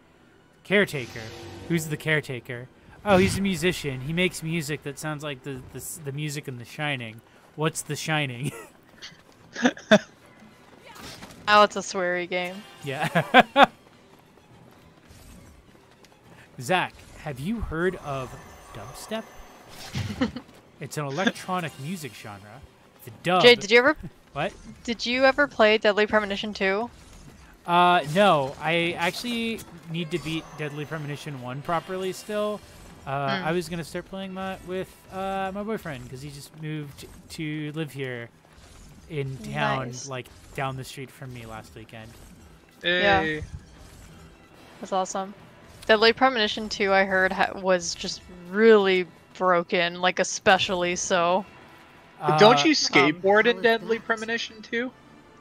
Caretaker. Who's the caretaker? Oh, he's a musician. He makes music that sounds like the music in The Shining. What's The Shining? Oh, it's a sweary game. Yeah. Zach, have you heard of dubstep? It's an electronic music genre. The dub. Jay, did you ever? What? Did you ever play Deadly Premonition 2? No. I actually need to beat Deadly Premonition 1 properly still. I was gonna start playing with my boyfriend because he just moved to live here in town, like down the street from me last weekend. Hey. Yeah. That's awesome. Deadly Premonition 2, I heard, was just really broken, like especially so. Don't you skateboard in Deadly Premonition 2?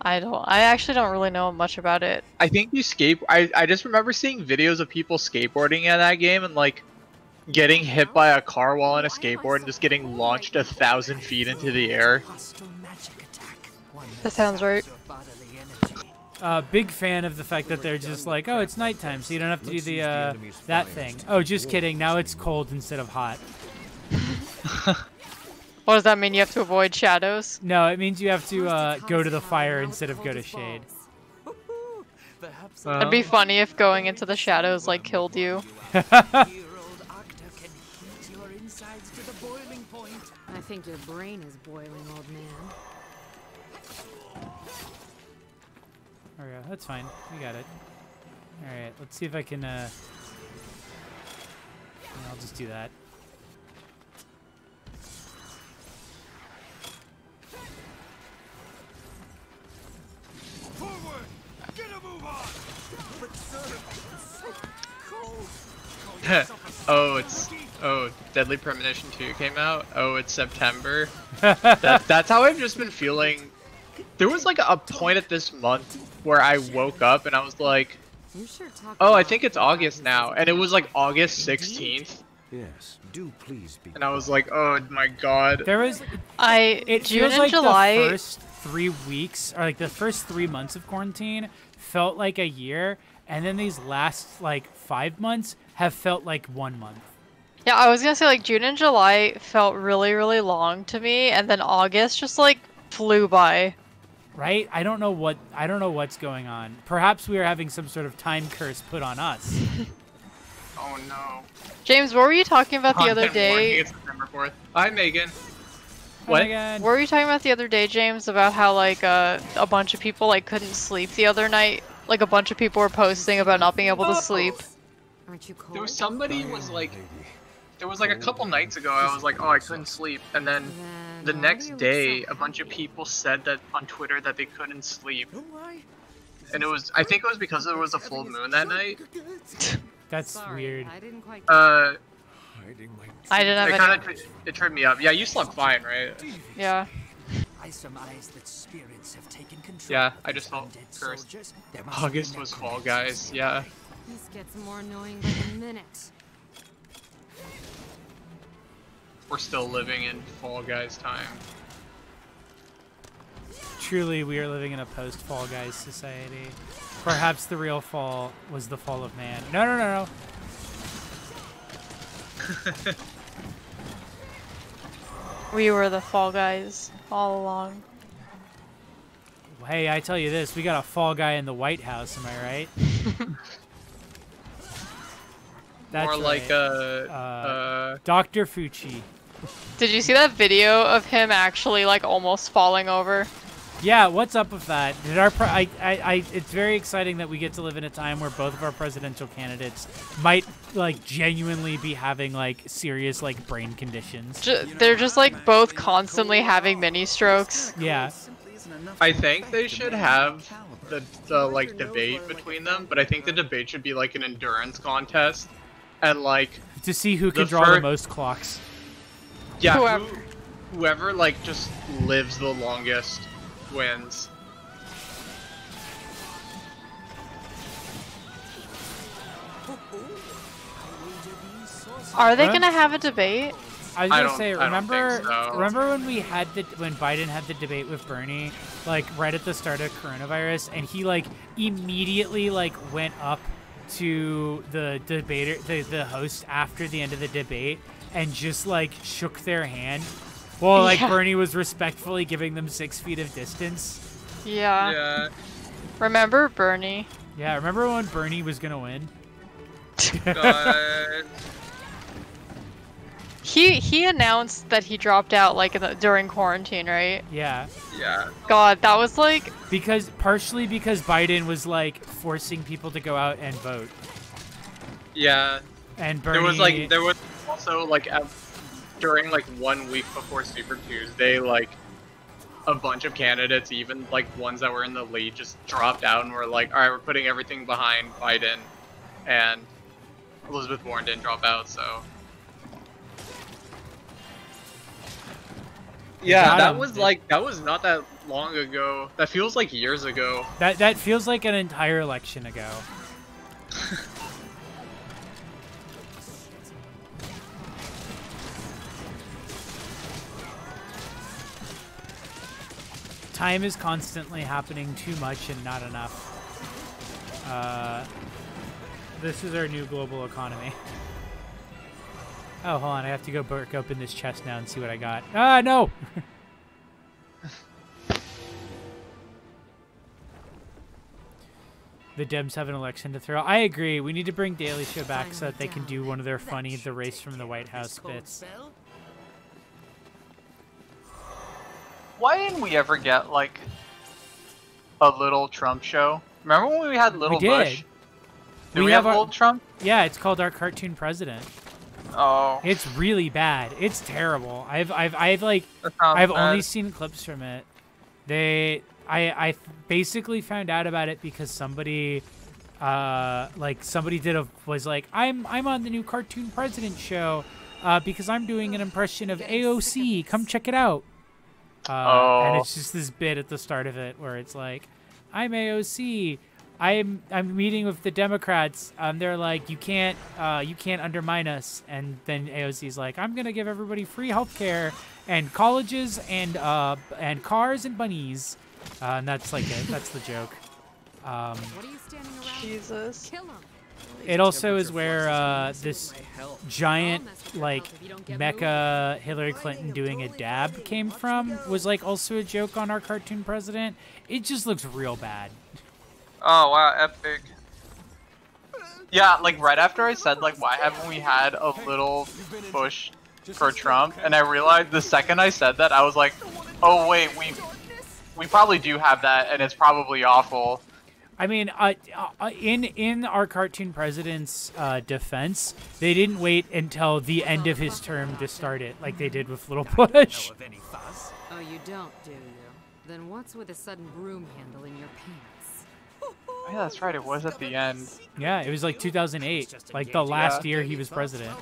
I actually don't really know much about it. I think you I just remember seeing videos of people skateboarding in that game and like getting hit by a car while on a skateboard and just getting launched 1,000 feet into the air. That sounds right. Big fan of the fact that they're just like, oh, it's nighttime, so you don't have to do the that thing. Oh, just kidding. Now it's cold instead of hot. What does that mean? You have to avoid shadows? No, it means you have to go to the fire instead of go to shade. It'd be funny if going into the shadows like killed you. I think your brain is boiling, old man. Oh yeah, that's fine. We got it. Alright, let's see if I can, I'll just do that. Forward! Get a move on! But sir, it's so cold. Oh, Deadly Premonition 2 came out. Oh, it's September. That's how I've just been feeling. There was like a point at this month where I woke up and I was like, oh, I think it's August now. And it was like August 16th. Yes, do please be. And I was like, oh my god. There was... It June feels and like July... the first 3 weeks, or like the first 3 months of quarantine felt like a year, and then these last like 5 months have felt like 1 month. Yeah, I was gonna say like June and July felt really, really long to me, and then August just like flew by. Right? I don't know what's going on. Perhaps we are having some sort of time curse put on us. Oh no. James, what were you talking about the other day? It's September 4th. Hi, Megan. What? What were you talking about the other day, James? About how like a bunch of people like couldn't sleep the other night. Like a bunch of people were posting about not being able to sleep. Aren't you cold? There was somebody was like, there was like a couple nights ago I was like, oh, I couldn't sleep, and then the next day a bunch of people said that on Twitter that they couldn't sleep, and I think it was because there was a full moon that night. That's weird. I didn't quite I didn't have any. It tripped me up. Yeah, you slept fine, right? Yeah. I surmise that spirits have taken control. Yeah, I just felt cursed. August was fall, guys. Yeah. This gets more annoying by the minute. we're still living in Fall Guys time. Truly, we are living in a post-Fall Guys society. Perhaps the real fall was the fall of man. No, no, no, no. We were the Fall Guys all along. Hey, I tell you this, we got a fall guy in the White House, am I right? That's More like Dr. Fucci. Did you see that video of him actually like almost falling over? Yeah, what's up with that? Did our it's very exciting that we get to live in a time where both of our presidential candidates might like genuinely be having like serious like brain conditions. They're just like both constantly having mini strokes. Yeah. I think they should have the like debate between them, but I think the debate should be like an endurance contest, and like to see who can draw the most clocks. Yeah, whoever like just lives the longest wins. Are they gonna have a debate? I was gonna say, remember when we had when Biden had the debate with Bernie, like right at the start of coronavirus, and he like immediately like went up to the debater, the host after the end of the debate, and just like shook their hand, while like Bernie was respectfully giving them 6 feet of distance. Yeah. Yeah. Remember Bernie? Yeah, remember when Bernie was gonna win? God. He announced that he dropped out like during quarantine, right? Yeah. Yeah. God, that was like partially because Biden was like forcing people to go out and vote. Yeah. And Bernie. There was also like during like 1 week before Super Tuesday, like a bunch of candidates, even like ones that were in the lead, just dropped out and were like, all right, we're putting everything behind Biden, and Elizabeth Warren didn't drop out, so. Yeah, that was not that long ago. That feels like years ago. That feels like an entire election ago. Time is constantly happening too much and not enough. This is our new global economy. Oh, hold on. I have to go break open this chest now and see what I got. Ah, no! The Dems have an election to throw. I agree. We need to bring Daily Show back so that they can do one of their funny The Race from the White House bits. Why didn't we ever get, like, a little Trump show? Remember when we had Little Bush? Did we have Little Trump? Yeah, it's called Our Cartoon President. Oh. It's really bad. It's terrible. I've only seen clips from it. I basically found out about it because somebody was like, I'm on the new Cartoon President show because I'm doing an impression of AOC. Come check it out. And it's just this bit at the start of it where it's like, I'm AOC. I'm meeting with the Democrats. They're like, you can't undermine us. And then AOC's like, I'm gonna give everybody free healthcare and colleges and cars and bunnies. And that's like it. That's the joke. Jesus. It also is where this giant like mecha Hillary Clinton doing a dab came from. Was like also a joke on Our Cartoon President. It just looks real bad. Oh wow, epic. Yeah, like right after I said like why haven't we had a little push for Trump, and I realized the second I said that I was like, oh wait, we probably do have that, and it's probably awful. I mean, in Our Cartoon President's defense, they didn't wait until the end of his term to start it, like they did with Little Bush. Oh, you don't, do you? Then what's with a sudden broom handle in your pants? Yeah, that's right. It was at the end. Yeah, it was like 2008, like the last year he was president.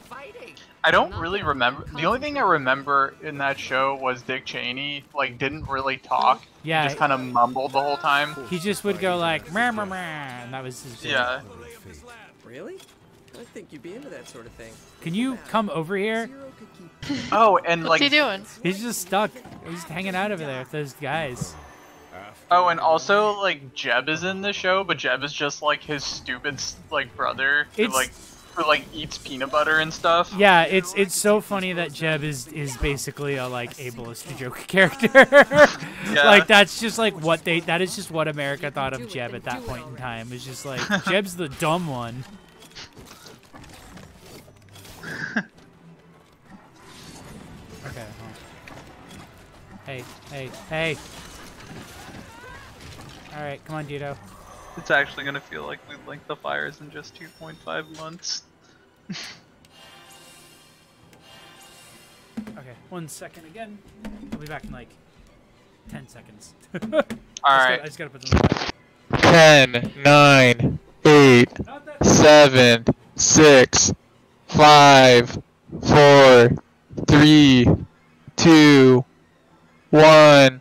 I don't really remember. The only thing I remember in that show was Dick Cheney, like, didn't really talk. Yeah. He just kind of mumbled the whole time. He just would go like, meh, meh, meh, and that was his bit. Yeah. Really? I think you'd be into that sort of thing. Can you come over here? Zero could keep Oh, and What's like he doing? He's just stuck. He's hanging out over there with those guys. oh, and also like Jeb is in the show, but Jeb is just like his stupid like brother who like eats peanut butter and stuff. Yeah, it's so funny that Jeb is basically a like ableist joke character. Yeah. Like that's just like that is just what America thought of Jeb at that point in time. It's just like Jeb's the dumb one. Okay. Hey. All right, come on, Dito. It's actually gonna feel like we linked the fires in just 2.5 months. Okay, 1 second again. I'll be back in like 10 seconds. Alright. I just gotta put them back. 10, 9, 8, 7, 6, 5, 4, 3, 2, 1,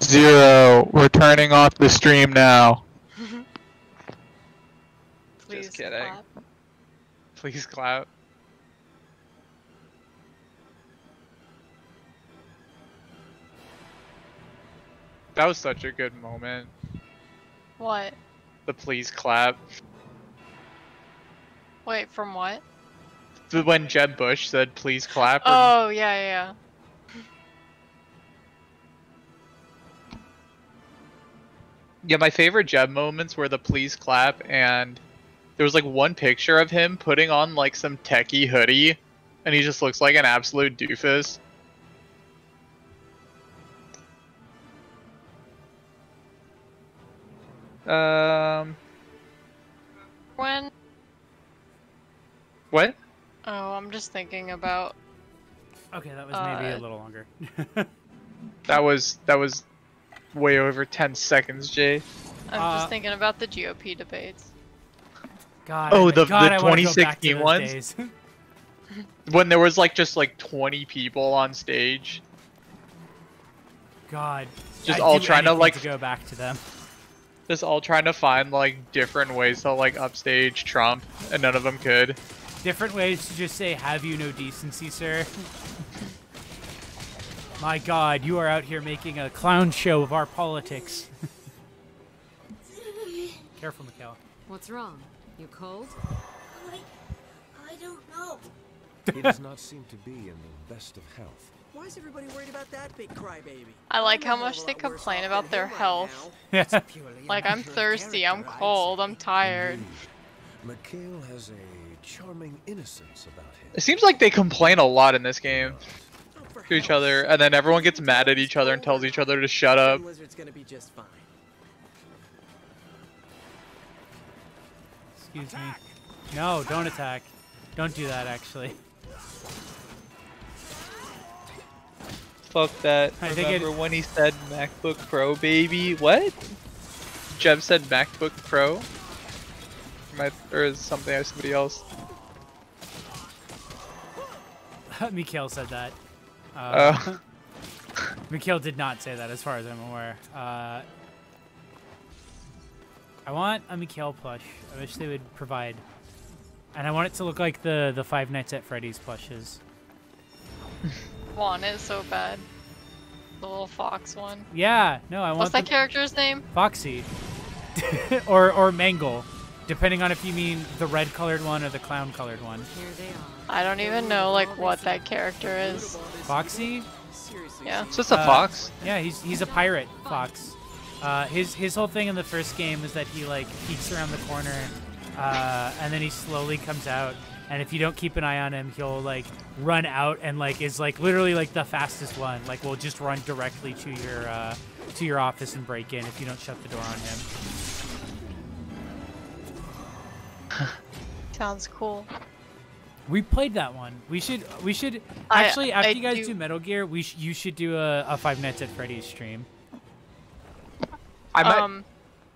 0. We're turning off the stream now. Please Just kidding. clap. Please clap. That was such a good moment. What? The please clap. Wait, from what? When Jeb Bush said please clap. Oh, yeah. Yeah, my favorite Jeb moments were the please clap, and there was like one picture of him putting on like some techie hoodie, and he just looks like an absolute doofus. When? What? Oh, I'm just thinking about. Okay, that was maybe a little longer. That was way over 10 seconds, Jay. I'm just thinking about the GOP debates. God. Oh, the I wanna go back to 2016 those ones? days. When there was like just like 20 people on stage. God. Just I'd all do trying to anything like go back to them. Just all trying to find like different ways to like upstage Trump, and none of them could. Different ways to just say, "Have you no decency, sir?" My God, you are out here making a clown show of our politics. Careful, Mikhail. What's wrong? You cold? I don't know. He does not seem to be in the best of health. Why is everybody worried about that big crybaby? I like how I'm a much hell they of a lot worse complain off about than their him right health. now. Purely a Like, I'm matter of thirsty, I'm character, I'd cold, say. I'm tired. Indeed. Mikhail has a charming innocence about him. It seems like they complain a lot in this game Oh, for to each hell's other, sake. and then everyone gets mad at each other and tells each other to shut up. Lizard's gonna be just fine. Excuse me. No, don't attack. Don't do that, actually. Fuck that. I think Remember when he said MacBook Pro, baby? What? Jeb said MacBook Pro? Or is something somebody else? Mikhail said that. Oh. Mikhail did not say that, as far as I'm aware. I want a Mikhail plush. I wish they would provide. And I want it to look like the Five Nights at Freddy's plushes. Want it so bad. The little fox one. Yeah, no, I want What's that character's name? Foxy. or Mangle. Depending on if you mean the red colored one or the clown colored one. Here they are. I don't even know like what that character is. Foxy? Seriously. Yeah. It's just a fox. Yeah, he's a pirate fox. His whole thing in the first game is that he like peeks around the corner, and then he slowly comes out. And if you don't keep an eye on him, he'll like run out and like is like literally like the fastest one. Like will just run directly to your office and break in if you don't shut the door on him. Sounds cool. We played that one. We should actually after you guys do do Metal Gear, you should do a Five Nights at Freddy's stream. I might.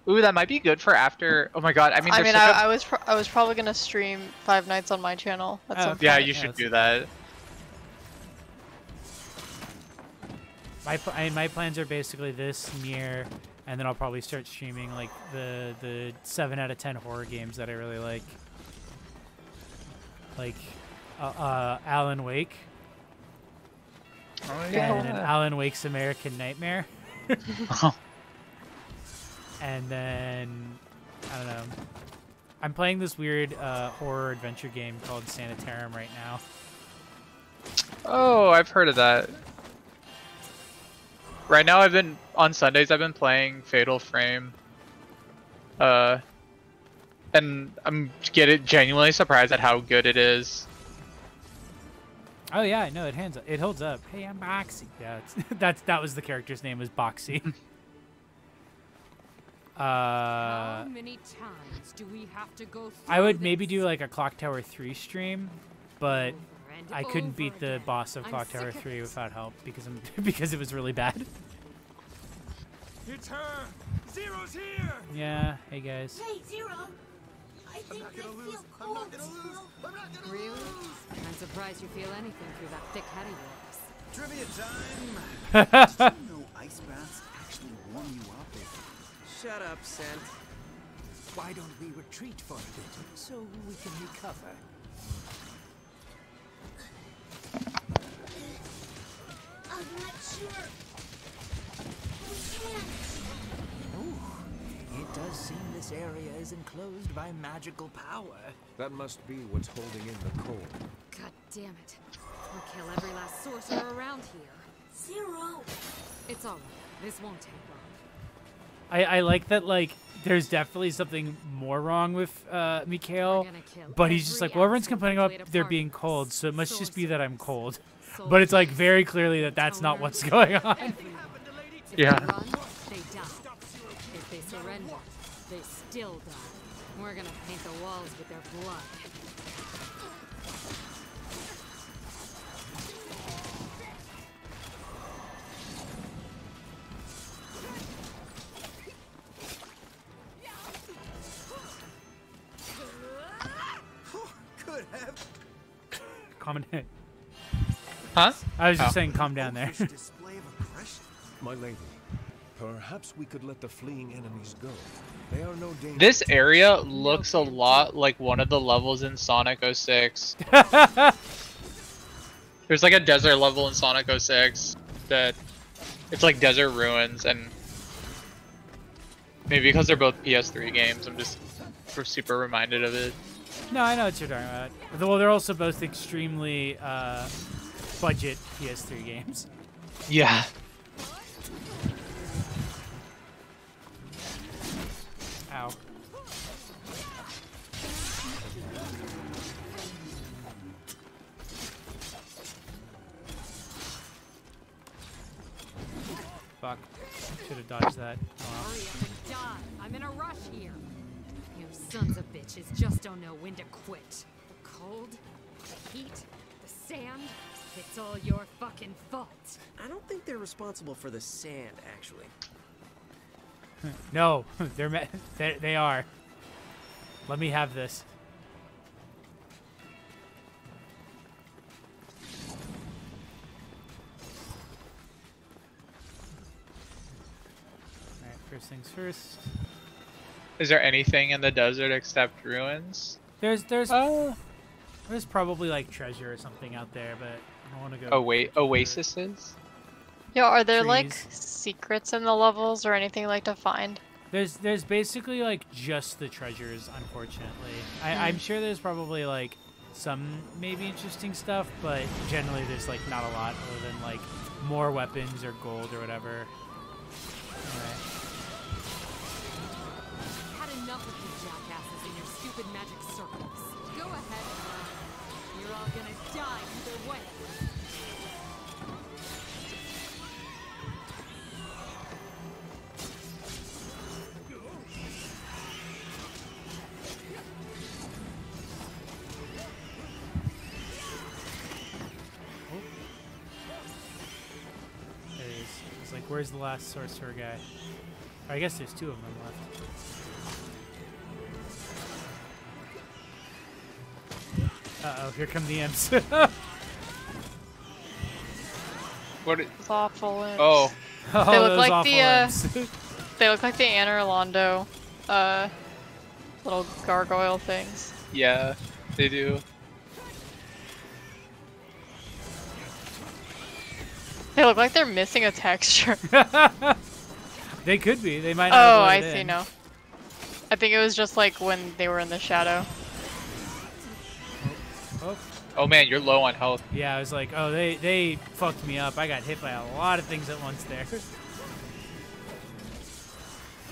Ooh, that might be good for after. Oh my god! I mean, I was probably gonna stream Five Nights on my channel. At some yeah, point. you should do that. My plans are basically this, Nier, and then I'll probably start streaming like the 7 out of 10 horror games that I really like Alan Wake. Oh, And Alan Wake's American Nightmare. And then, I don't know. I'm playing this weird horror adventure game called Sanitarium right now. Oh, I've heard of that. Right now, on Sundays, I've been playing Fatal Frame. And I'm genuinely surprised at how good it is. Oh yeah, I know it holds up. Hey, I'm Boxy. Yeah, that was the character's name, was Boxy. How many times do we have to go through I would this? maybe do like a Clock Tower 3 stream, but Over and I couldn't over beat the again. boss of I'm Clock sick Tower of 3 it. without help because it was really bad. It's her! Zero's here! Yeah, hey guys. Hey, Zero! I think I feel cold, Zero. Really? I'm surprised you feel anything through that thick head of yours. Trivia time! Did you know ice baths actually warm you up? Shut up, Scent. Why don't we retreat for a bit so we can recover? I'm not sure. We can't. Ooh, it does seem this area is enclosed by magical power. That must be what's holding in the cold. God damn it. I'll kill every last sorcerer around here. Zero. It's alright. This won't take long. I like that, like, there's definitely something more wrong with Mikhail, We're gonna kill but he's just every like, well, everyone's asshole complaining who about played a there part being in this. cold, so it must just be that I'm cold. Sorcerers, But it's like very clearly that that's not what's going on. If Yeah. they run, they die. If they surrender, they still die. We're gonna paint the walls with their blood. Could have. Calm down. Huh? I was just Oh. saying, calm down there. This display of aggression. My lady, perhaps we could let the fleeing enemies go. They are no danger. This area looks a lot like one of the levels in Sonic 06. There's like a desert level in Sonic 06 that it's like desert ruins, and maybe because they're both PS3 games, I'm just super reminded of it. No, I know what you're talking about. Well, they're also both extremely budget PS3 games. Yeah. Ow. Fuck. Should have dodged that. Oh, well. Hurry up and die. I'm in a rush here. You sons of bitches just don't know when to quit. The cold, the heat, the sand. It's all your fucking fault. I don't think they're responsible for the sand, actually. No, they are. Let me have this. Alright, first things first. Is there anything in the desert except ruins? There's probably like treasure or something out there, but I don't want to go. Oh wait, oases? Yeah, are there like Trees. secrets in the levels or anything like to find? There's basically like just the treasures, unfortunately. I'm sure there's probably like some maybe interesting stuff, but generally there's like not a lot other than like more weapons or gold or whatever. Anyway. Had enough of you jackasses and your stupid magic circles. Go ahead and run. You're all gonna die either way. There he is. It's like, where's the last sorcerer guy? Or I guess there's two of them left. Uh-oh, here come the imps. What? Those awful imps. Oh. Oh, They look those like awful the, imps. They look like the Anne Orlando, little gargoyle things. Yeah, they do. They look like they're missing a texture. They could be. They might not. Oh, have I blended see in. now. I think it was just like when they were in the shadow. Oh. Oh man, you're low on health. Yeah, I was like, oh, they fucked me up. I got hit by a lot of things at once there.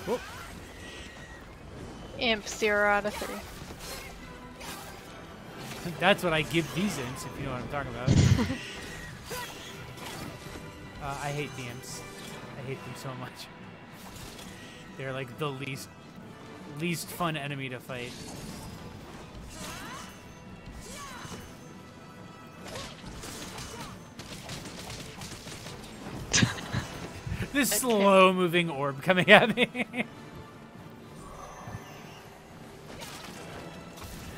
Oh. Imp 0 out of 3. That's what I give these imps, if you know what I'm talking about. I hate the imps. I hate them so much. They're like the least fun enemy to fight. This slow-moving orb coming at me.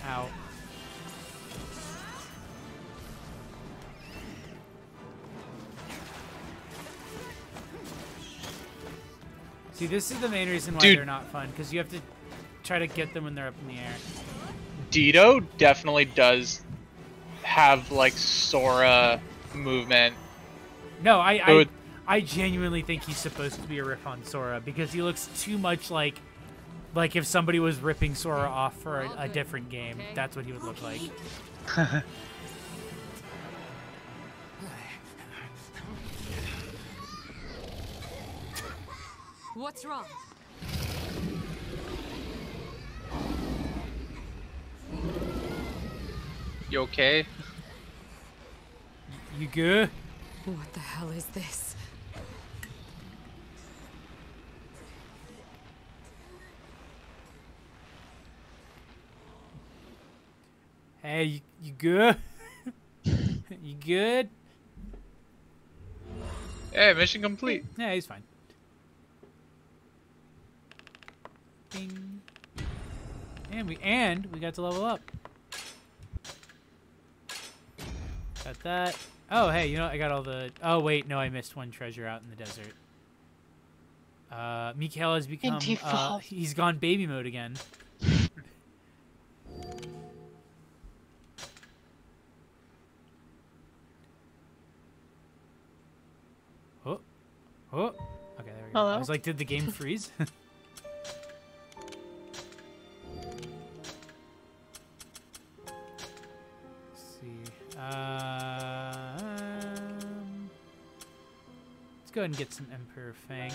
Ow. See, this is the main reason why they're not fun, because you have to try to get them when they're up in the air. Dito definitely does have like Sora movement. No, I genuinely think he's supposed to be a riff on Sora, because he looks too much like if somebody was ripping Sora off for a different game. That's what he would look like. What's wrong? You okay? You good? What the hell is this? Hey, you good? You good? Hey, mission complete. Yeah, he's fine. Ding. And we got to level up. Got that. Oh, hey, you know what? I got all the... Oh, wait, no, I missed one treasure out in the desert. Mikhail has become... he's gone baby mode again. Oh. Oh. Okay, there we go. Hello? I was like, did the game freeze? Let's go ahead and get some Emperor Fang.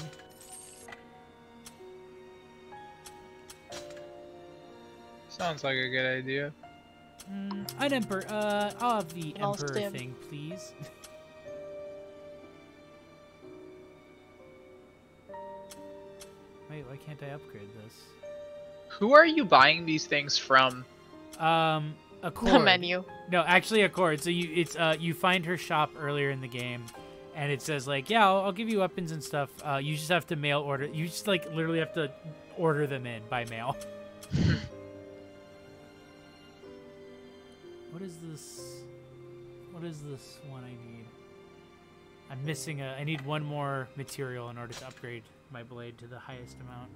Sounds like a good idea. An Emperor. I'll have the I'll Emperor stim. thing, please. Wait, why can't I upgrade this? Who are you buying these things from? Accord. The menu. No, actually Accord. So you find her shop earlier in the game, and it says like, yeah, I'll give you weapons and stuff. You just have to mail order. You just like literally have to order them in by mail. What is this? What is this one I need? I'm missing I need one more material in order to upgrade my blade to the highest amount.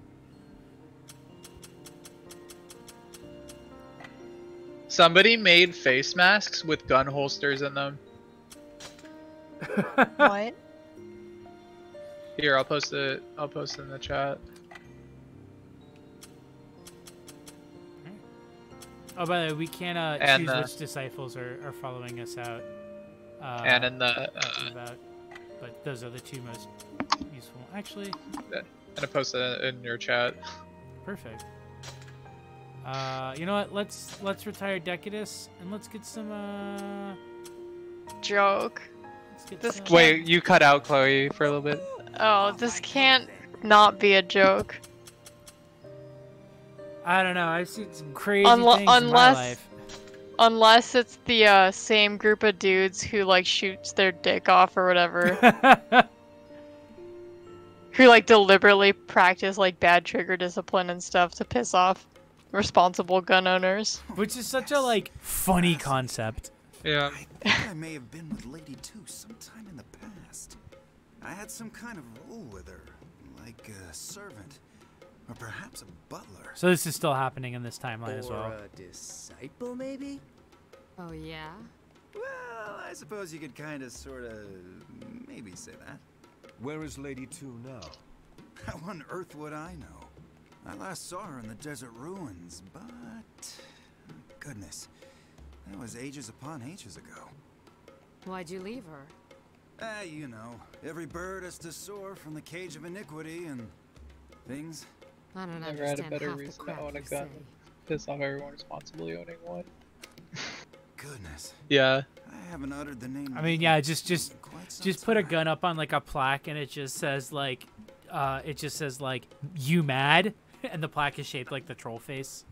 Somebody made face masks with gun holsters in them. What? Here, I'll post it. I'll post it in the chat. Oh, by the way, we can't choose which disciples are following us out. And in the but those are the two most useful. Actually, I'm gonna post it in your chat. Perfect. You know what? Let's retire Decadus and let's get some Joke. Let's get This some... Wait, you cut out Chloe for a little bit. Oh, this can't not be a joke. I don't know. I've seen some crazy things in my life. Unless it's the same group of dudes who like shoots their dick off or whatever. Who like deliberately practice like bad trigger discipline and stuff to piss off responsible gun owners. Which is such a like funny concept. Yeah. I think I may have been with Lady 2 sometime in the past. I had some kind of rule with her. like a servant, or perhaps a butler. So this is still happening in this timeline as well. Or a disciple, maybe? Oh, yeah? Well, I suppose you could kind of, sort of, maybe say that. Where is Lady 2 now? How on earth would I know? I last saw her in the desert ruins, but... goodness, that was ages upon ages ago. Why'd you leave her? You know, every bird has to soar from the cage of iniquity and things. I don't Never had a understand better half the reason to crap own a you gun. say. Piss off everyone responsibly owning one. Goodness. Yeah. I haven't uttered the name. I mean, yeah, just put a gun up on like a plaque, and it just says like, you mad, and the plaque is shaped like the troll face.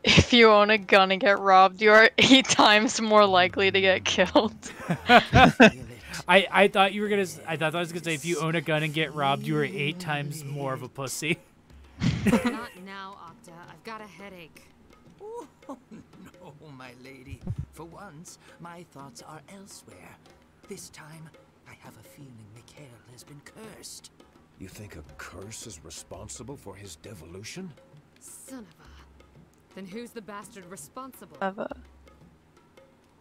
If you own a gun and get robbed, you are 8 times more likely to get killed. I thought you were gonna. I thought I was gonna say if you own a gun and get robbed, you are 8 times more of a pussy. Not now, Octa. I've got a headache. Oh, no, my lady. For once, my thoughts are elsewhere. This time, I have a feeling Mikhail has been cursed. You think a curse is responsible for his devolution? Son of a... Then who's the bastard responsible?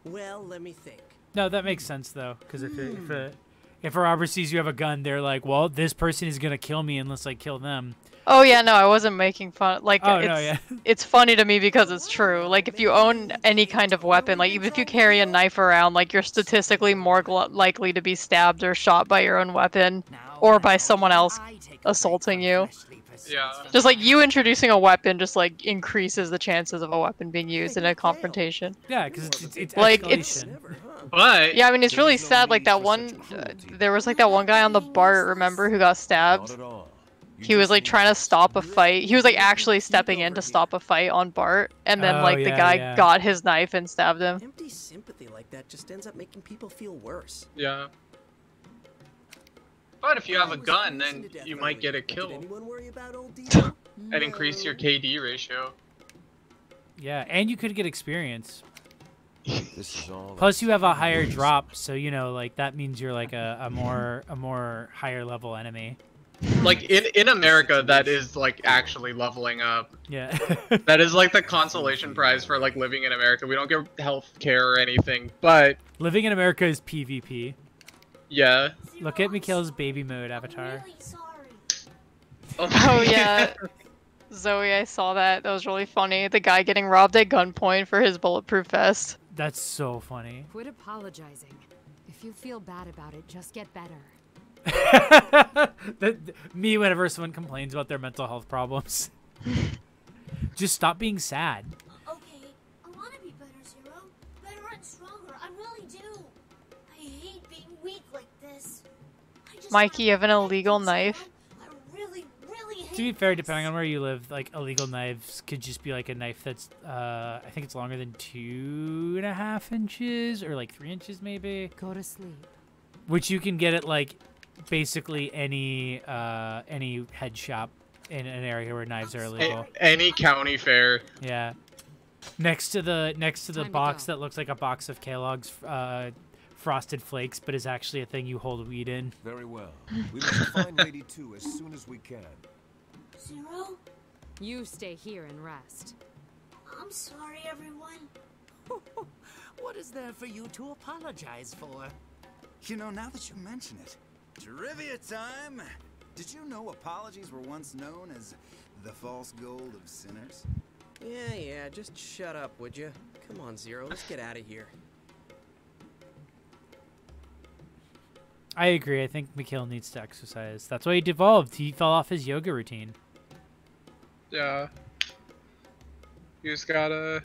Well, let me think. No, that makes sense though, because if a robber sees you have a gun, they're like, well, this person is gonna kill me unless I kill them. Oh yeah, no, I wasn't making fun. Like, Oh, it's, no, yeah. it's funny to me because it's true. Like, if you own any kind of weapon, like even if you carry a knife around, like you're statistically more likely to be stabbed or shot by your own weapon, or by someone else assaulting you. Yeah. Just like you introducing a weapon just like increases the chances of a weapon being used in a confrontation. Yeah, because it's like escalation. But yeah, I mean it's really sad. Like that one, there was like that one guy on the BART, remember, who got stabbed. He was like trying to stop a fight. He was like actually stepping in to stop a fight on BART, and then like the guy got his knife and stabbed him. Empty sympathy like that just ends up making people feel worse. yeah. But if you have a gun, then you might get a kill Anyone worry about old Dino? and increase your KD ratio. Yeah, and you could get experience. This is all Plus, you have a higher drop, so you know, like that means you're like a more higher level enemy. Like in America, that is like actually leveling up. Yeah. That is like the consolation prize for like living in America. We don't get health care or anything, but Living in America is PvP. yeah. Look at Mikhail's baby mode avatar. I'm really sorry. Oh yeah, Zoe, I saw that. That was really funny. The guy getting robbed at gunpoint for his bulletproof vest. That's so funny. Quit apologizing. If you feel bad about it, just get better. Me whenever someone complains about their mental health problems. Just stop being sad. Okay, I want to be better, Zero. Better and stronger. I really do. I hate being weak like this. Mikey, you have an illegal knife? I really, really hate To be fair, depending on where you live, like illegal knives could just be like a knife that's, I think it's longer than 2.5 inches or like 3 inches maybe. Go to sleep. Which you can get at like basically any head shop in an area where knives are illegal. Any county fair. Yeah. Next to the Time to box go. that looks like a box of Kellogg's Frosted Flakes, but is actually a thing you hold weed in. Very well. We must find Lady 2 as soon as we can. Zero? You stay here and rest. I'm sorry, everyone. What is there for you to apologize for? You know, now that you mention it, trivia time! Did you know apologies were once known as the false gold of sinners? Yeah, just shut up, would you? Come on, Zero, let's get out of here. I agree. I think Mikhail needs to exercise. That's why he devolved. He fell off his yoga routine. Yeah. You just gotta...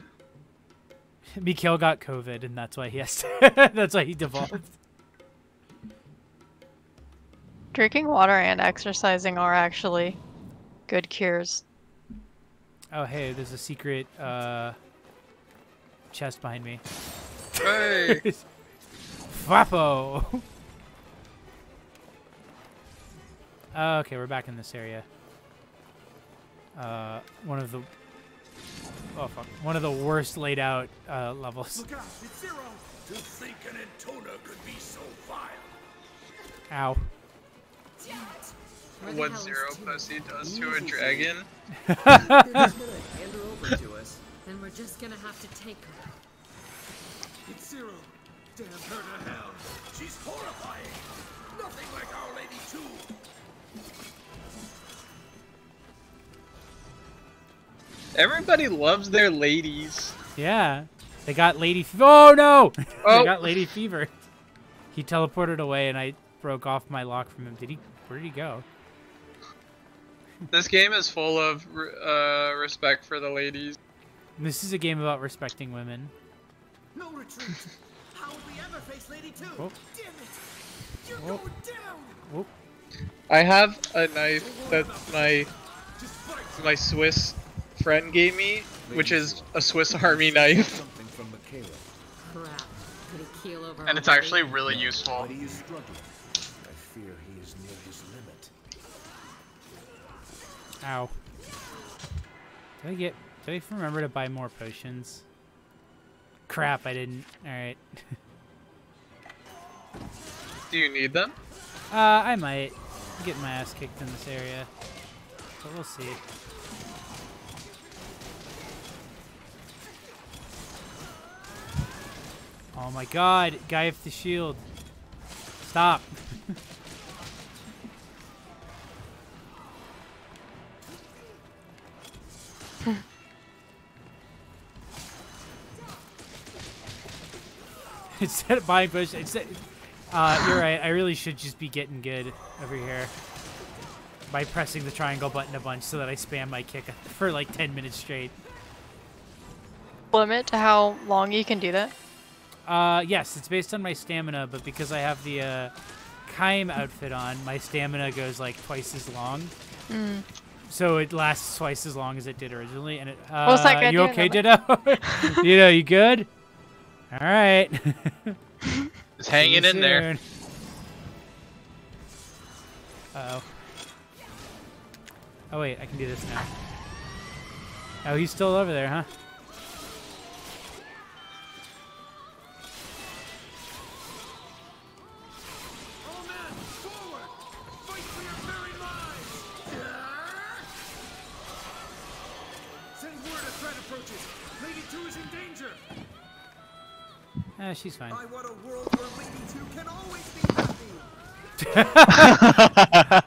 Mikhail got COVID, and that's why he has to that's why he devolved. Drinking water and exercising are actually good cures. Oh, hey, there's a secret chest behind me. Hey! Fappo! Okay, we're back in this area. One of the worst laid out levels. Look out, it's Zero! To think an Entona could be so vile. Ow. what Zero Pussy does to a dragon. They're just gonna hand her over to us. Then we're just gonna have to take her. It's Zero. Damn her to hell. She's horrifying. Nothing like Our Lady too. Everybody loves their ladies. Yeah. They got lady oh no! Oh. They got lady fever. He teleported away and I broke off my lock from him. Where did he go? This game is full of respect for the ladies. This is a game about respecting women. No retreat. How would we ever face Lady 2? Oh. Damn it! You're Oh. going down. Oh. I have a knife that my Swiss friend gave me, which is a Swiss Army knife. Something from Michaela. Crap. Could he keel over And it's already? actually really useful. But he is struggling. I fear he is near his limit. Ow. Did I remember to buy more potions? Crap, I didn't. Alright. Do you need them? I might. I'm getting my ass kicked in this area. But we'll see. Oh my god, guy with the shield. Stop. Instead of buying potions, you're right. I really should just be getting good over here by pressing the triangle button a bunch so that I spam my kick for like 10 minutes straight. Limit to how long you can do that? Yes, it's based on my stamina, but because I have the Kaim outfit on, my stamina goes like twice as long. So it lasts twice as long as it did originally. And it, What's that guy you doing? okay, Ditto? Ditto, you good? All right. Just hanging in there. Uh-oh. Oh wait, I can do this now. Oh, he's still over there, huh? All men, forward! Fight for your very lives! Send word as threat approaches. Lady 2 is in danger. She's fine. I want a world where Lady 2 can always be happy.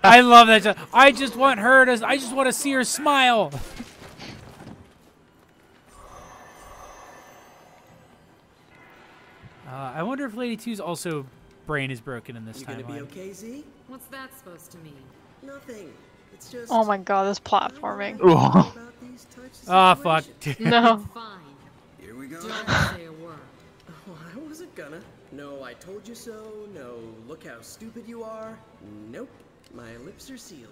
I love that. I just want her to. I just want to see her smile. I wonder if Lady 2's also brain is broken in this You timeline. gonna be okay, Z? What's that supposed to mean? Nothing. It's just. Oh my god, this platforming. about these types of Ah, fuck. situations. No. Fine. Here we go. Don't say a word. Oh, I wasn't gonna. No, I told you so. No, look how stupid you are. Nope. My lips are sealed.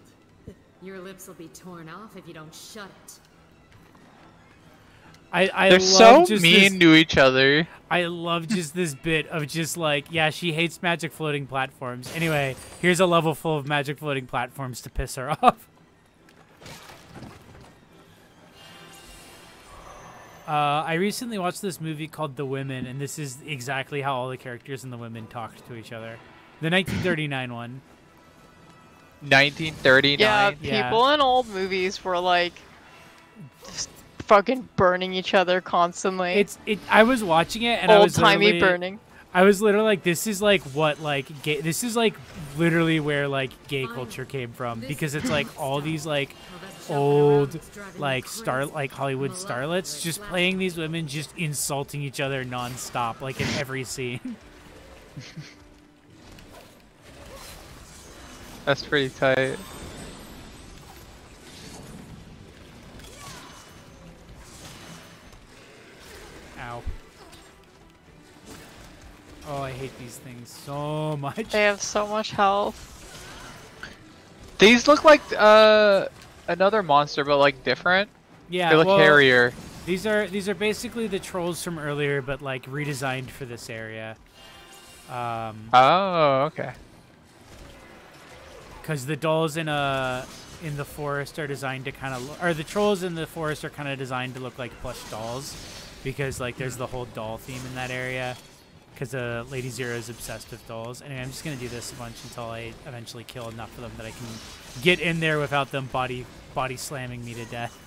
Your lips will be torn off if you don't shut it. I They're love so just mean to each other. I love just this bit of just like, yeah, she hates magic floating platforms. Anyway, here's a level full of magic floating platforms to piss her off. I recently watched this movie called The Women, and this is exactly how all the characters in The Women talked to each other. The 1939 one. 1939. Yeah, Yeah. people in old movies were like just fucking burning each other constantly. I was watching it and I was old-timey literally- burning. I was literally like, this is like what like gay, this is like literally where like gay culture came from, because it's like all these like old like Hollywood starlets just playing these women just insulting each other nonstop, like in every scene. That's pretty tight. Ow. Oh, I hate these things so much. They have so much health. These look like another monster, but like different. Yeah, they look well, hairier. These are basically the trolls from earlier, but like redesigned for this area. Oh, okay. Because the dolls in the forest are designed to kind of, or the trolls in the forest are kind of designed to look like plush dolls, because like there's the whole doll theme in that area. because Lady Zero is obsessed with dolls. Anyway, I'm just gonna do this a bunch until I eventually kill enough of them that I can get in there without them body slamming me to death.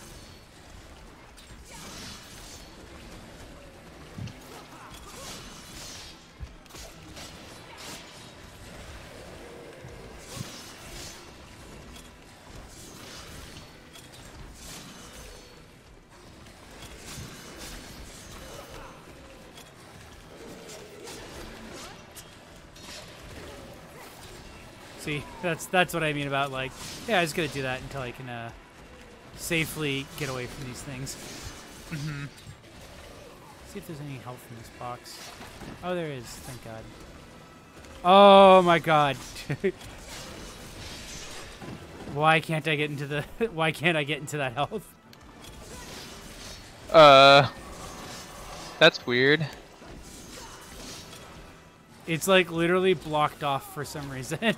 See, that's what I mean about, like, yeah, I was gonna do that until I can safely get away from these things. Mm-hmm. See if there's any health in this box. Oh, there is. Thank God. Oh my God. Why can't I get into the? Why can't I get into that health? That's weird. It's like literally blocked off for some reason. That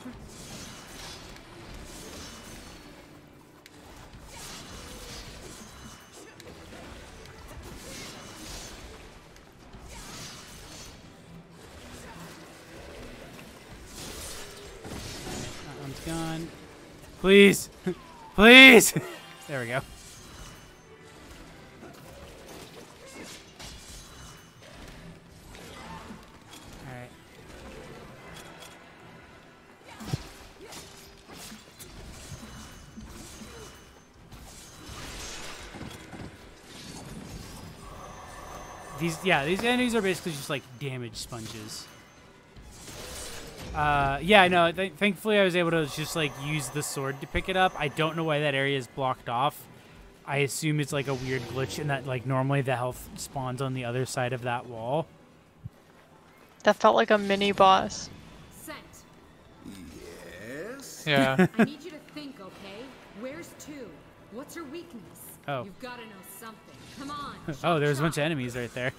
one's gone. Please, please. There we go. These enemies are basically just like damage sponges. Yeah, no, thankfully I was able to just like use the sword to pick it up. I don't know why that area is blocked off. I assume it's like a weird glitch in that like normally the health spawns on the other side of that wall. That felt like a mini boss. Scent. Yes? Yeah. I need you to think, okay? Where's 2? What's her weakness? Oh. You've got to know something. Come on. Oh, there's a bunch of enemies right there.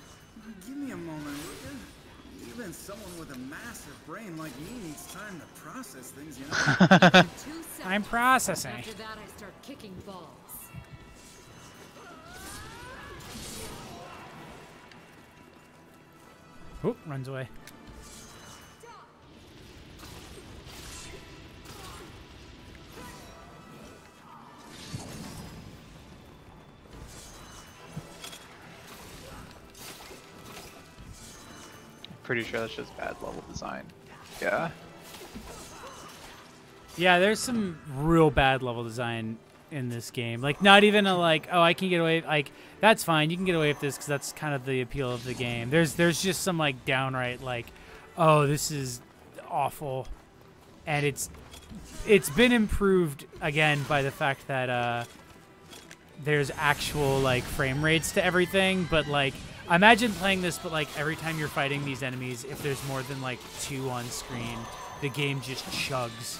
Give me a moment, will you? Even someone with a massive brain like me needs time to process things, you know? 2 seconds. I'm processing. After that, I start kicking balls. Oh, runs away. Pretty sure that's just bad level design. Yeah. Yeah, there's some real bad level design in this game. Like, not even a like, oh, I can get away. Like, that's fine. You can get away with this because that's kind of the appeal of the game. There's just some like downright like, oh, this is awful, and it's been improved again by the fact that there's actual like frame rates to everything. But like, imagine playing this, but like every time you're fighting these enemies, if there's more than like 2 on screen, the game just chugs.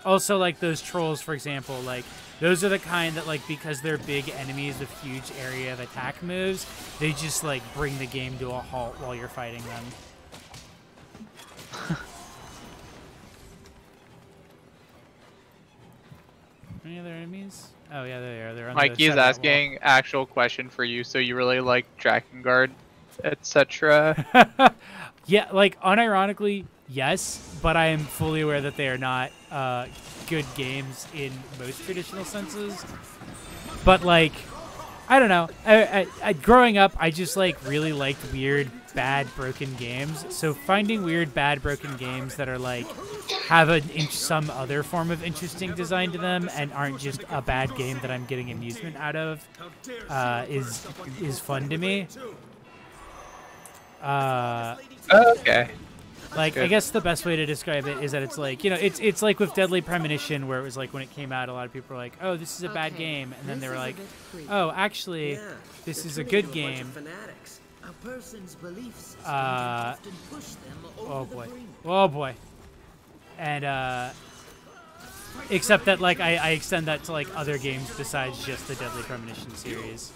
Also, like those trolls, for example, like those are the kind that like because they're big enemies with huge area of attack moves, they just like bring the game to a halt while you're fighting them. Any other enemies? Oh yeah, there they are. They're on Mikey the is side of that asking actual question for you. So you really like Drakengard, etc.? Yeah, like unironically, yes, but I am fully aware that they are not good games in most traditional senses. But like, I don't know. I growing up, I just like really liked weird, bad, broken games. So finding weird, bad, broken games that are like have some other form of interesting design to them and aren't just a bad game that I'm getting amusement out of is fun to me. Okay. Like, good. I guess the best way to describe it is that it's like, you know, it's like with Deadly Premonition, where it was like when it came out, a lot of people were like, oh, this is a bad game. And then they were like, oh, actually, this is a good game. Oh, boy. Oh, boy. And, except that, like, I extend that to, like, other games besides just the Deadly Premonition series.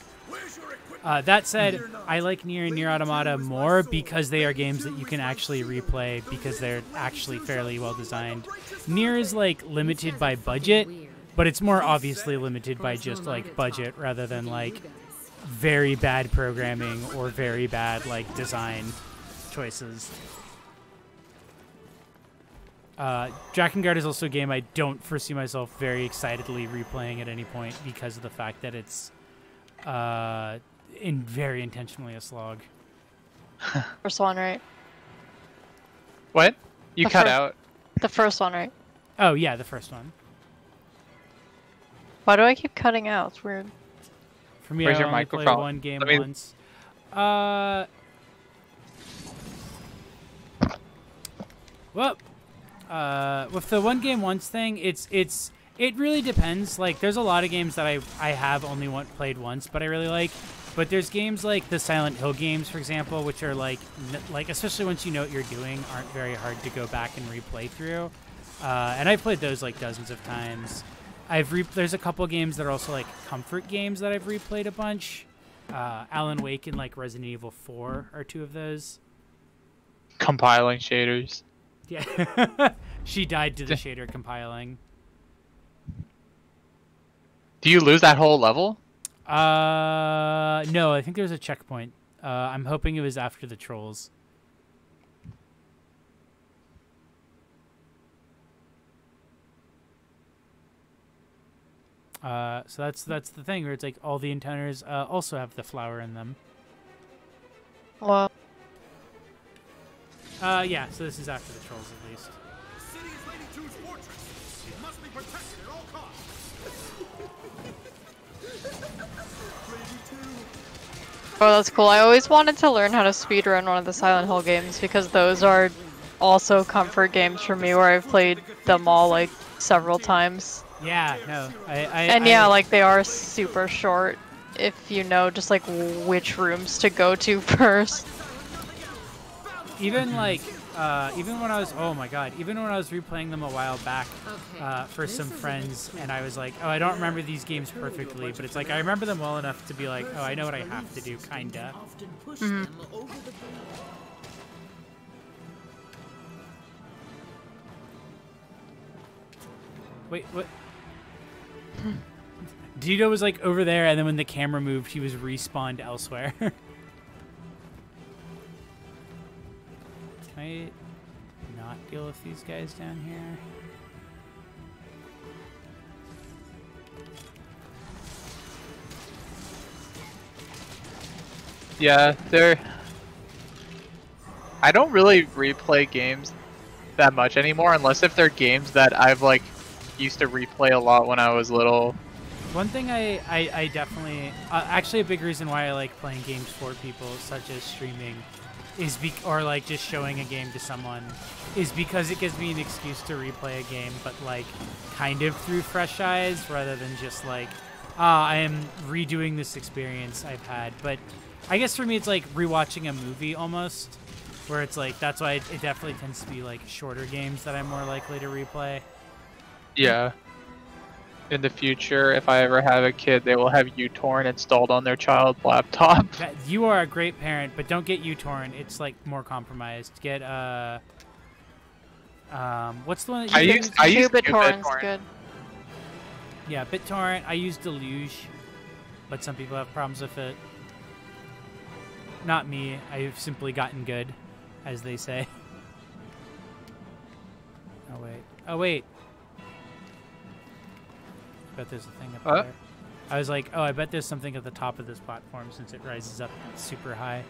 That said, I like Nier and Nier Automata more because they are games that you can actually replay because they're actually fairly well designed. Nier is like limited by budget, but it's more obviously limited by just like budget rather than like very bad programming or very bad like design choices. Drakengard is also a game I don't foresee myself very excitedly replaying at any point because of the fact that it's very intentionally a slog. First one, right? What? You The cut fir- out. The first one, right? Oh yeah, the first one. Why do I keep cutting out? It's weird. For me, Where's I your only played microphone? one game Let me- once. Well, with the one game once thing, it really depends. Like, there's a lot of games that I have only played once, but I really like. But there's games like the Silent Hill games, for example, which are like especially once you know what you're doing, aren't very hard to go back and replay through. And I've played those like dozens of times. There's a couple games that are also like comfort games that I've replayed a bunch. Alan Wake and like Resident Evil 4 are two of those. Compiling shaders. Yeah. She died to the shader compiling. Do you lose that whole level? No, I think there's a checkpoint. I'm hoping it was after the trolls. So that's the thing where it's like all the encounters also have the flower in them. Well, yeah, so this is after the trolls at least. The city is Lady Two's fortress. It must be protected at all costs. oh, that's cool. I always wanted to learn how to speedrun one of the Silent Hill games because those are also comfort games for me where I've played them all like several times. Yeah, no, yeah, like they are super short if you know just like which rooms to go to first. Even like, even when I was, oh my god, even when I was replaying them a while back for some friends, and I was like, oh, I don't remember these games perfectly, but it's like I remember them well enough to be like, oh, I know what I have to do, kinda. Mm-hmm. Wait, what? Dito was like over there, and then when the camera moved, he was respawned elsewhere. Can I not deal with these guys down here? Yeah, I don't really replay games that much anymore, unless if they're games that I've like used to replay a lot when I was little. One thing I definitely actually a big reason why I like playing games for people, such as streaming, is or like just showing a game to someone, is because it gives me an excuse to replay a game, but like kind of through fresh eyes rather than just like I am redoing this experience I've had. But I guess for me it's like rewatching a movie almost, where it's like that's why it definitely tends to be like shorter games that I'm more likely to replay. Yeah. In the future, if I ever have a kid, they will have uTorrent installed on their child's laptop. You are a great parent, but don't get uTorrent. It's like more compromised. Get what's the one that you I use BitTorrent's good. Yeah, BitTorrent. I use Deluge, but some people have problems with it. Not me. I've simply gotten good, as they say. Oh wait. Oh wait. I bet there's a thing up there. I was like, oh, I bet there's something at the top of this platform since it rises up super high.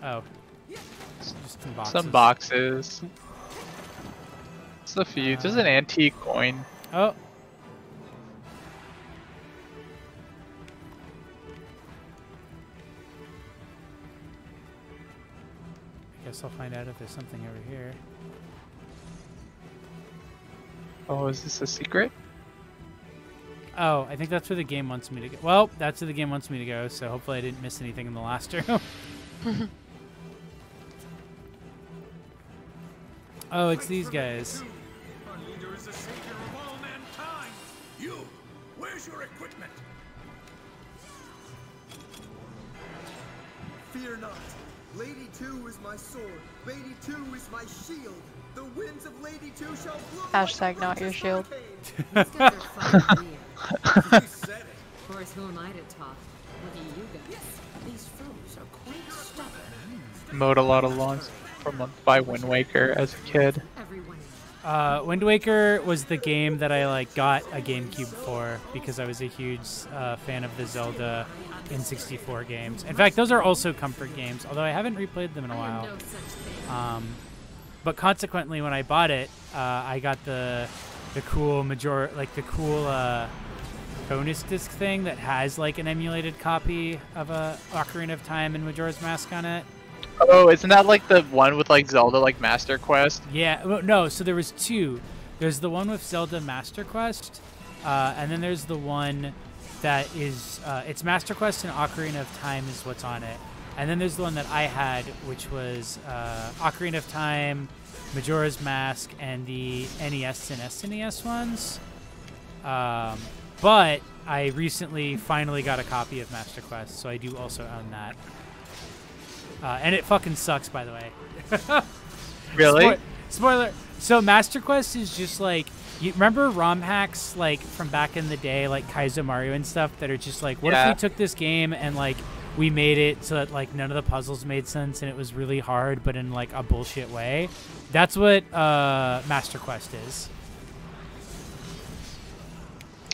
Oh. Just some boxes. Some boxes. It's a few. There's an antique coin. Oh. I guess I'll find out if there's something over here. Oh, is this a secret? Oh, I think that's where the game wants me to go. Well, that's where the game wants me to go, so hopefully I didn't miss anything in the last room. Oh, it's these guys. Our leader is the savior of all mankind. You, where's your equipment? Fear not. Lady Two is my sword. Lady Two is my shield. The winds of Lady Two shall blow. Hashtag not your shield. These guys are fucking weird. Of course, who am I to talk? What do you guys? These foes are quite stubborn. Mowed a lot of lawns per month by Wind Waker as a kid. Wind Waker was the game that I like got a GameCube for because I was a huge fan of the Zelda N64 games. In fact, those are also comfort games, although I haven't replayed them in a while. But consequently, when I bought it, I got the cool bonus disc thing that has like an emulated copy of a Ocarina of Time and Majora's Mask on it. Oh, isn't that like the one with like Zelda like Master Quest? Yeah, well, no, so there was two. There's the one with Zelda Master Quest, and then there's the one that is, it's Master Quest and Ocarina of Time is what's on it. And then there's the one that I had, which was Ocarina of Time, Majora's Mask, and the NES and SNES ones. But I recently finally got a copy of Master Quest, so I do also own that. And it fucking sucks, by the way. Really? Spoiler. So Master Quest is just like, you remember ROM hacks like from back in the day, like Kaizo Mario and stuff, that are just like, what if we took this game and like we made it so that like none of the puzzles made sense and it was really hard, but in like a bullshit way? That's what Master Quest is.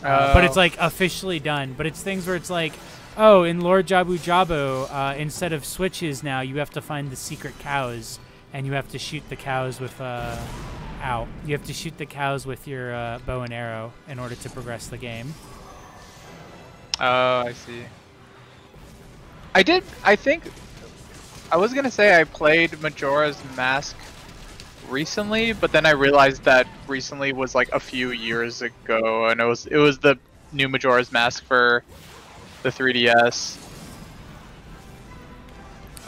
But it's like officially done. But it's things where it's like, oh, in Lord Jabu Jabu, instead of switches now, you have to find the secret cows, and you have to shoot the cows with you have to shoot the cows with your bow and arrow in order to progress the game. Oh, I see. I think I was gonna say I played Majora's Mask recently, but then I realized that recently was like a few years ago, and it was the new Majora's Mask for the 3DS.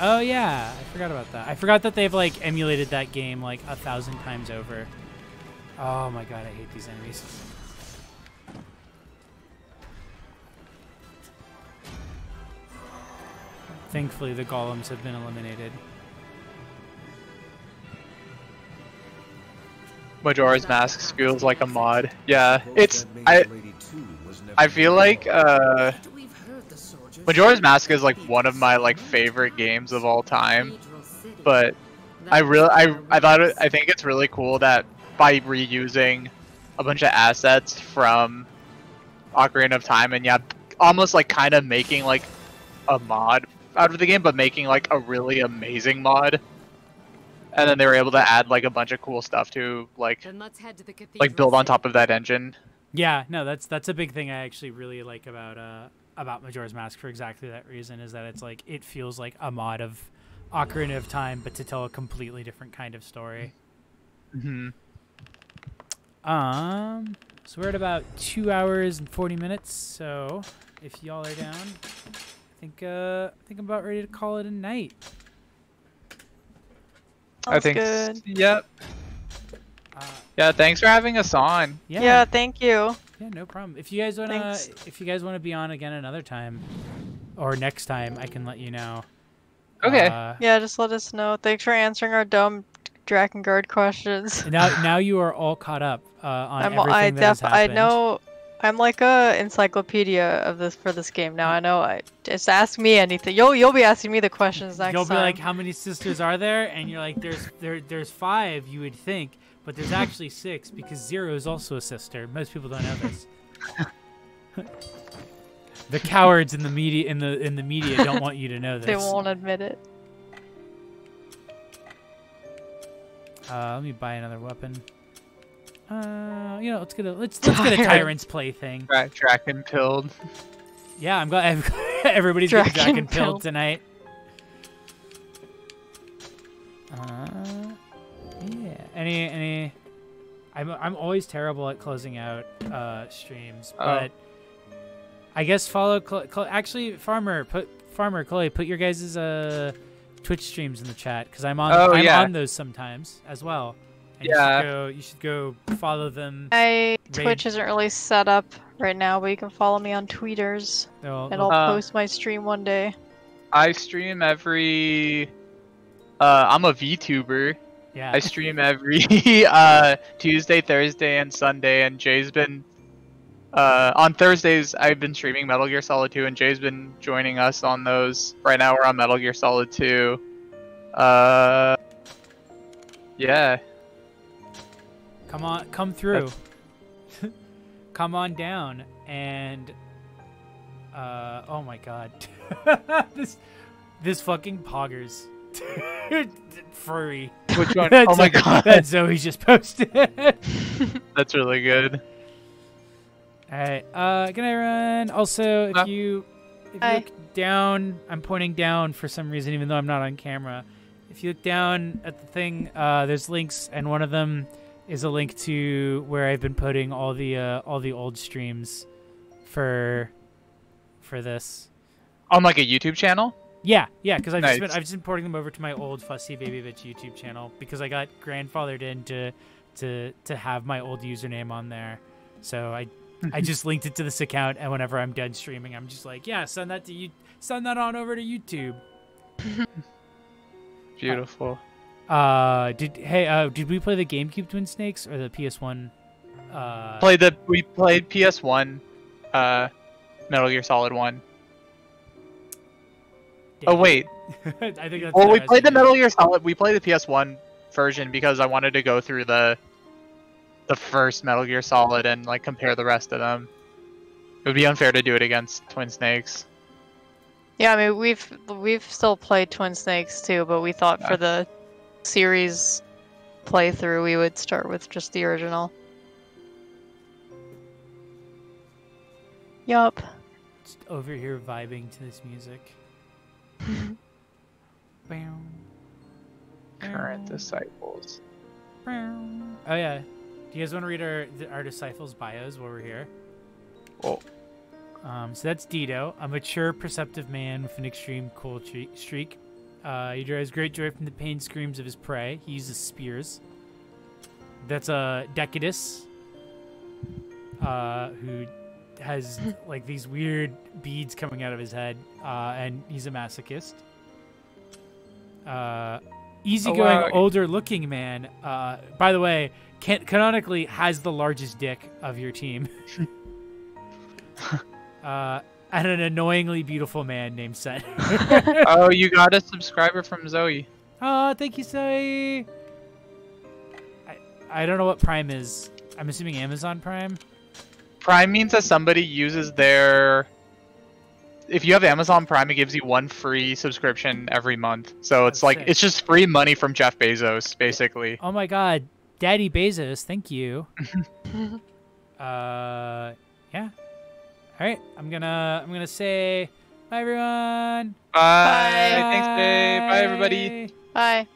Oh yeah, I forgot about that. I forgot that they've like emulated that game like 1,000 times over. Oh my god, I hate these enemies. Thankfully, the golems have been eliminated. Majora's Mask feels like a mod. Yeah, I feel like Majora's Mask is like one of my like favorite games of all time, but I think it's really cool that by reusing a bunch of assets from Ocarina of Time and almost like kind of making like a mod out of the game, but making like a really amazing mod. And then they were able to add like a bunch of cool stuff to like build on top of that engine. Yeah, no, that's a big thing I actually really like about Majora's Mask for exactly that reason, is that it's like it feels like a mod of Ocarina of Time, but to tell a completely different kind of story. Mm-hmm. So we're at about 2 hours and 40 minutes. So if y'all are down, I think I'm about ready to call it a night. Sounds I think good. Yep. Yeah, thanks for having us on. Yeah, thank you. Yeah, no problem. If you guys wanna be on again another time or next time, I can let you know. Okay. Yeah, just let us know. Thanks for answering our dumb Drakengard questions. Now you are all caught up on everything that has happened. I know. I'm like a encyclopedia of this for this game now. I know. Just ask me anything. You'll be asking me the questions next time. You'll be like, how many sisters are there? And you're like, there's 5. You would think, but there's actually 6 because Zero is also a sister. Most people don't know this. The cowards in the media in the media don't want you to know this. They won't admit it. Let me buy another weapon. Let's get a Tyrant's Play thing. Draken pilled. Yeah, I'm glad everybody's getting Draken pilled tonight. Yeah. Any? I'm always terrible at closing out streams, but I guess follow. Actually, Farmer, Chloi, put your guys' Twitch streams in the chat because I'm on those sometimes as well. And you should go follow them. My Twitch isn't really set up right now, but you can follow me on Tweeters, and I'll post my stream one day. I stream every. I'm a VTuber. Yeah. I stream every Tuesday, Thursday, and Sunday, and Jay's been On Thursdays, I've been streaming Metal Gear Solid 2, and Jay's been joining us on those. Right now, we're on Metal Gear Solid 2. Yeah. Come through. Come on down, and oh my god, this fucking poggers. Furry. Which one? Oh my god. That Zoe just posted. That's really good. Alright, can I run? Also, if you look down, I'm pointing down for some reason, even though I'm not on camera. If you look down at the thing, there's links, and one of them is a link to where I've been putting all the old streams for this. On like a YouTube channel? Yeah, because I've Nice. just been porting them over to my old Fussy Baby Bitch YouTube channel because I got grandfathered in to have my old username on there. So I just linked it to this account, and whenever I'm done streaming, I'm just like, yeah, send that on over to YouTube. Beautiful. Did we play the GameCube Twin Snakes or the PS1? We played PS1, Metal Gear Solid 1. Oh wait. I think that's we played the Metal Gear Solid. We played the PS1 version because I wanted to go through the first Metal Gear Solid and like compare the rest of them. It would be unfair to do it against Twin Snakes. Yeah, I mean we've still played Twin Snakes too, but we thought for the series playthrough we would start with just the original. Yup. Just over here vibing to this music. Current disciples. Oh yeah. Do you guys want to read our disciples' bios while we're here? Oh. So that's Dido, a mature, perceptive man with an extreme cool streak. He derives great joy from the pain screams of his prey. He uses spears. That's Decadus, who has like these weird beads coming out of his head, and he's a masochist. Easygoing, older-looking man. By the way, canonically has the largest dick of your team. And an annoyingly beautiful man named Sen. Oh, you got a subscriber from Zoe. Oh, thank you, Zoe. I don't know what Prime is. I'm assuming Amazon Prime. Prime means that somebody uses their... If you have Amazon Prime, it gives you one free subscription every month. So it's like, it's just free money from Jeff Bezos, basically. Oh my god. Daddy Bezos, thank you. Yeah. Alright, I'm gonna say bye everyone. Bye. Thanks, babe. Bye everybody. Bye.